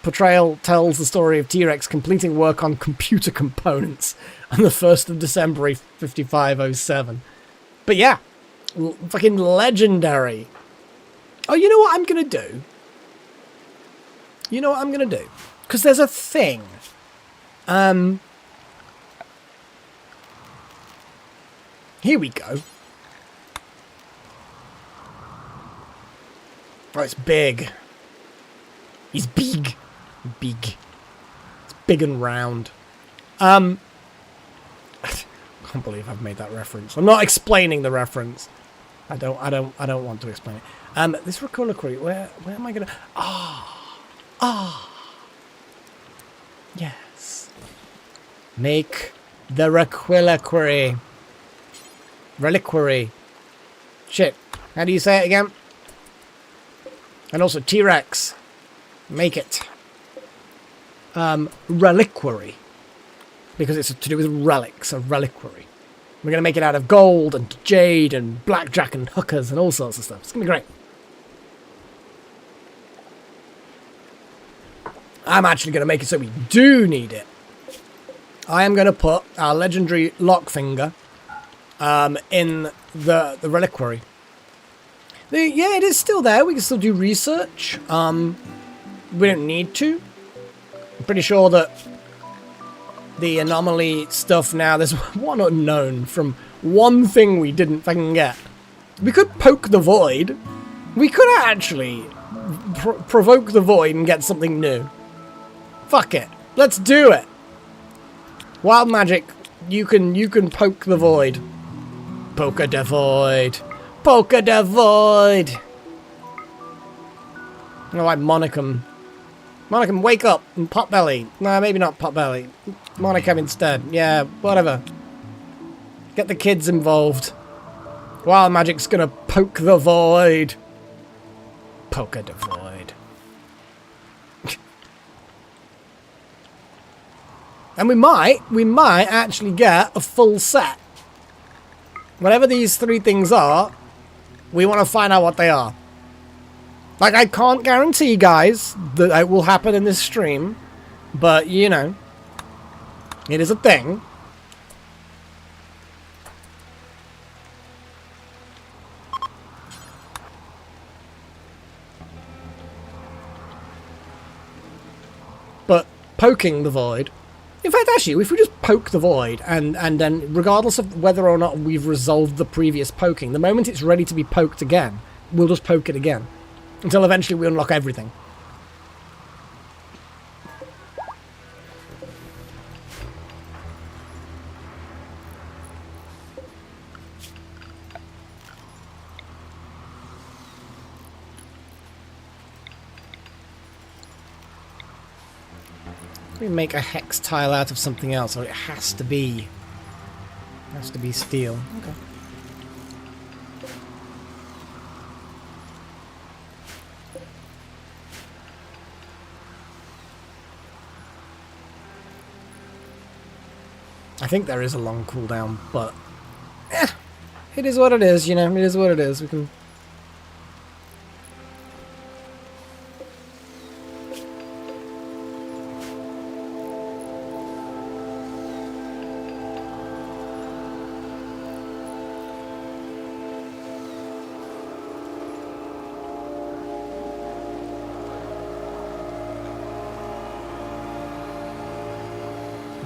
portrayal tells the story of T-Rex completing work on computer components on the 1st of December 5507. But yeah, fucking legendary. Oh, you know what I'm gonna do? You know what I'm gonna do? Because there's a thing. Here we go. Oh, it's big. He's big. Big. It's big and round. I can't believe I've made that reference. I'm not explaining the reference. I don't want to explain it. This reliquary, where am I gonna... Yes. Make the reliquary. Reliquary. Shit. How do you say it again? And also T-Rex. Make it. Reliquary. Because it's to do with relics, a reliquary. We're going to make it out of gold and jade and blackjack and hookers and all sorts of stuff. It's going to be great. I'm actually going to make it so we do need it. I am going to put our legendary lockfinger in the reliquary. Yeah, it is still there. We can still do research. We don't need to. I'm pretty sure that the anomaly stuff now, there's one unknown from one thing we didn't fucking get. We could poke the void. We could actually provoke the void and get something new. Fuck it. Let's do it. Wild magic, you can poke the void. Poke the void. Poke the void. I like Monicum. Monicum, wake up and Potbelly. No, maybe not Potbelly. Monicum instead. Yeah, whatever. Get the kids involved. Wild magic's gonna poke the void. Poke the void. And we might actually get a full set. Whatever these three things are, we want to find out what they are. Like, I can't guarantee, guys, that it will happen in this stream, but, you know, it is a thing. But poking the void... In fact, actually, if we just poke the void, and then, regardless of whether or not we've resolved the previous poking, the moment it's ready to be poked again, we'll just poke it again. Until eventually we unlock everything. We make a hex tile out of something else, or it has to be steel. Okay. I think there is a long cooldown, but it is what it is, you know. It is what it is. We can.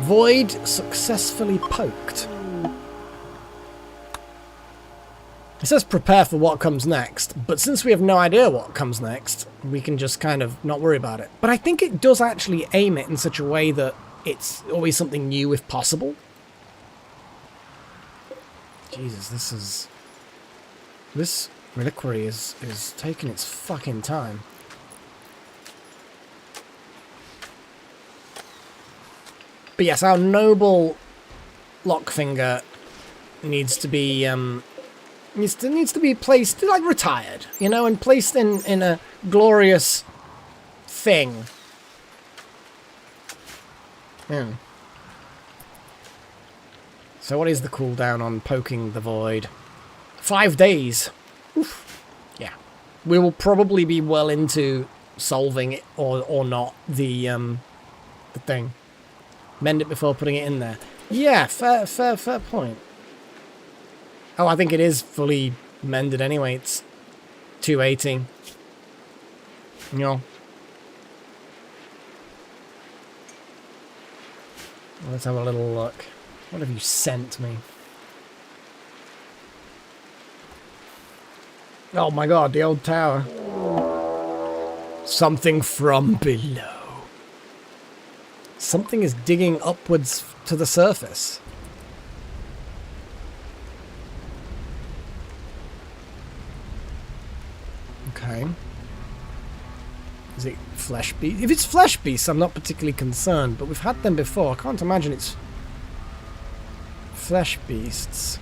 Void successfully poked. It says prepare for what comes next, but since we have no idea what comes next, we can just kind of not worry about it. But I think it does actually aim it in such a way that it's always something new if possible. Jesus, this reliquary is taking its fucking time. But yes, our noble Lockfinger needs to be needs to be placed, like, retired, you know, and placed in a glorious thing. Yeah. So what is the cooldown on poking the void? 5 days. Oof. Yeah. We will probably be well into solving it or not the thing. Mend it before putting it in there. Yeah, fair point. Oh, I think it is fully mended anyway. It's 280. You know. Let's have a little look. What have you sent me? Oh my god, the old tower. Something from below. Something is digging upwards to the surface. Okay. Is it flesh beast? If it's flesh beasts, I'm not particularly concerned, but we've had them before. I can't imagine it's flesh beasts.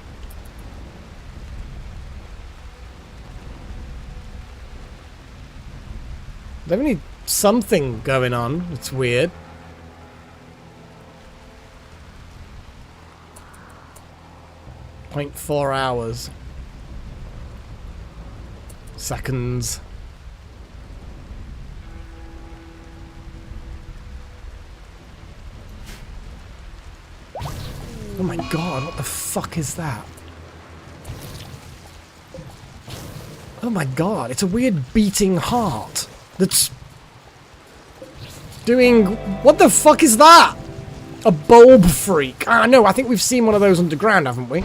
There's only something going on. It's weird. .4 hours. Seconds. Oh my god, what the fuck is that? Oh my god, it's a weird beating heart that's doing... What the fuck is that? A bulb freak. Ah, no, I think we've seen one of those underground, haven't we?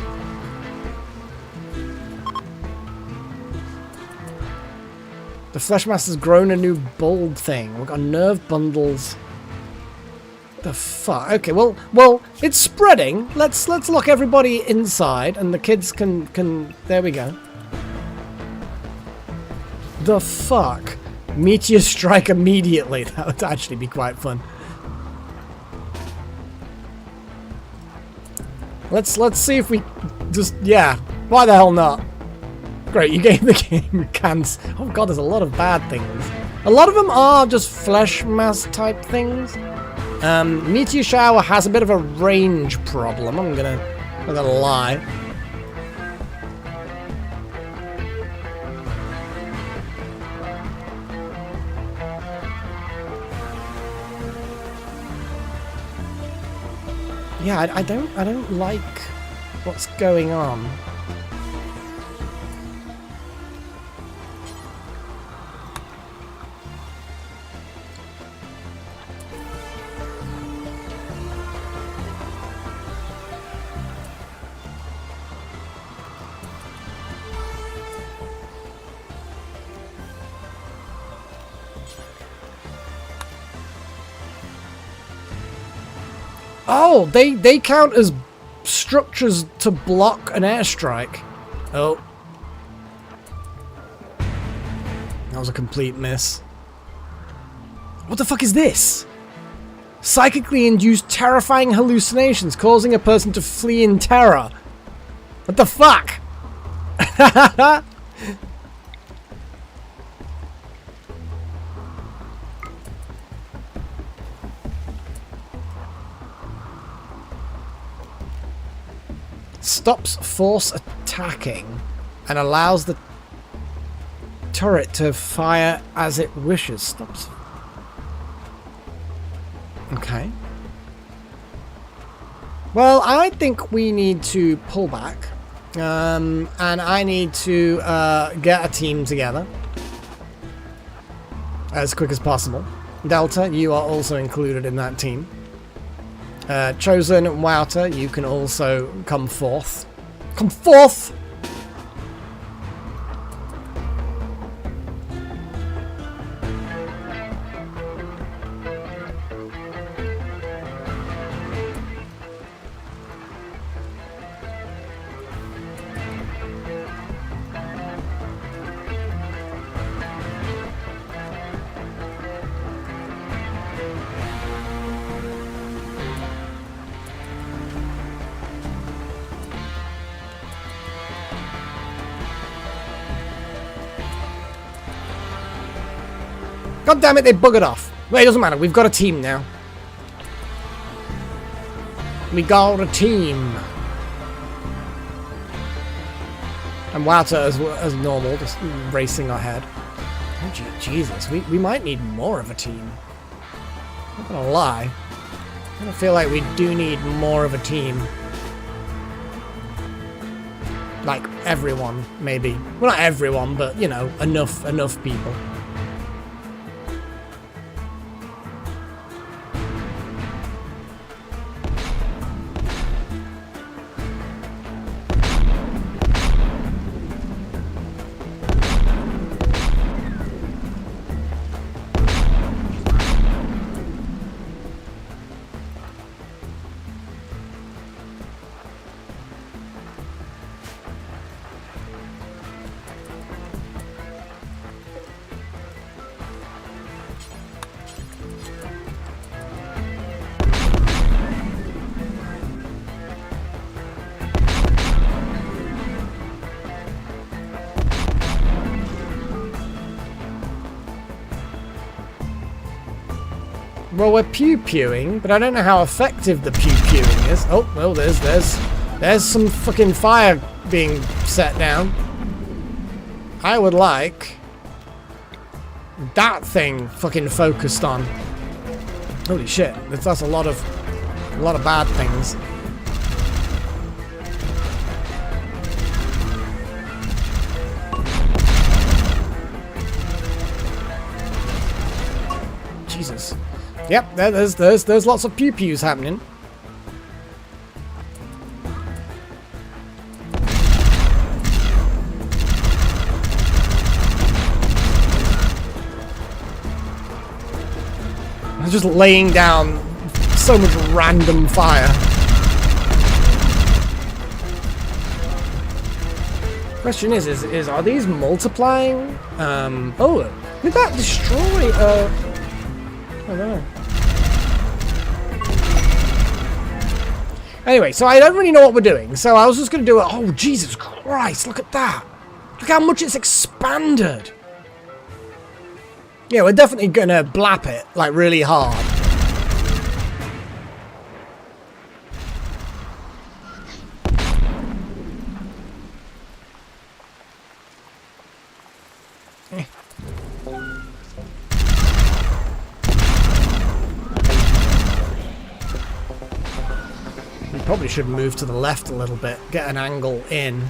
The flesh mass has grown a new bold thing. We've got nerve bundles. The fuck? Okay, well, it's spreading. Let's lock everybody inside, and the kids can. There we go. The fuck? Meteor strike immediately. That would actually be quite fun. Let's see if we just, yeah. Why the hell not? Great, you gave the game cans. Oh god, there's a lot of bad things. A lot of them are just flesh mass type things. Meteor shower has a bit of a range problem. I'm gonna lie. Yeah, I don't like what's going on. Oh, they count as structures to block an airstrike. Oh. That was a complete miss. What the fuck is this? Psychically induced terrifying hallucinations, causing a person to flee in terror. What the fuck? Stops force attacking and allows the turret to fire as it wishes. Stops. Okay. Well, I think we need to pull back. And I need to get a team together as quick as possible. Delta, you are also included in that team. Chosen and Wouter, you can also come forth. Come forth! God damn it, they buggered off. Well, it doesn't matter. We've got a team now. We got a team. And Wouter as normal, just racing ahead. Oh, Jesus, we might need more of a team. I'm not gonna lie. I feel like we do need more of a team. Like, everyone, maybe. Well, not everyone, but, you know, enough people. Well, we're pew-pewing, but I don't know how effective the pew-pewing is. Oh, well, there's some fucking fire being set down. I would like that thing fucking focused on. Holy shit, that's a lot of bad things. Jesus. Yep, there's lots of pew-pews happening. Just laying down so much random fire. Question is are these multiplying? Oh, did that destroy? I don't know. Anyway, so I don't really know what we're doing. So I was just going to do it. Oh, Jesus Christ! Look at that! Look how much it's expanded. Yeah, we're definitely going to blap it like really hard. Probably should move to the left a little bit, get an angle in.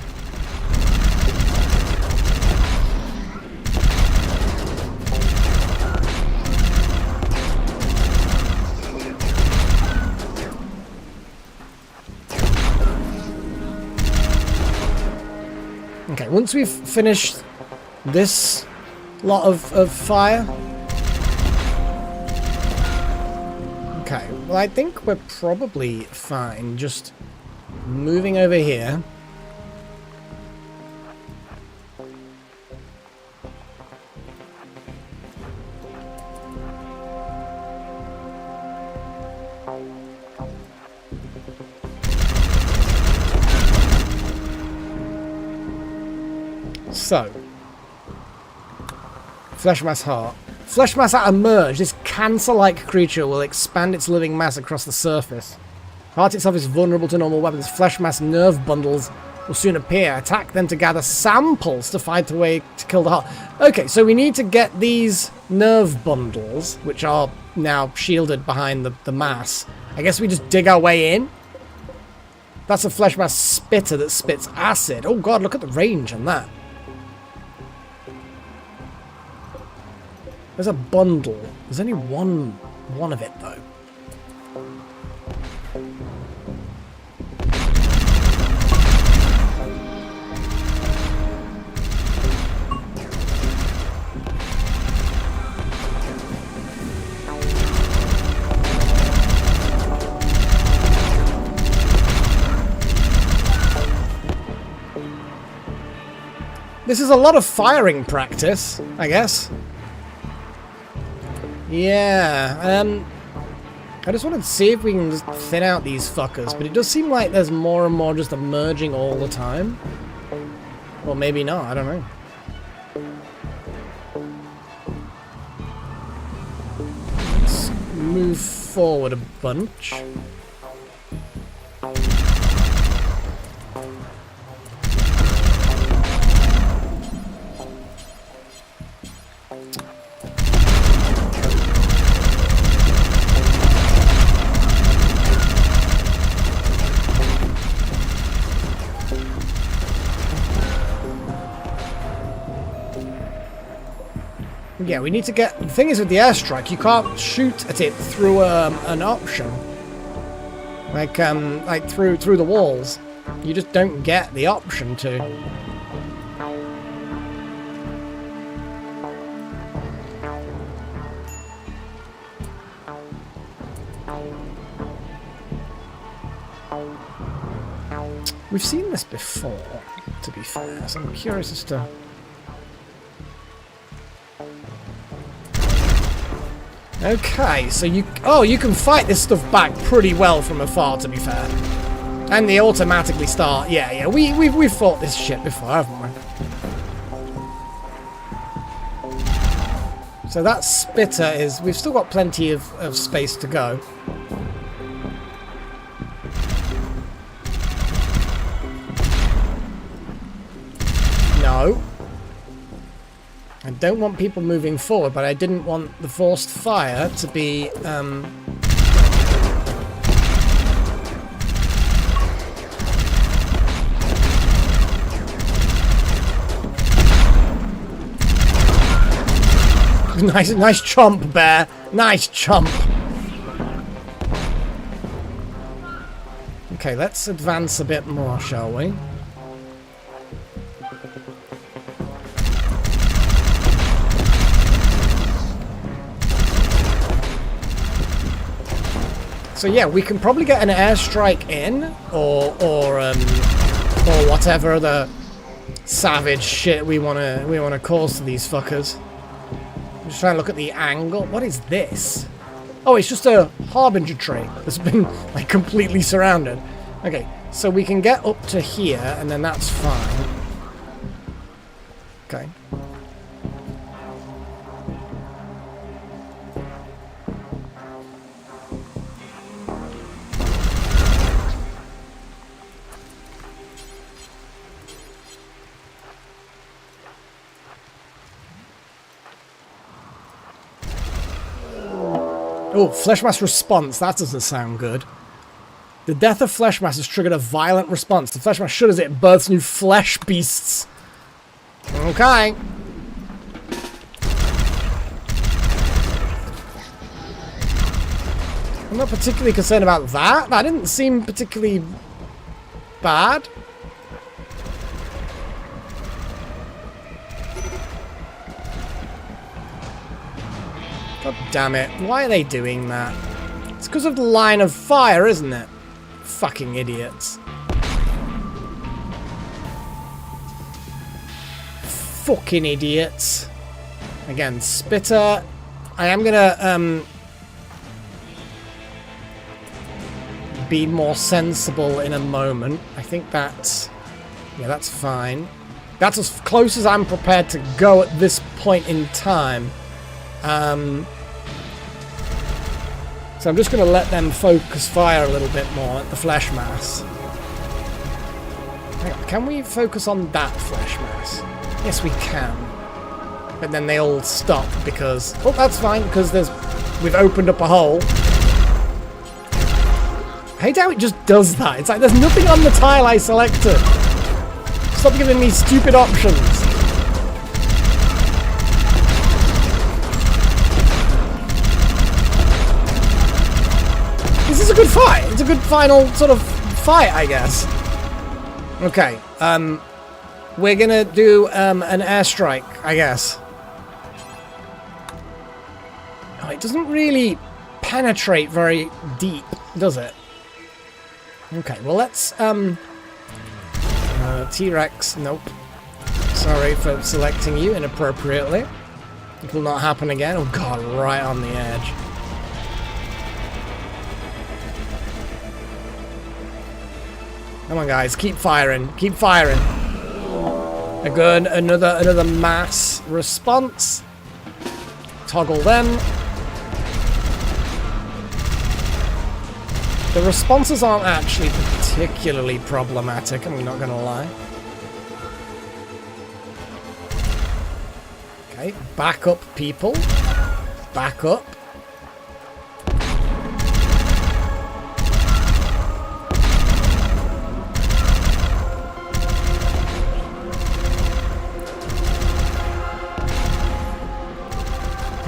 Okay, once we've finished this lot of fire. Okay, well I think we're probably fine just moving over here. So, Fleshmass Heart. Fleshmass at a merge, this cancer-like creature will expand its living mass across the surface. Heart itself is vulnerable to normal weapons. Fleshmass nerve bundles will soon appear. Attack them to gather samples to find a way to kill the heart. Okay, so we need to get these nerve bundles, which are now shielded behind the mass. I guess we just dig our way in. That's a Fleshmass spitter that spits acid. Oh god, look at the range on that. There's a bundle. There's only one of it, though. This is a lot of firing practice, I guess. Yeah, I just wanted to see if we can just thin out these fuckers, but it does seem like there's more and more just emerging all the time. Or maybe not, I don't know. Let's move forward a bunch. Yeah, we need to get... The thing is with the airstrike, you can't shoot at it through an option. Like through the walls. You just don't get the option to. We've seen this before, to be fair, so I'm curious as to... Okay, so you can fight this stuff back pretty well from afar, to be fair. And they automatically start. Yeah, we've fought this shit before, haven't we? So that spitter is... We've still got plenty of space to go. No. I don't want people moving forward, but I didn't want the forced fire to be, Nice chomp, bear. Nice chomp. Okay, let's advance a bit more, shall we? So yeah, we can probably get an airstrike in, or whatever the savage shit we wanna cause to these fuckers. I'm just trying to look at the angle. What is this? Oh, it's just a harbinger tree that's been like completely surrounded. Okay, so we can get up to here, and then that's fine. Okay. Oh, flesh mass response. That doesn't sound good. The death of flesh mass has triggered a violent response. The flesh mass shudders it births new flesh beasts. Okay. I'm not particularly concerned about that. That didn't seem particularly bad. God damn it. Why are they doing that? It's because of the line of fire, isn't it? Fucking idiots. Fucking idiots. Again, Spitter. I am gonna, be more sensible in a moment. I think that's... yeah, that's fine. That's as close as I'm prepared to go at this point in time. So I'm just going to let them focus fire a little bit more at the flesh mass. Hang on, can we focus on that flesh mass? Yes, we can. But then they all stop because... oh, that's fine, because we've opened up a hole. I hate how it just does that. It's like there's nothing on the tile I selected. Stop giving me stupid options. This is a good fight. It's a good final sort of fight, I guess. Okay, we're gonna do an airstrike, I guess. Oh, it doesn't really penetrate very deep, does it? Okay, well let's T-Rex, nope. Sorry for selecting you inappropriately. It will not happen again. Oh god, right on the edge. Come on guys, keep firing, keep firing. Again, another mass response. Toggle them. The responses aren't actually particularly problematic, I'm not gonna lie. Okay, back up people. Back up.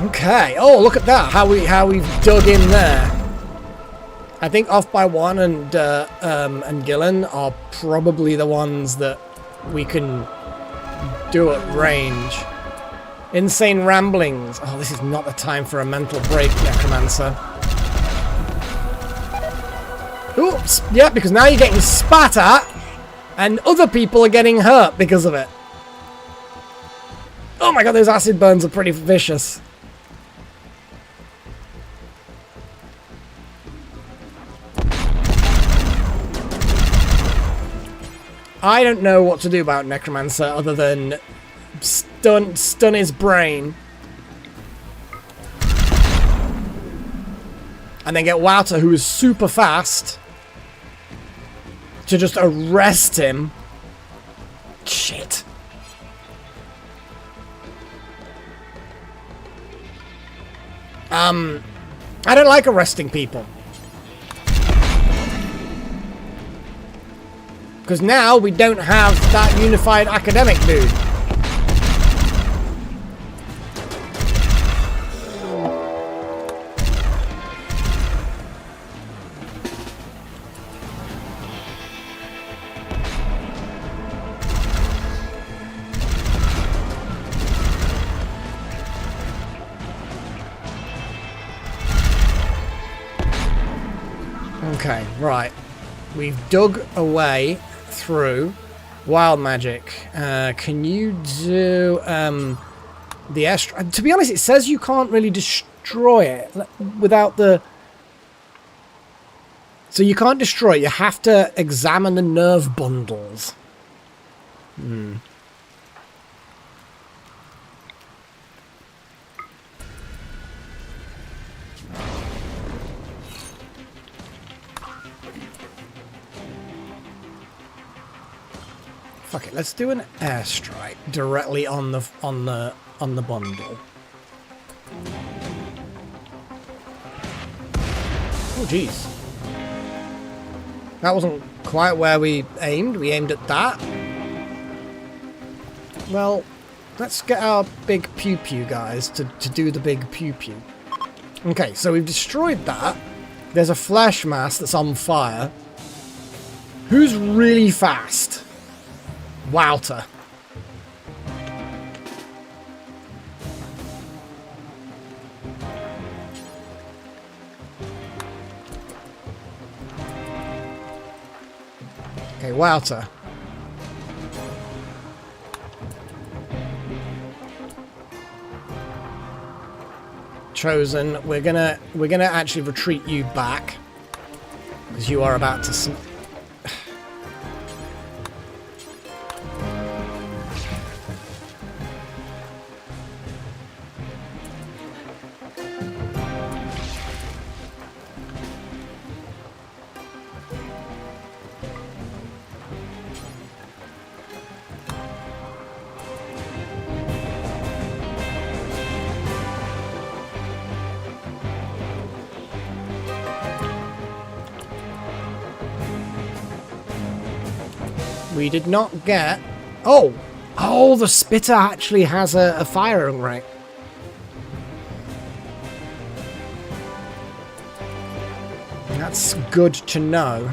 Okay. Oh, look at that! How we've dug in there. I think Off by One and Gillen are probably the ones that we can do at range. Insane ramblings. Oh, this is not the time for a mental break, Necromancer. Oops. Yeah, because now you're getting spat at, and other people are getting hurt because of it. Oh my god, those acid burns are pretty vicious. I don't know what to do about Necromancer other than stun his brain. And then get Wouter, who is super fast, to just arrest him. Shit. I don't like arresting people. Because now we don't have that unified academic dude. Okay, right. We've dug away through wild magic. Can you do the airstrike? To be honest, it says you can't really destroy it without the... So you can't destroy it. You have to examine the nerve bundles. Fuck it, let's do an airstrike directly on the bundle. Oh jeez. That wasn't quite where we aimed. We aimed at that. Well, let's get our big pew-pew guys to do the big pew-pew. Okay, so we've destroyed that. There's a flesh mass that's on fire. Who's really fast? Wouter. Okay, Wouter. Chosen, we're gonna actually retreat you back because you are about to. We did not get... Oh! Oh, the spitter actually has a firing rate. That's good to know.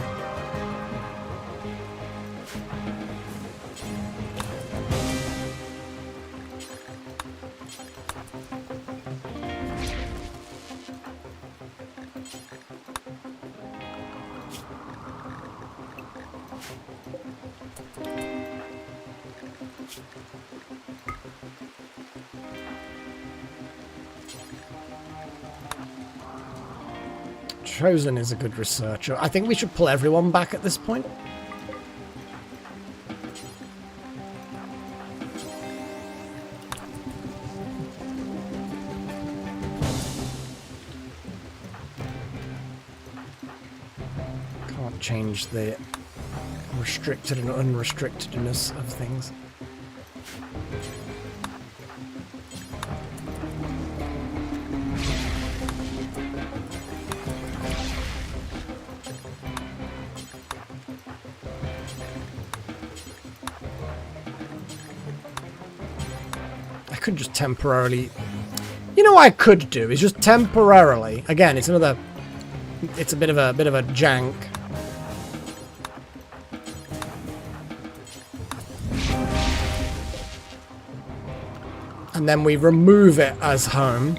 Chosen is a good researcher. I think we should pull everyone back at this point. Can't change the restricted and unrestrictedness of things. Could just temporarily, you know what I could do is just temporarily, again it's a bit of a jank, and then we remove it as home.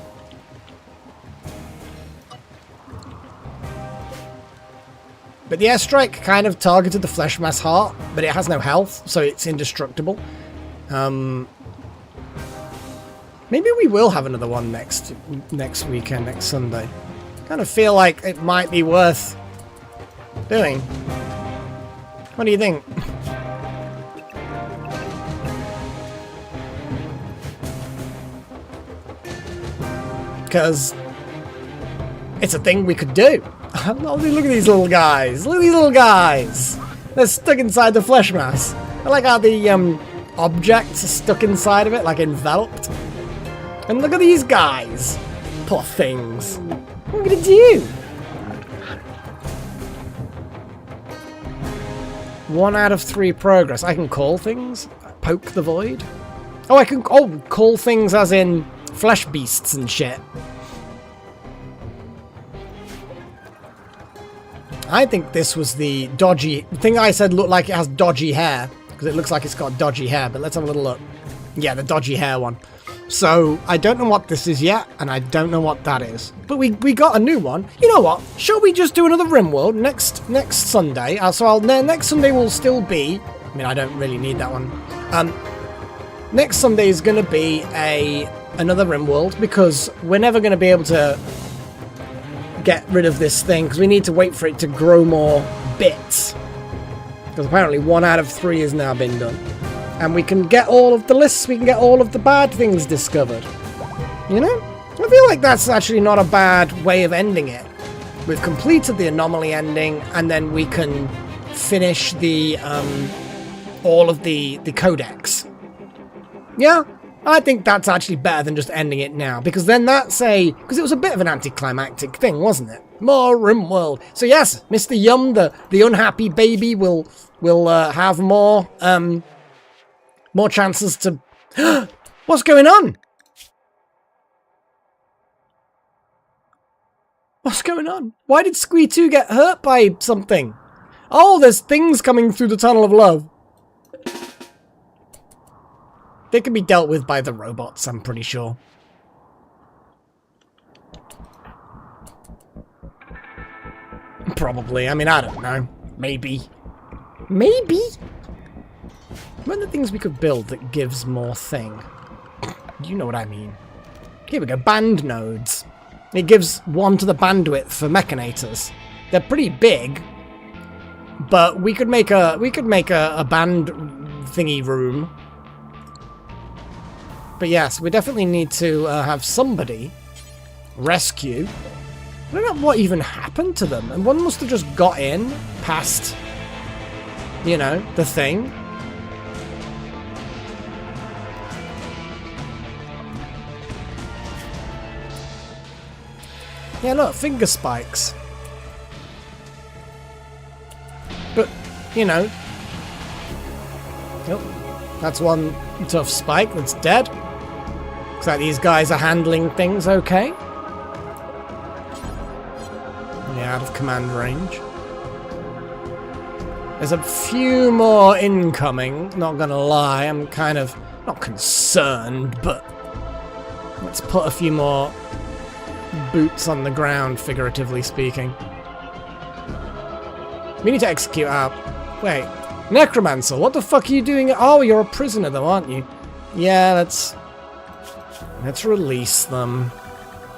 But the airstrike kind of targeted the flesh mass heart, but it has no health, so it's indestructible. Maybe we will have another one next weekend, next Sunday. Kind of feel like it might be worth doing. What do you think? Because it's a thing we could do. Look at these little guys. Look at these little guys. They're stuck inside the flesh mass. I like how the objects are stuck inside of it, like enveloped. And look at these guys. Poor things. What are we gonna do? 1 out of 3 progress. I can call things? Poke the void? Oh, I can call things as in flesh beasts and shit. I think this was the dodgy thing I said looked like it has dodgy hair. Because it looks like it's got dodgy hair, but let's have a little look. Yeah, the dodgy hair one. So I don't know what this is yet, and I don't know what that is. But we got a new one. You know what? Shall we just do another RimWorld next Sunday? Next Sunday will still be. I mean, I don't really need that one. Next Sunday is going to be another RimWorld because we're never going to be able to get rid of this thing because we need to wait for it to grow more bits. Because apparently 1 out of 3 has now been done. And we can get all of the lists, we can get all of the bad things discovered. You know? I feel like that's actually not a bad way of ending it. We've completed the Anomaly ending, and then we can finish the all of the codex. Yeah, I think that's actually better than just ending it now, because then that's because it was a bit of an anticlimactic thing, wasn't it? More RimWorld. So yes, Mr. Yum, the unhappy baby, will have more chances to. What's going on? What's going on? Why did Squee 2 get hurt by something? Oh, there's things coming through the tunnel of love. They can be dealt with by the robots, I'm pretty sure. Probably. I mean, I don't know. Maybe. Maybe? One of the things we could build that gives more thing. You know what I mean. Here we go. Band nodes. It gives 1 to the bandwidth for mechanators. They're pretty big, but we could make a band thingy room. But yes, we definitely need to have somebody rescue. I don't know what even happened to them, and one must have just got in past, you know, the thing. Yeah, look, finger spikes. But, you know. Yep, that's one tough spike that's dead. Looks like these guys are handling things okay. Yeah, out of command range. There's a few more incoming, not gonna lie. I'm kind of, not concerned, but let's put a few more boots on the ground, figuratively speaking. We need to execute our... Wait. Necromancer, what the fuck are you doing? Oh, you're a prisoner though, aren't you? Yeah, let's release them.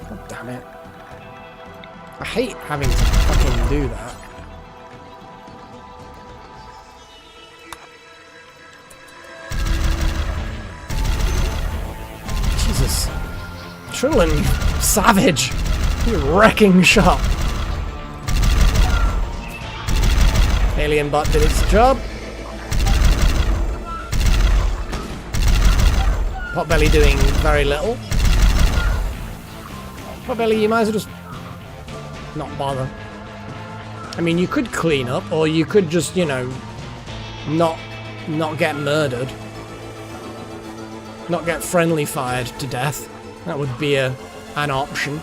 God damn it. I hate having to fucking do that. Jesus. Trillin, you savage. You wrecking shot. Alien bot did its job. Potbelly doing very little. Potbelly, you might as well just not bother. I mean, you could clean up, or you could just, you know, not get murdered. Not get friendly fired to death. That would be an option.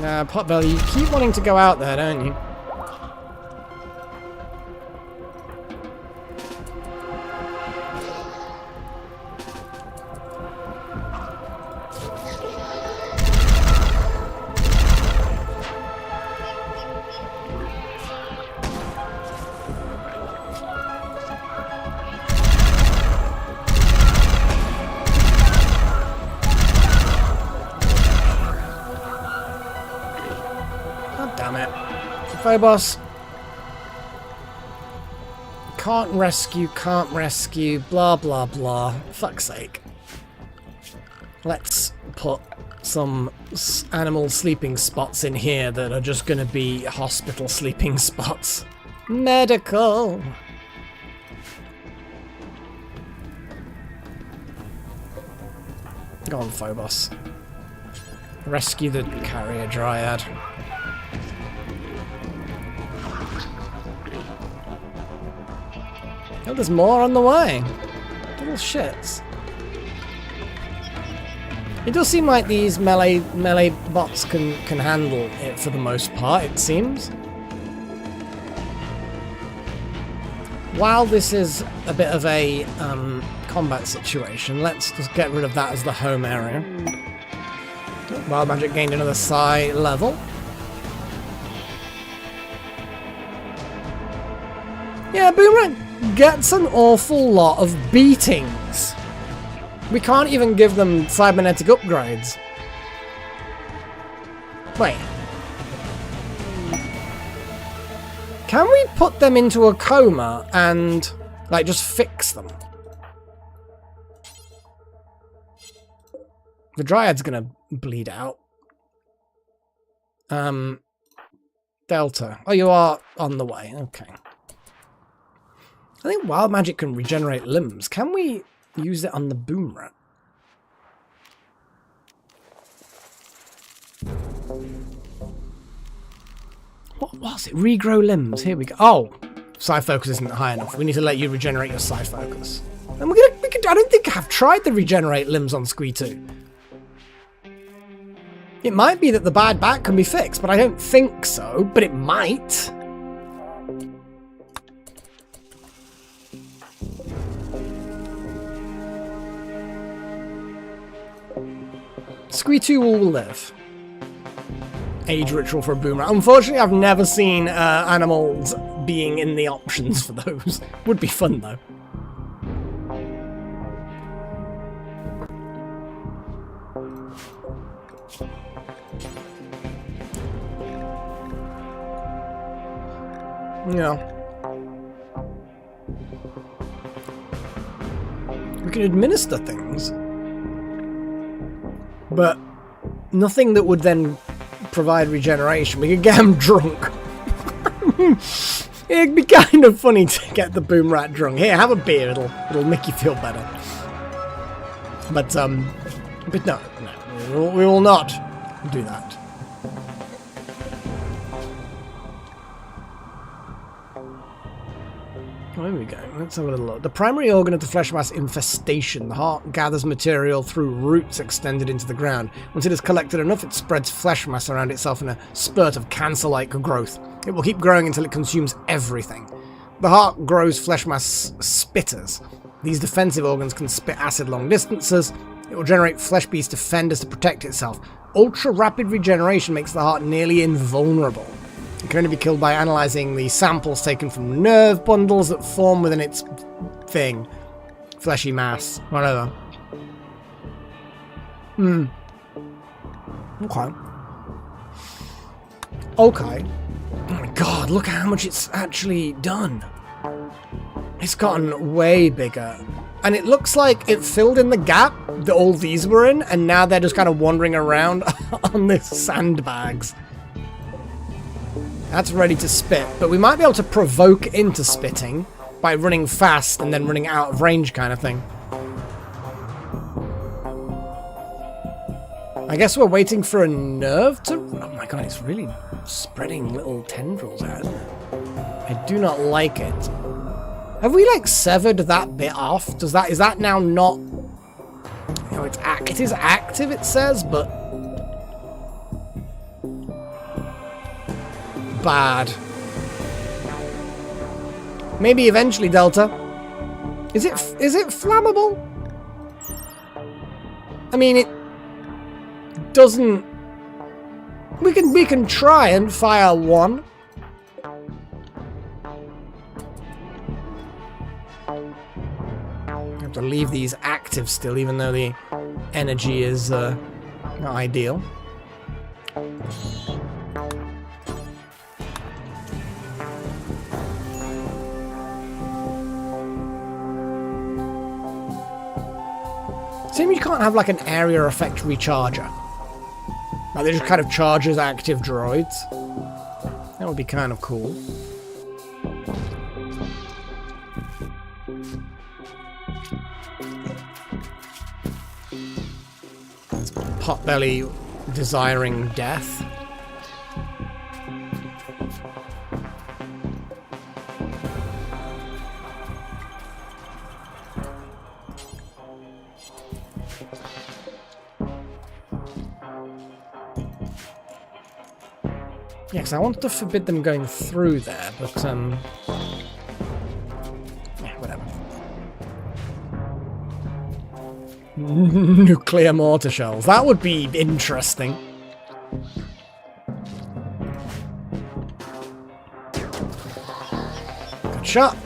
Nah, Potbelly, you keep wanting to go out there, don't you? Phobos. Can't rescue, blah blah blah. Fuck's sake. Let's put some animal sleeping spots in here that are just gonna be hospital sleeping spots. Medical. Go on, Phobos. Rescue the carrier dryad. Oh, there's more on the way. Little shits. It does seem like these melee bots can handle it for the most part, it seems. while this is a bit of a combat situation, let's just get rid of that as the home area. Wild Magic gained another psi level. Yeah, Boomerang gets an awful lot of beatings. We can't even give them cybernetic upgrades. Wait. Can we put them into a coma and, like, just fix them? The Dryad's gonna bleed out. Delta. Oh, you are on the way. Okay. I think Wild Magic can regenerate limbs. Can we use it on the Boomerang? What was it? Regrow limbs. Here we go. Oh, Psi Focus isn't high enough. We need to let you regenerate your Psi Focus. And I don't think I've tried the regenerate limbs on Squee2. It might be that the bad back can be fixed, but I don't think so. But it might. Squee2 will live. Age ritual for a Boomerang. Unfortunately, I've never seen animals being in the options for those. Would be fun, though. Yeah. We can administer things, but nothing that would then provide regeneration. We could get them drunk. It'd be kind of funny to get the Boomrat drunk. Here, have a beer. It'll make you feel better. But no, we will not do that. Oh, here we go. Let's have a little look. The primary organ of the flesh mass infestation. The heart gathers material through roots extended into the ground. Once it has collected enough, it spreads flesh mass around itself in a spurt of cancer-like growth. It will keep growing until it consumes everything. The heart grows flesh mass spitters. These defensive organs can spit acid long distances. It will generate flesh beast defenders to protect itself. Ultra-rapid regeneration makes the heart nearly invulnerable. It can only be killed by analysing the samples taken from nerve bundles that form within its thing. Fleshy mass. Whatever. Okay. Okay. Oh my god, look how much it's actually done. It's gotten way bigger. And it looks like it filled in the gap that all these were in, and now they're just kind of wandering around on these sandbags. That's ready to spit, but we might be able to provoke into spitting by running fast and then running out of range kind of thing. I guess we're waiting for a nerve to... Oh my god, it's really spreading little tendrils out, isn't it? I do not like it. Have we, like, severed that bit off? Is that now not... You know, it is active, it says, but... Bad. Maybe eventually, Delta. Is it flammable? I mean, it doesn't... We can try and fire one. I have to leave these active still, even though the energy is not ideal. Seems you can't have like an area effect recharger. Like they just kind of charges active droids. That would be kind of cool. Potbelly desiring death. Yeah, because I wanted to forbid them going through there, but Nuclear mortar shells. That would be interesting. Good shot.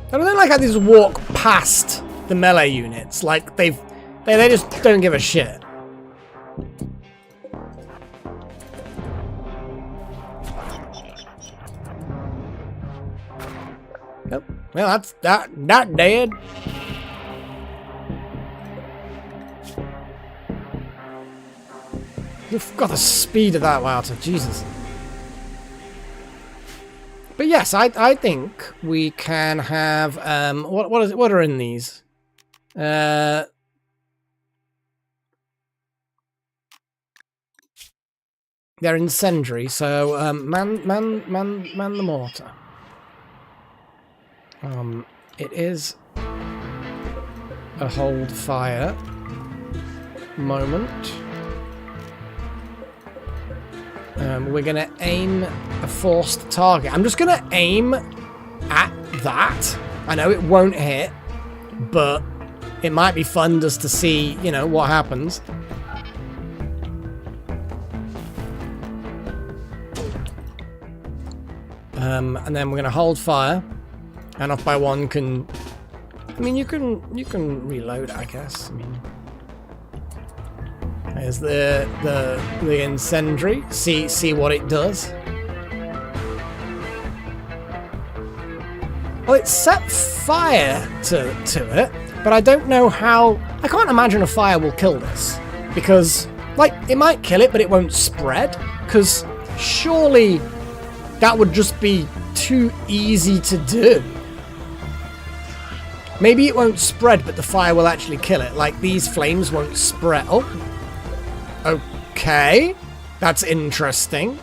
I don't like how they just walk past the melee units. Like they just don't give a shit. Yep. Well, that's not dead. You've got the speed of that, Wouter. Jesus. But yes, I think we can have what are in these? They're incendiary, so man the mortar. It is a hold fire moment. We're going to aim a forced target. I'm just going to aim at that. I know it won't hit, but it might be fun just to see, you know, what happens. And then we're going to hold fire. And off by one can... I mean, you can reload, I guess. I mean... There's the incendiary. See what it does. Well, it set fire to it, but I don't know how... I can't imagine a fire will kill this. Because, like, it might kill it, but it won't spread. Because surely that would just be too easy to do. Maybe it won't spread, but the fire will actually kill it. Like, these flames won't spread. Oh. Okay, that's interesting.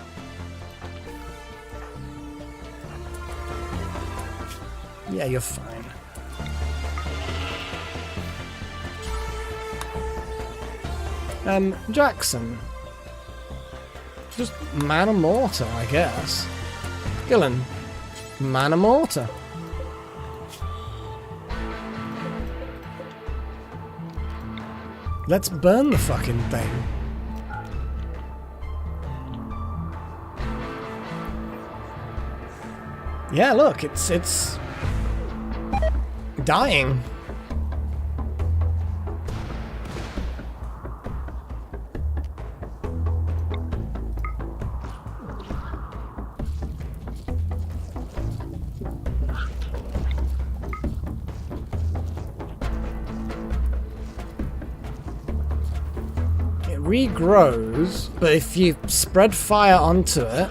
Yeah, you're fine. Jackson. Just man of mortar, I guess. Gillen. Man of mortar. Let's burn the fucking thing. Yeah, look, it's dying. It regrows, but if you spread fire onto it,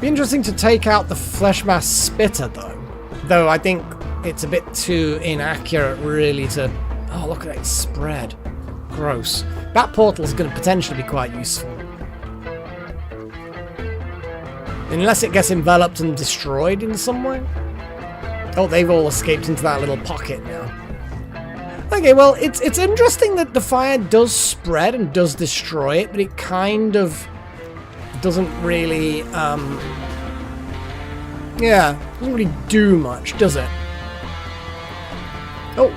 be interesting to take out the flesh mass spitter, though I think it's a bit too inaccurate really to... Oh, look at that, it's spread. Gross. That portal is going to potentially be quite useful. Unless it gets enveloped and destroyed in some way. Oh, they've all escaped into that little pocket now. Okay, well, it's interesting that the fire does spread and does destroy it, but it kind of doesn't really, yeah, doesn't really do much, does it? Oh,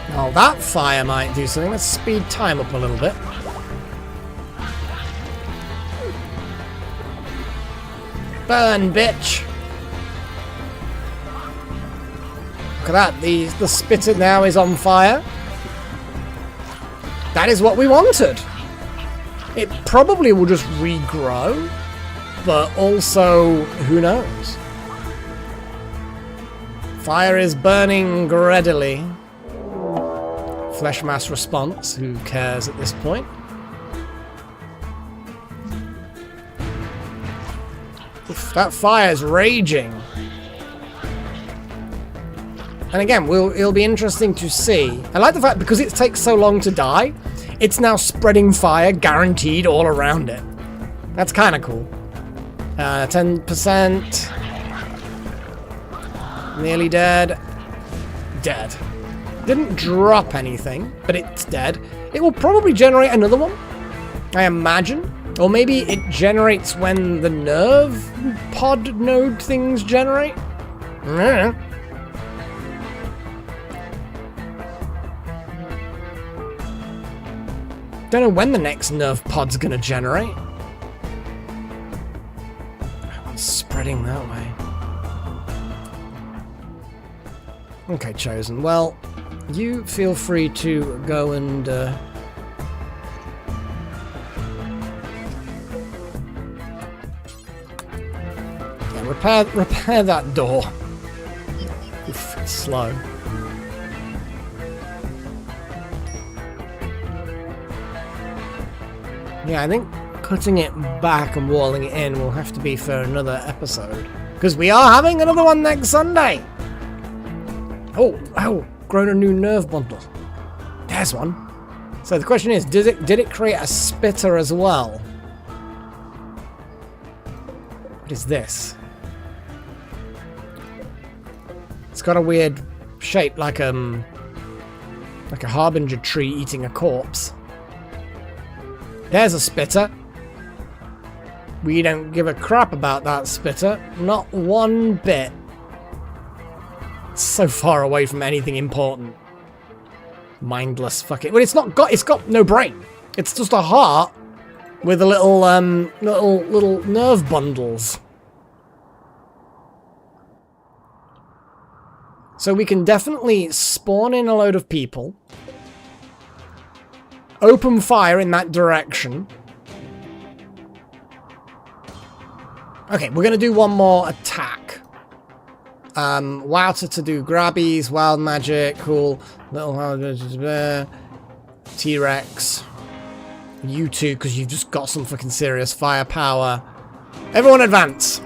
now that fire might do something. Let's speed time up a little bit. Burn, bitch! Look at that, the spitter now is on fire. That is what we wanted. It probably will just regrow, but also, who knows? Fire is burning readily. Flesh mass response, who cares at this point? Oof, that fire's raging. And again, it'll be interesting to see. I like the fact, because it takes so long to die, it's now spreading fire guaranteed all around it. That's kind of cool. 10%. Nearly dead. Dead. Didn't drop anything, but it's dead. It will probably generate another one, I imagine. Or maybe it generates when the nerve pod node things generate. Don't know when the next nerve pod's gonna generate. It's spreading that way. Okay, Chosen. Well, you feel free to go and repair that door. Oof, it's slow. Yeah, I think cutting it back and walling it in will have to be for another episode. Because we are having another one next Sunday! Oh, grown a new nerve bundle. There's one. So the question is, did it create a spitter as well? What is this? It's got a weird shape, like a harbinger tree eating a corpse. There's a spitter. We don't give a crap about that spitter. Not one bit. It's so far away from anything important. Mindless fucking... Well, it's got no brain. It's just a heart with a little nerve bundles. So we can definitely spawn in a load of people. Open fire in that direction. Okay, we're going to do one more attack. Wouter to do grabbies, wild magic, cool. Little T-Rex. You two, because you've just got some fucking serious firepower. Everyone advance.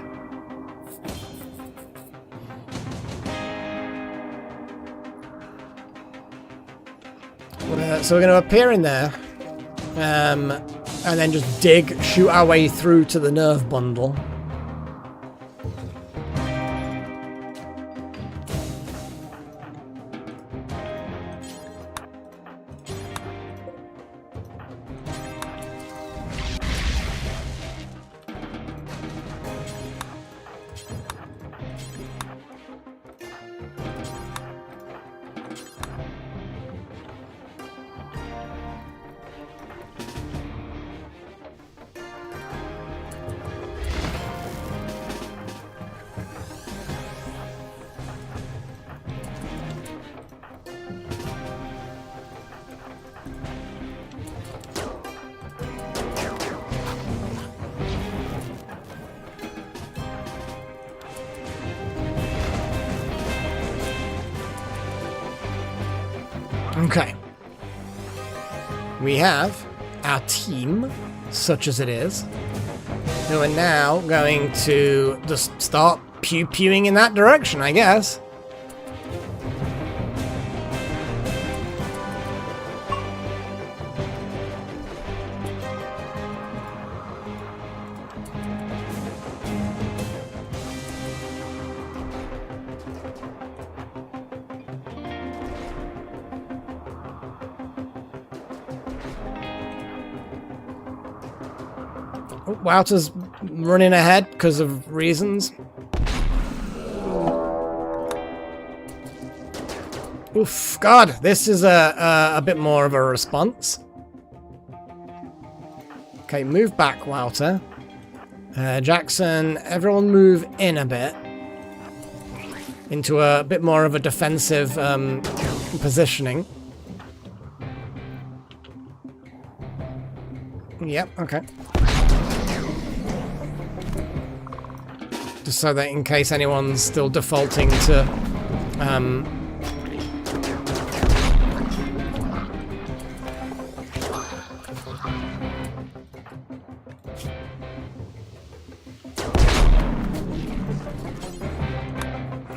So we're going to appear in there. And then just shoot our way through to the nerve bundle. Okay. We have our team, such as it is, who are now going to just start pew-pewing in that direction, I guess. Wouter's running ahead because of reasons. Oof, God, this is a bit more of a response. Okay, move back, Wouter. Jackson, everyone move in a bit. Into a bit more of a defensive positioning. Yep, okay. Just so that in case anyone's still defaulting to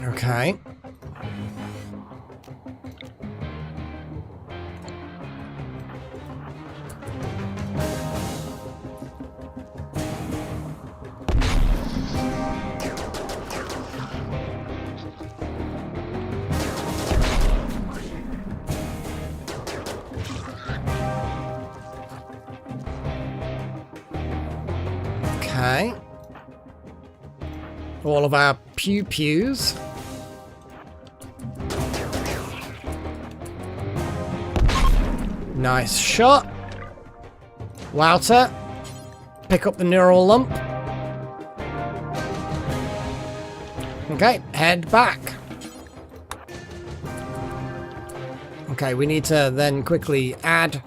okay. all of our pew-pews. Nice shot. Wouter. Pick up the neural lump. Okay, head back. Okay, we need to then quickly add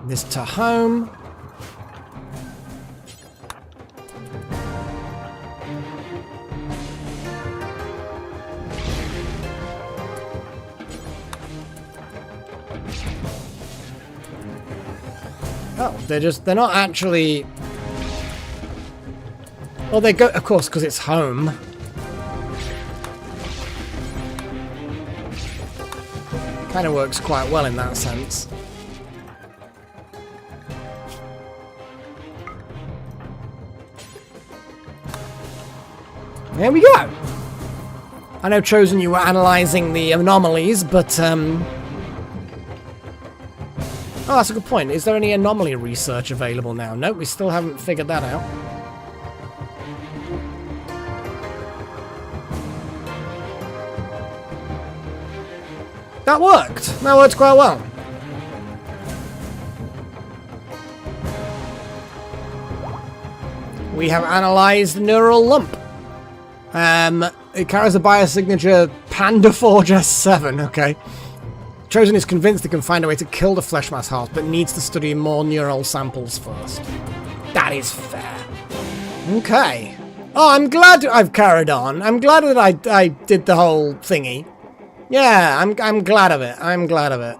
this to home. Oh, they're not actually... Well, they go, of course, because it's home. Kind of works quite well in that sense. There we go! I know, Chosen, you were analysing the anomalies, but, Oh, that's a good point. Is there any anomaly research available now? No, we still haven't figured that out. That worked! That worked quite well. We have analysed the neural lump. It carries a biosignature Panda4 S7, okay. Chosen is convinced he can find a way to kill the flesh mass heart, but needs to study more neural samples first. That is fair. Okay. Oh, I'm glad I've carried on. I'm glad that I did the whole thingy. Yeah, I'm glad of it. I'm glad of it.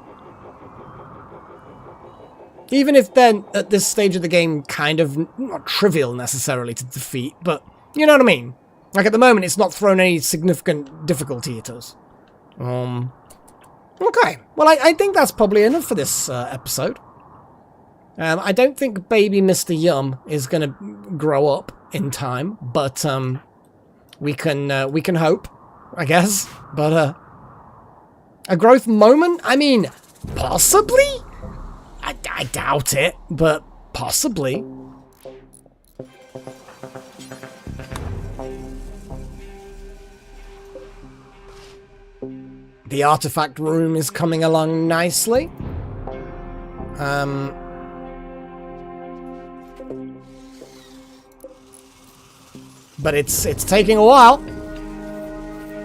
Even if they're, at this stage of the game, kind of not trivial necessarily to defeat, but you know what I mean? Like, at the moment, it's not thrown any significant difficulty at us. Okay. Well, I think that's probably enough for this episode. I don't think baby Mr. Yum is going to grow up in time, but we can hope, I guess. But a growth moment? I mean, possibly? I doubt it, but possibly. The artifact room is coming along nicely. But it's taking a while.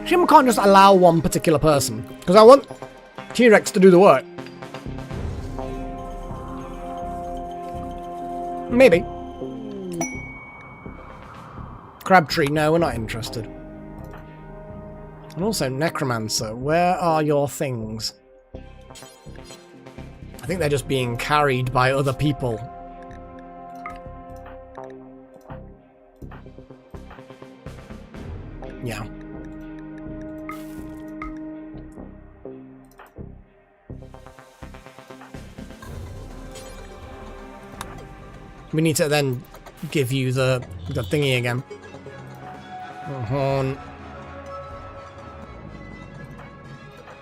Jim can't just allow one particular person, because I want T-Rex to do the work. Maybe. Crabtree, no, we're not interested. And also, Necromancer, where are your things? I think they're just being carried by other people. Yeah. We need to then give you the thingy again.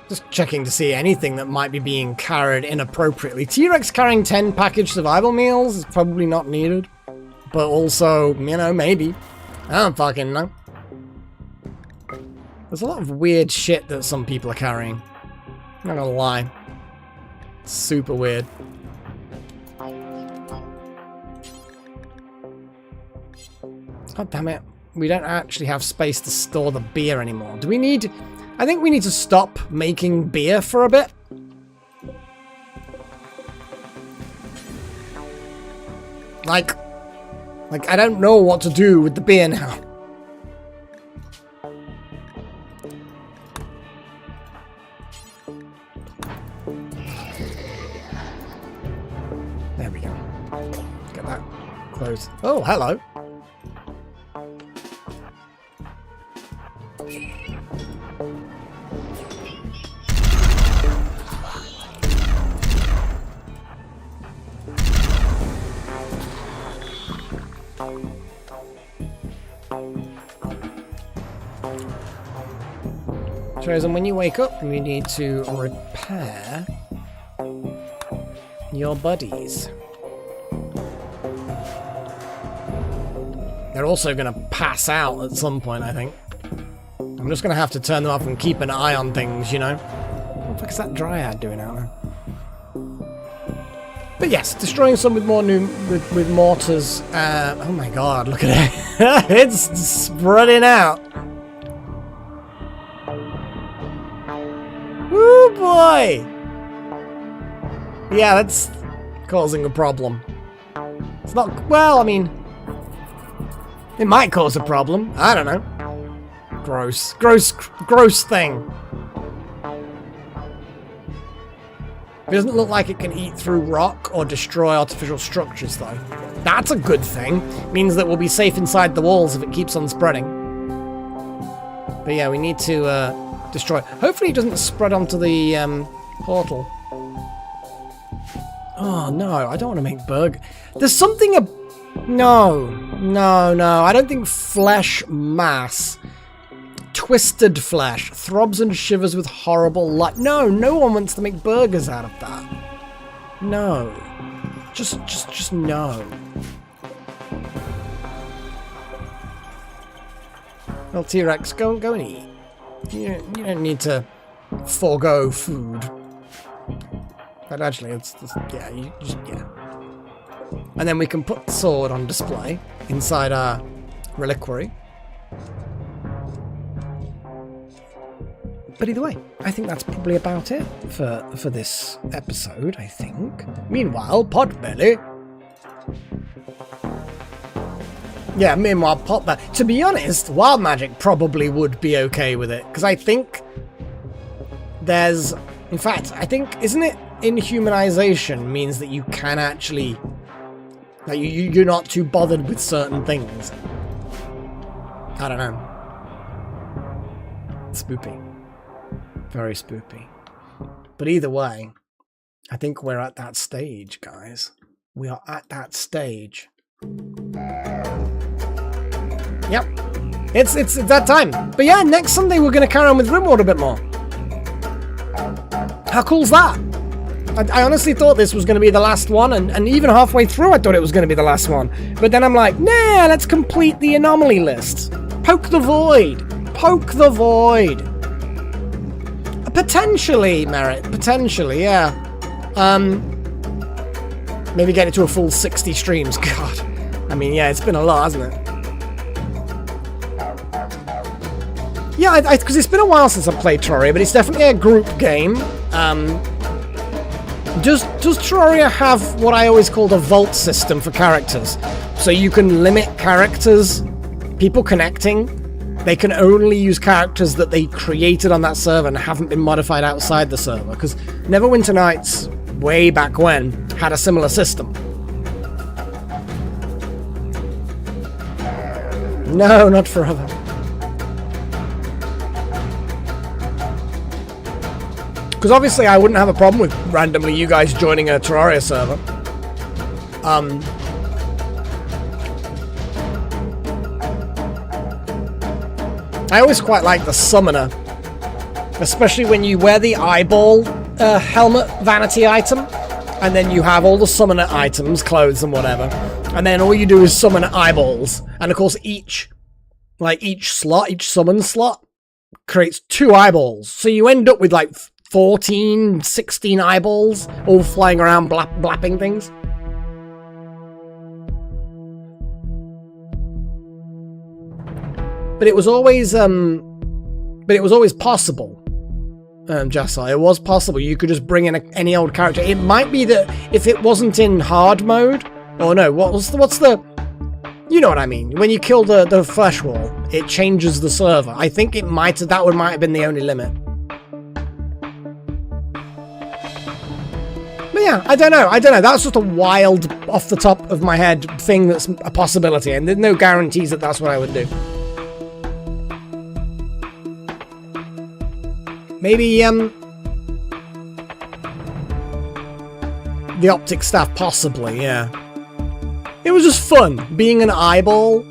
Just checking to see anything that might be being carried inappropriately. T-Rex carrying 10 packaged survival meals is probably not needed. But also, you know, maybe. I don't fucking know. There's a lot of weird shit that some people are carrying. I'm not gonna lie. It's super weird. God damn it. We don't actually have space to store the beer anymore. Do we need... I think we need to stop making beer for a bit. Like I don't know what to do with the beer now. There we go. Get that closed. Oh, hello. Chosen, when you wake up, we need to repair your buddies. They're also going to pass out at some point, I think. I'm just going to have to turn them off and keep an eye on things, you know? What the fuck is that dryad doing out there? But yes, destroying some with more with mortars. Oh my god, look at it. It's spreading out. Woo boy! Yeah, that's causing a problem. It's not, well, I mean, it might cause a problem. I don't know. Gross. Gross thing. It doesn't look like it can eat through rock or destroy artificial structures, though. That's a good thing. It means that we'll be safe inside the walls if it keeps on spreading. But yeah, we need to destroy. Hopefully it doesn't spread onto the portal. Oh no, I don't want to make burger. There's something. No. I don't think flesh mass. Twisted flesh throbs and shivers with horrible light. No one wants to make burgers out of that. No, just no. Well, T-Rex, go and eat. You don't need to forego food. But actually, it's yeah, yeah. And then we can put the sword on display inside our reliquary. But either way, I think that's probably about it for this episode, I think. Meanwhile, Potbelly. Yeah, meanwhile, Potbelly. To be honest, Wild Magic probably would be okay with it. Because I think there's... In fact, I think, isn't it inhumanization means that you can actually... Like, you're not too bothered with certain things. I don't know. Spoopy. Very spoopy. But either way, I think we're at that stage, guys. We are at that stage. Yep. It's that time. But yeah, next Sunday we're going to carry on with RimWorld a bit more. How cool's that? I honestly thought this was going to be the last one, and even halfway through I thought it was going to be the last one. But then I'm like, nah, let's complete the anomaly list. Poke the void. Poke the void. Potentially, Merit. Potentially, yeah. Maybe get it to a full 60 streams. God. I mean, yeah, it's been a lot, hasn't it? Yeah, because it's been a while since I've played Terraria, but it's definitely a group game. Does Terraria have what I always called a vault system for characters? So you can limit characters, people connecting. They can only use characters that they created on that server and haven't been modified outside the server. Because Neverwinter Nights, way back when, had a similar system. No, not forever. Because obviously I wouldn't have a problem with randomly you guys joining a Terraria server. I always quite like the summoner, especially when you wear the eyeball helmet vanity item, and then you have all the summoner items, clothes and whatever, and then all you do is summon eyeballs, and of course each summon slot creates 2 eyeballs, so you end up with like 14, 16 eyeballs, all flying around blapping things. But it was always possible, Jassai. It was possible. You could just bring in any old character. It might be that if it wasn't in hard mode, or no, what's the, you know what I mean? When you kill the flesh wall, it changes the server. I think that might have been the only limit. But yeah, I don't know. That's just a wild, off the top of my head thing that's a possibility, and there's no guarantees that that's what I would do. Maybe, the optic staff, possibly, yeah. It was just fun, being an eyeball,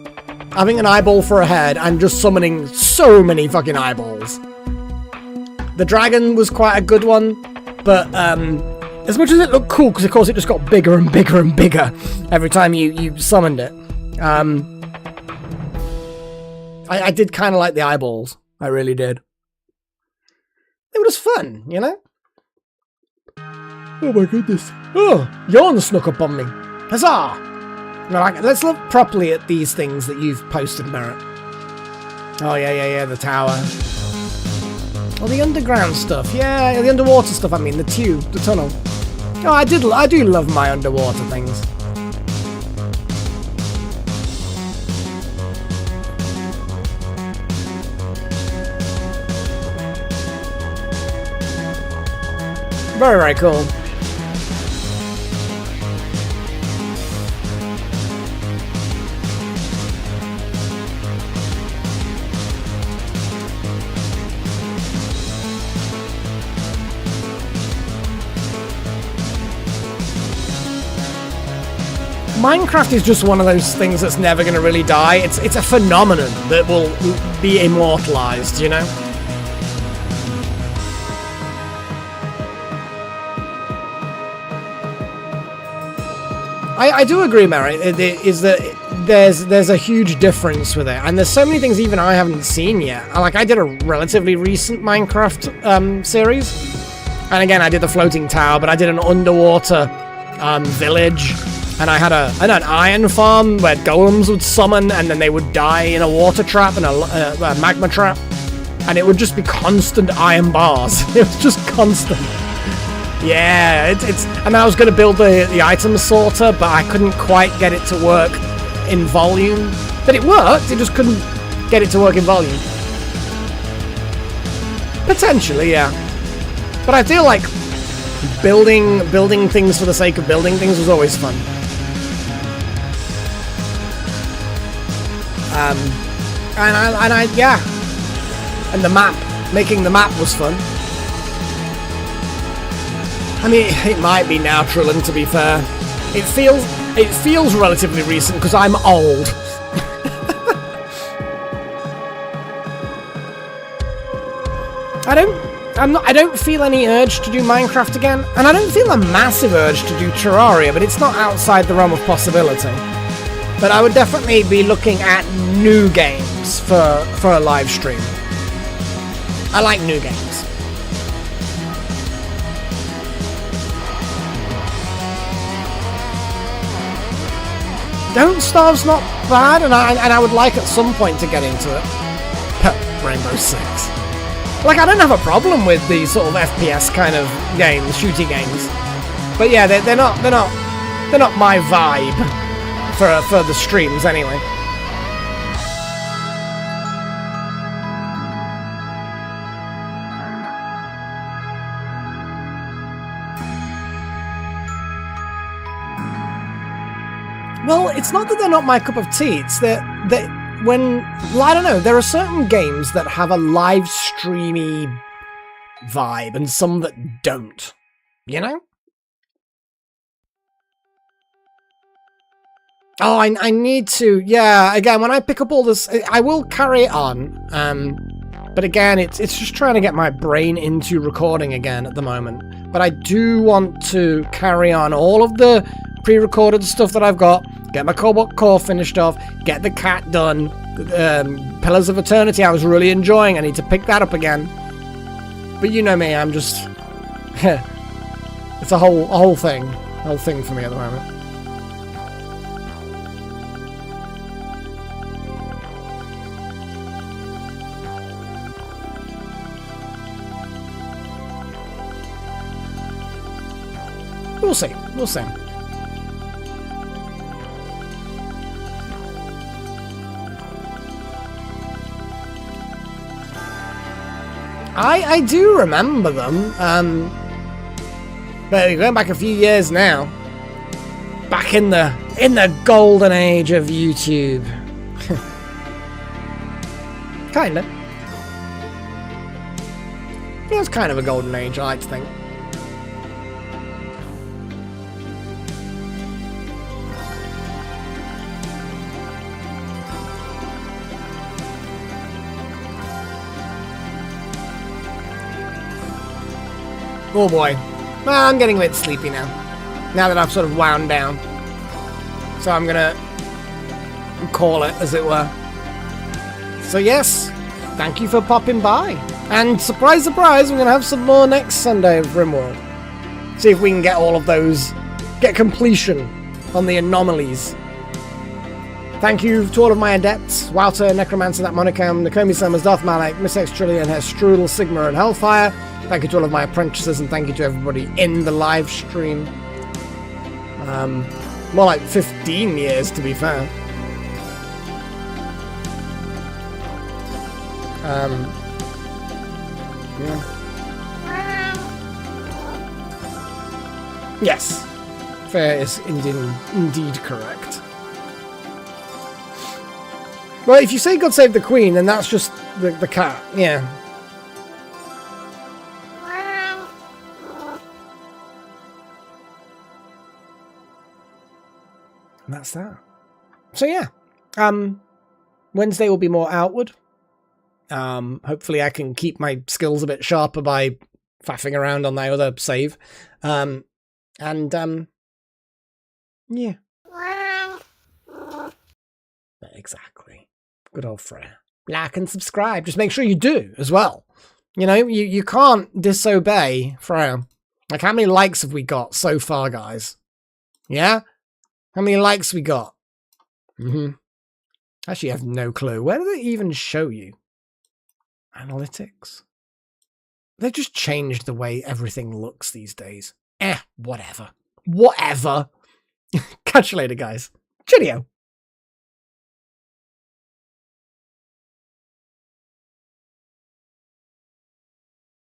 having an eyeball for a head, and just summoning so many fucking eyeballs. The dragon was quite a good one, but, as much as it looked cool, because of course it just got bigger and bigger and bigger every time you summoned it. I did kind of like the eyeballs. I really did. It was fun, you know? Oh my goodness. Oh, yawn snuck up on me. Huzzah! Let's look properly at these things that you've posted, Merritt. Oh, yeah, the tower. Oh, the underground stuff. Yeah, the underwater stuff, I mean, the tube, the tunnel. Oh, I do love my underwater things. Very, very cool. Minecraft is just one of those things that's never going to really die. It's a phenomenon that will be immortalized, you know? I do agree, Mary, is that there's a huge difference with it, and there's so many things even I haven't seen yet. Like, I did a relatively recent Minecraft series, and again, I did the floating tower, but I did an underwater village, and I had an iron farm where golems would summon, and then they would die in a water trap and a magma trap, and it would just be constant iron bars. It was just constant. Yeah, and I was going to build the item sorter, but I couldn't quite get it to work in volume. But it worked, it just couldn't get it to work in volume. Potentially, yeah. But I feel like building things for the sake of building things was always fun. Yeah. And the map, making the map was fun. I mean, it might be now, Trillin, to be fair. It feels relatively recent because I'm old. I don't feel any urge to do Minecraft again, and I don't feel a massive urge to do Terraria, but it's not outside the realm of possibility. But I would definitely be looking at new games for a live stream. I like new games. Don't Starve's not bad, and I would like at some point to get into it. Rainbow Six. Like, I don't have a problem with these sort of FPS kind of games, shooty games. But yeah, they're not my vibe for the streams anyway. Well, it's not that they're not my cup of tea, it's that I don't know, there are certain games that have a live streamy vibe and some that don't, you know? Oh, I need to, yeah, again, when I pick up all this, I will carry it on, but again, it's just trying to get my brain into recording again at the moment. But I do want to carry on all of the pre-recorded stuff that I've got, get my Cobalt Core finished off, get the cat done, Pillars of Eternity I was really enjoying, I need to pick that up again. But you know me, I'm just... it's a whole thing for me at the moment. We'll see. I do remember them, but going back a few years now, back in the golden age of YouTube. Kinda. Yeah, it was kind of a golden age, I like to think. Oh boy. Well, I'm getting a bit sleepy now. Now that I've sort of wound down. So I'm gonna call it, as it were. So yes, thank you for popping by. And surprise, surprise, we're going to have some more next Sunday of RimWorld. See if we can get all of those, get completion on the anomalies. Thank you to all of my adepts, Wouter, Necromancer, That Monicam, Nakomi Summers, Darth Malek, Miss X Trillion, Herr Strudel, Sigma, and Hellfire. Thank you to all of my apprentices, and thank you to everybody in the live stream. More like 15 years, to be fair. Yeah. Yes, fair is indeed correct. Well, if you say God Save the Queen, then that's just the cat, yeah. And that's that. So yeah, Wednesday will be more outward. Hopefully I can keep my skills a bit sharper by faffing around on my other save. Yeah. Exactly. Good old Freya. Like and subscribe. Just make sure you do as well. You know, you can't disobey Freya. Like, how many likes have we got so far, guys? Yeah? How many likes we got? Actually, I have no clue. Where do they even show you? Analytics. They've just changed the way everything looks these days. Whatever. Whatever. Catch you later, guys. Cheerio.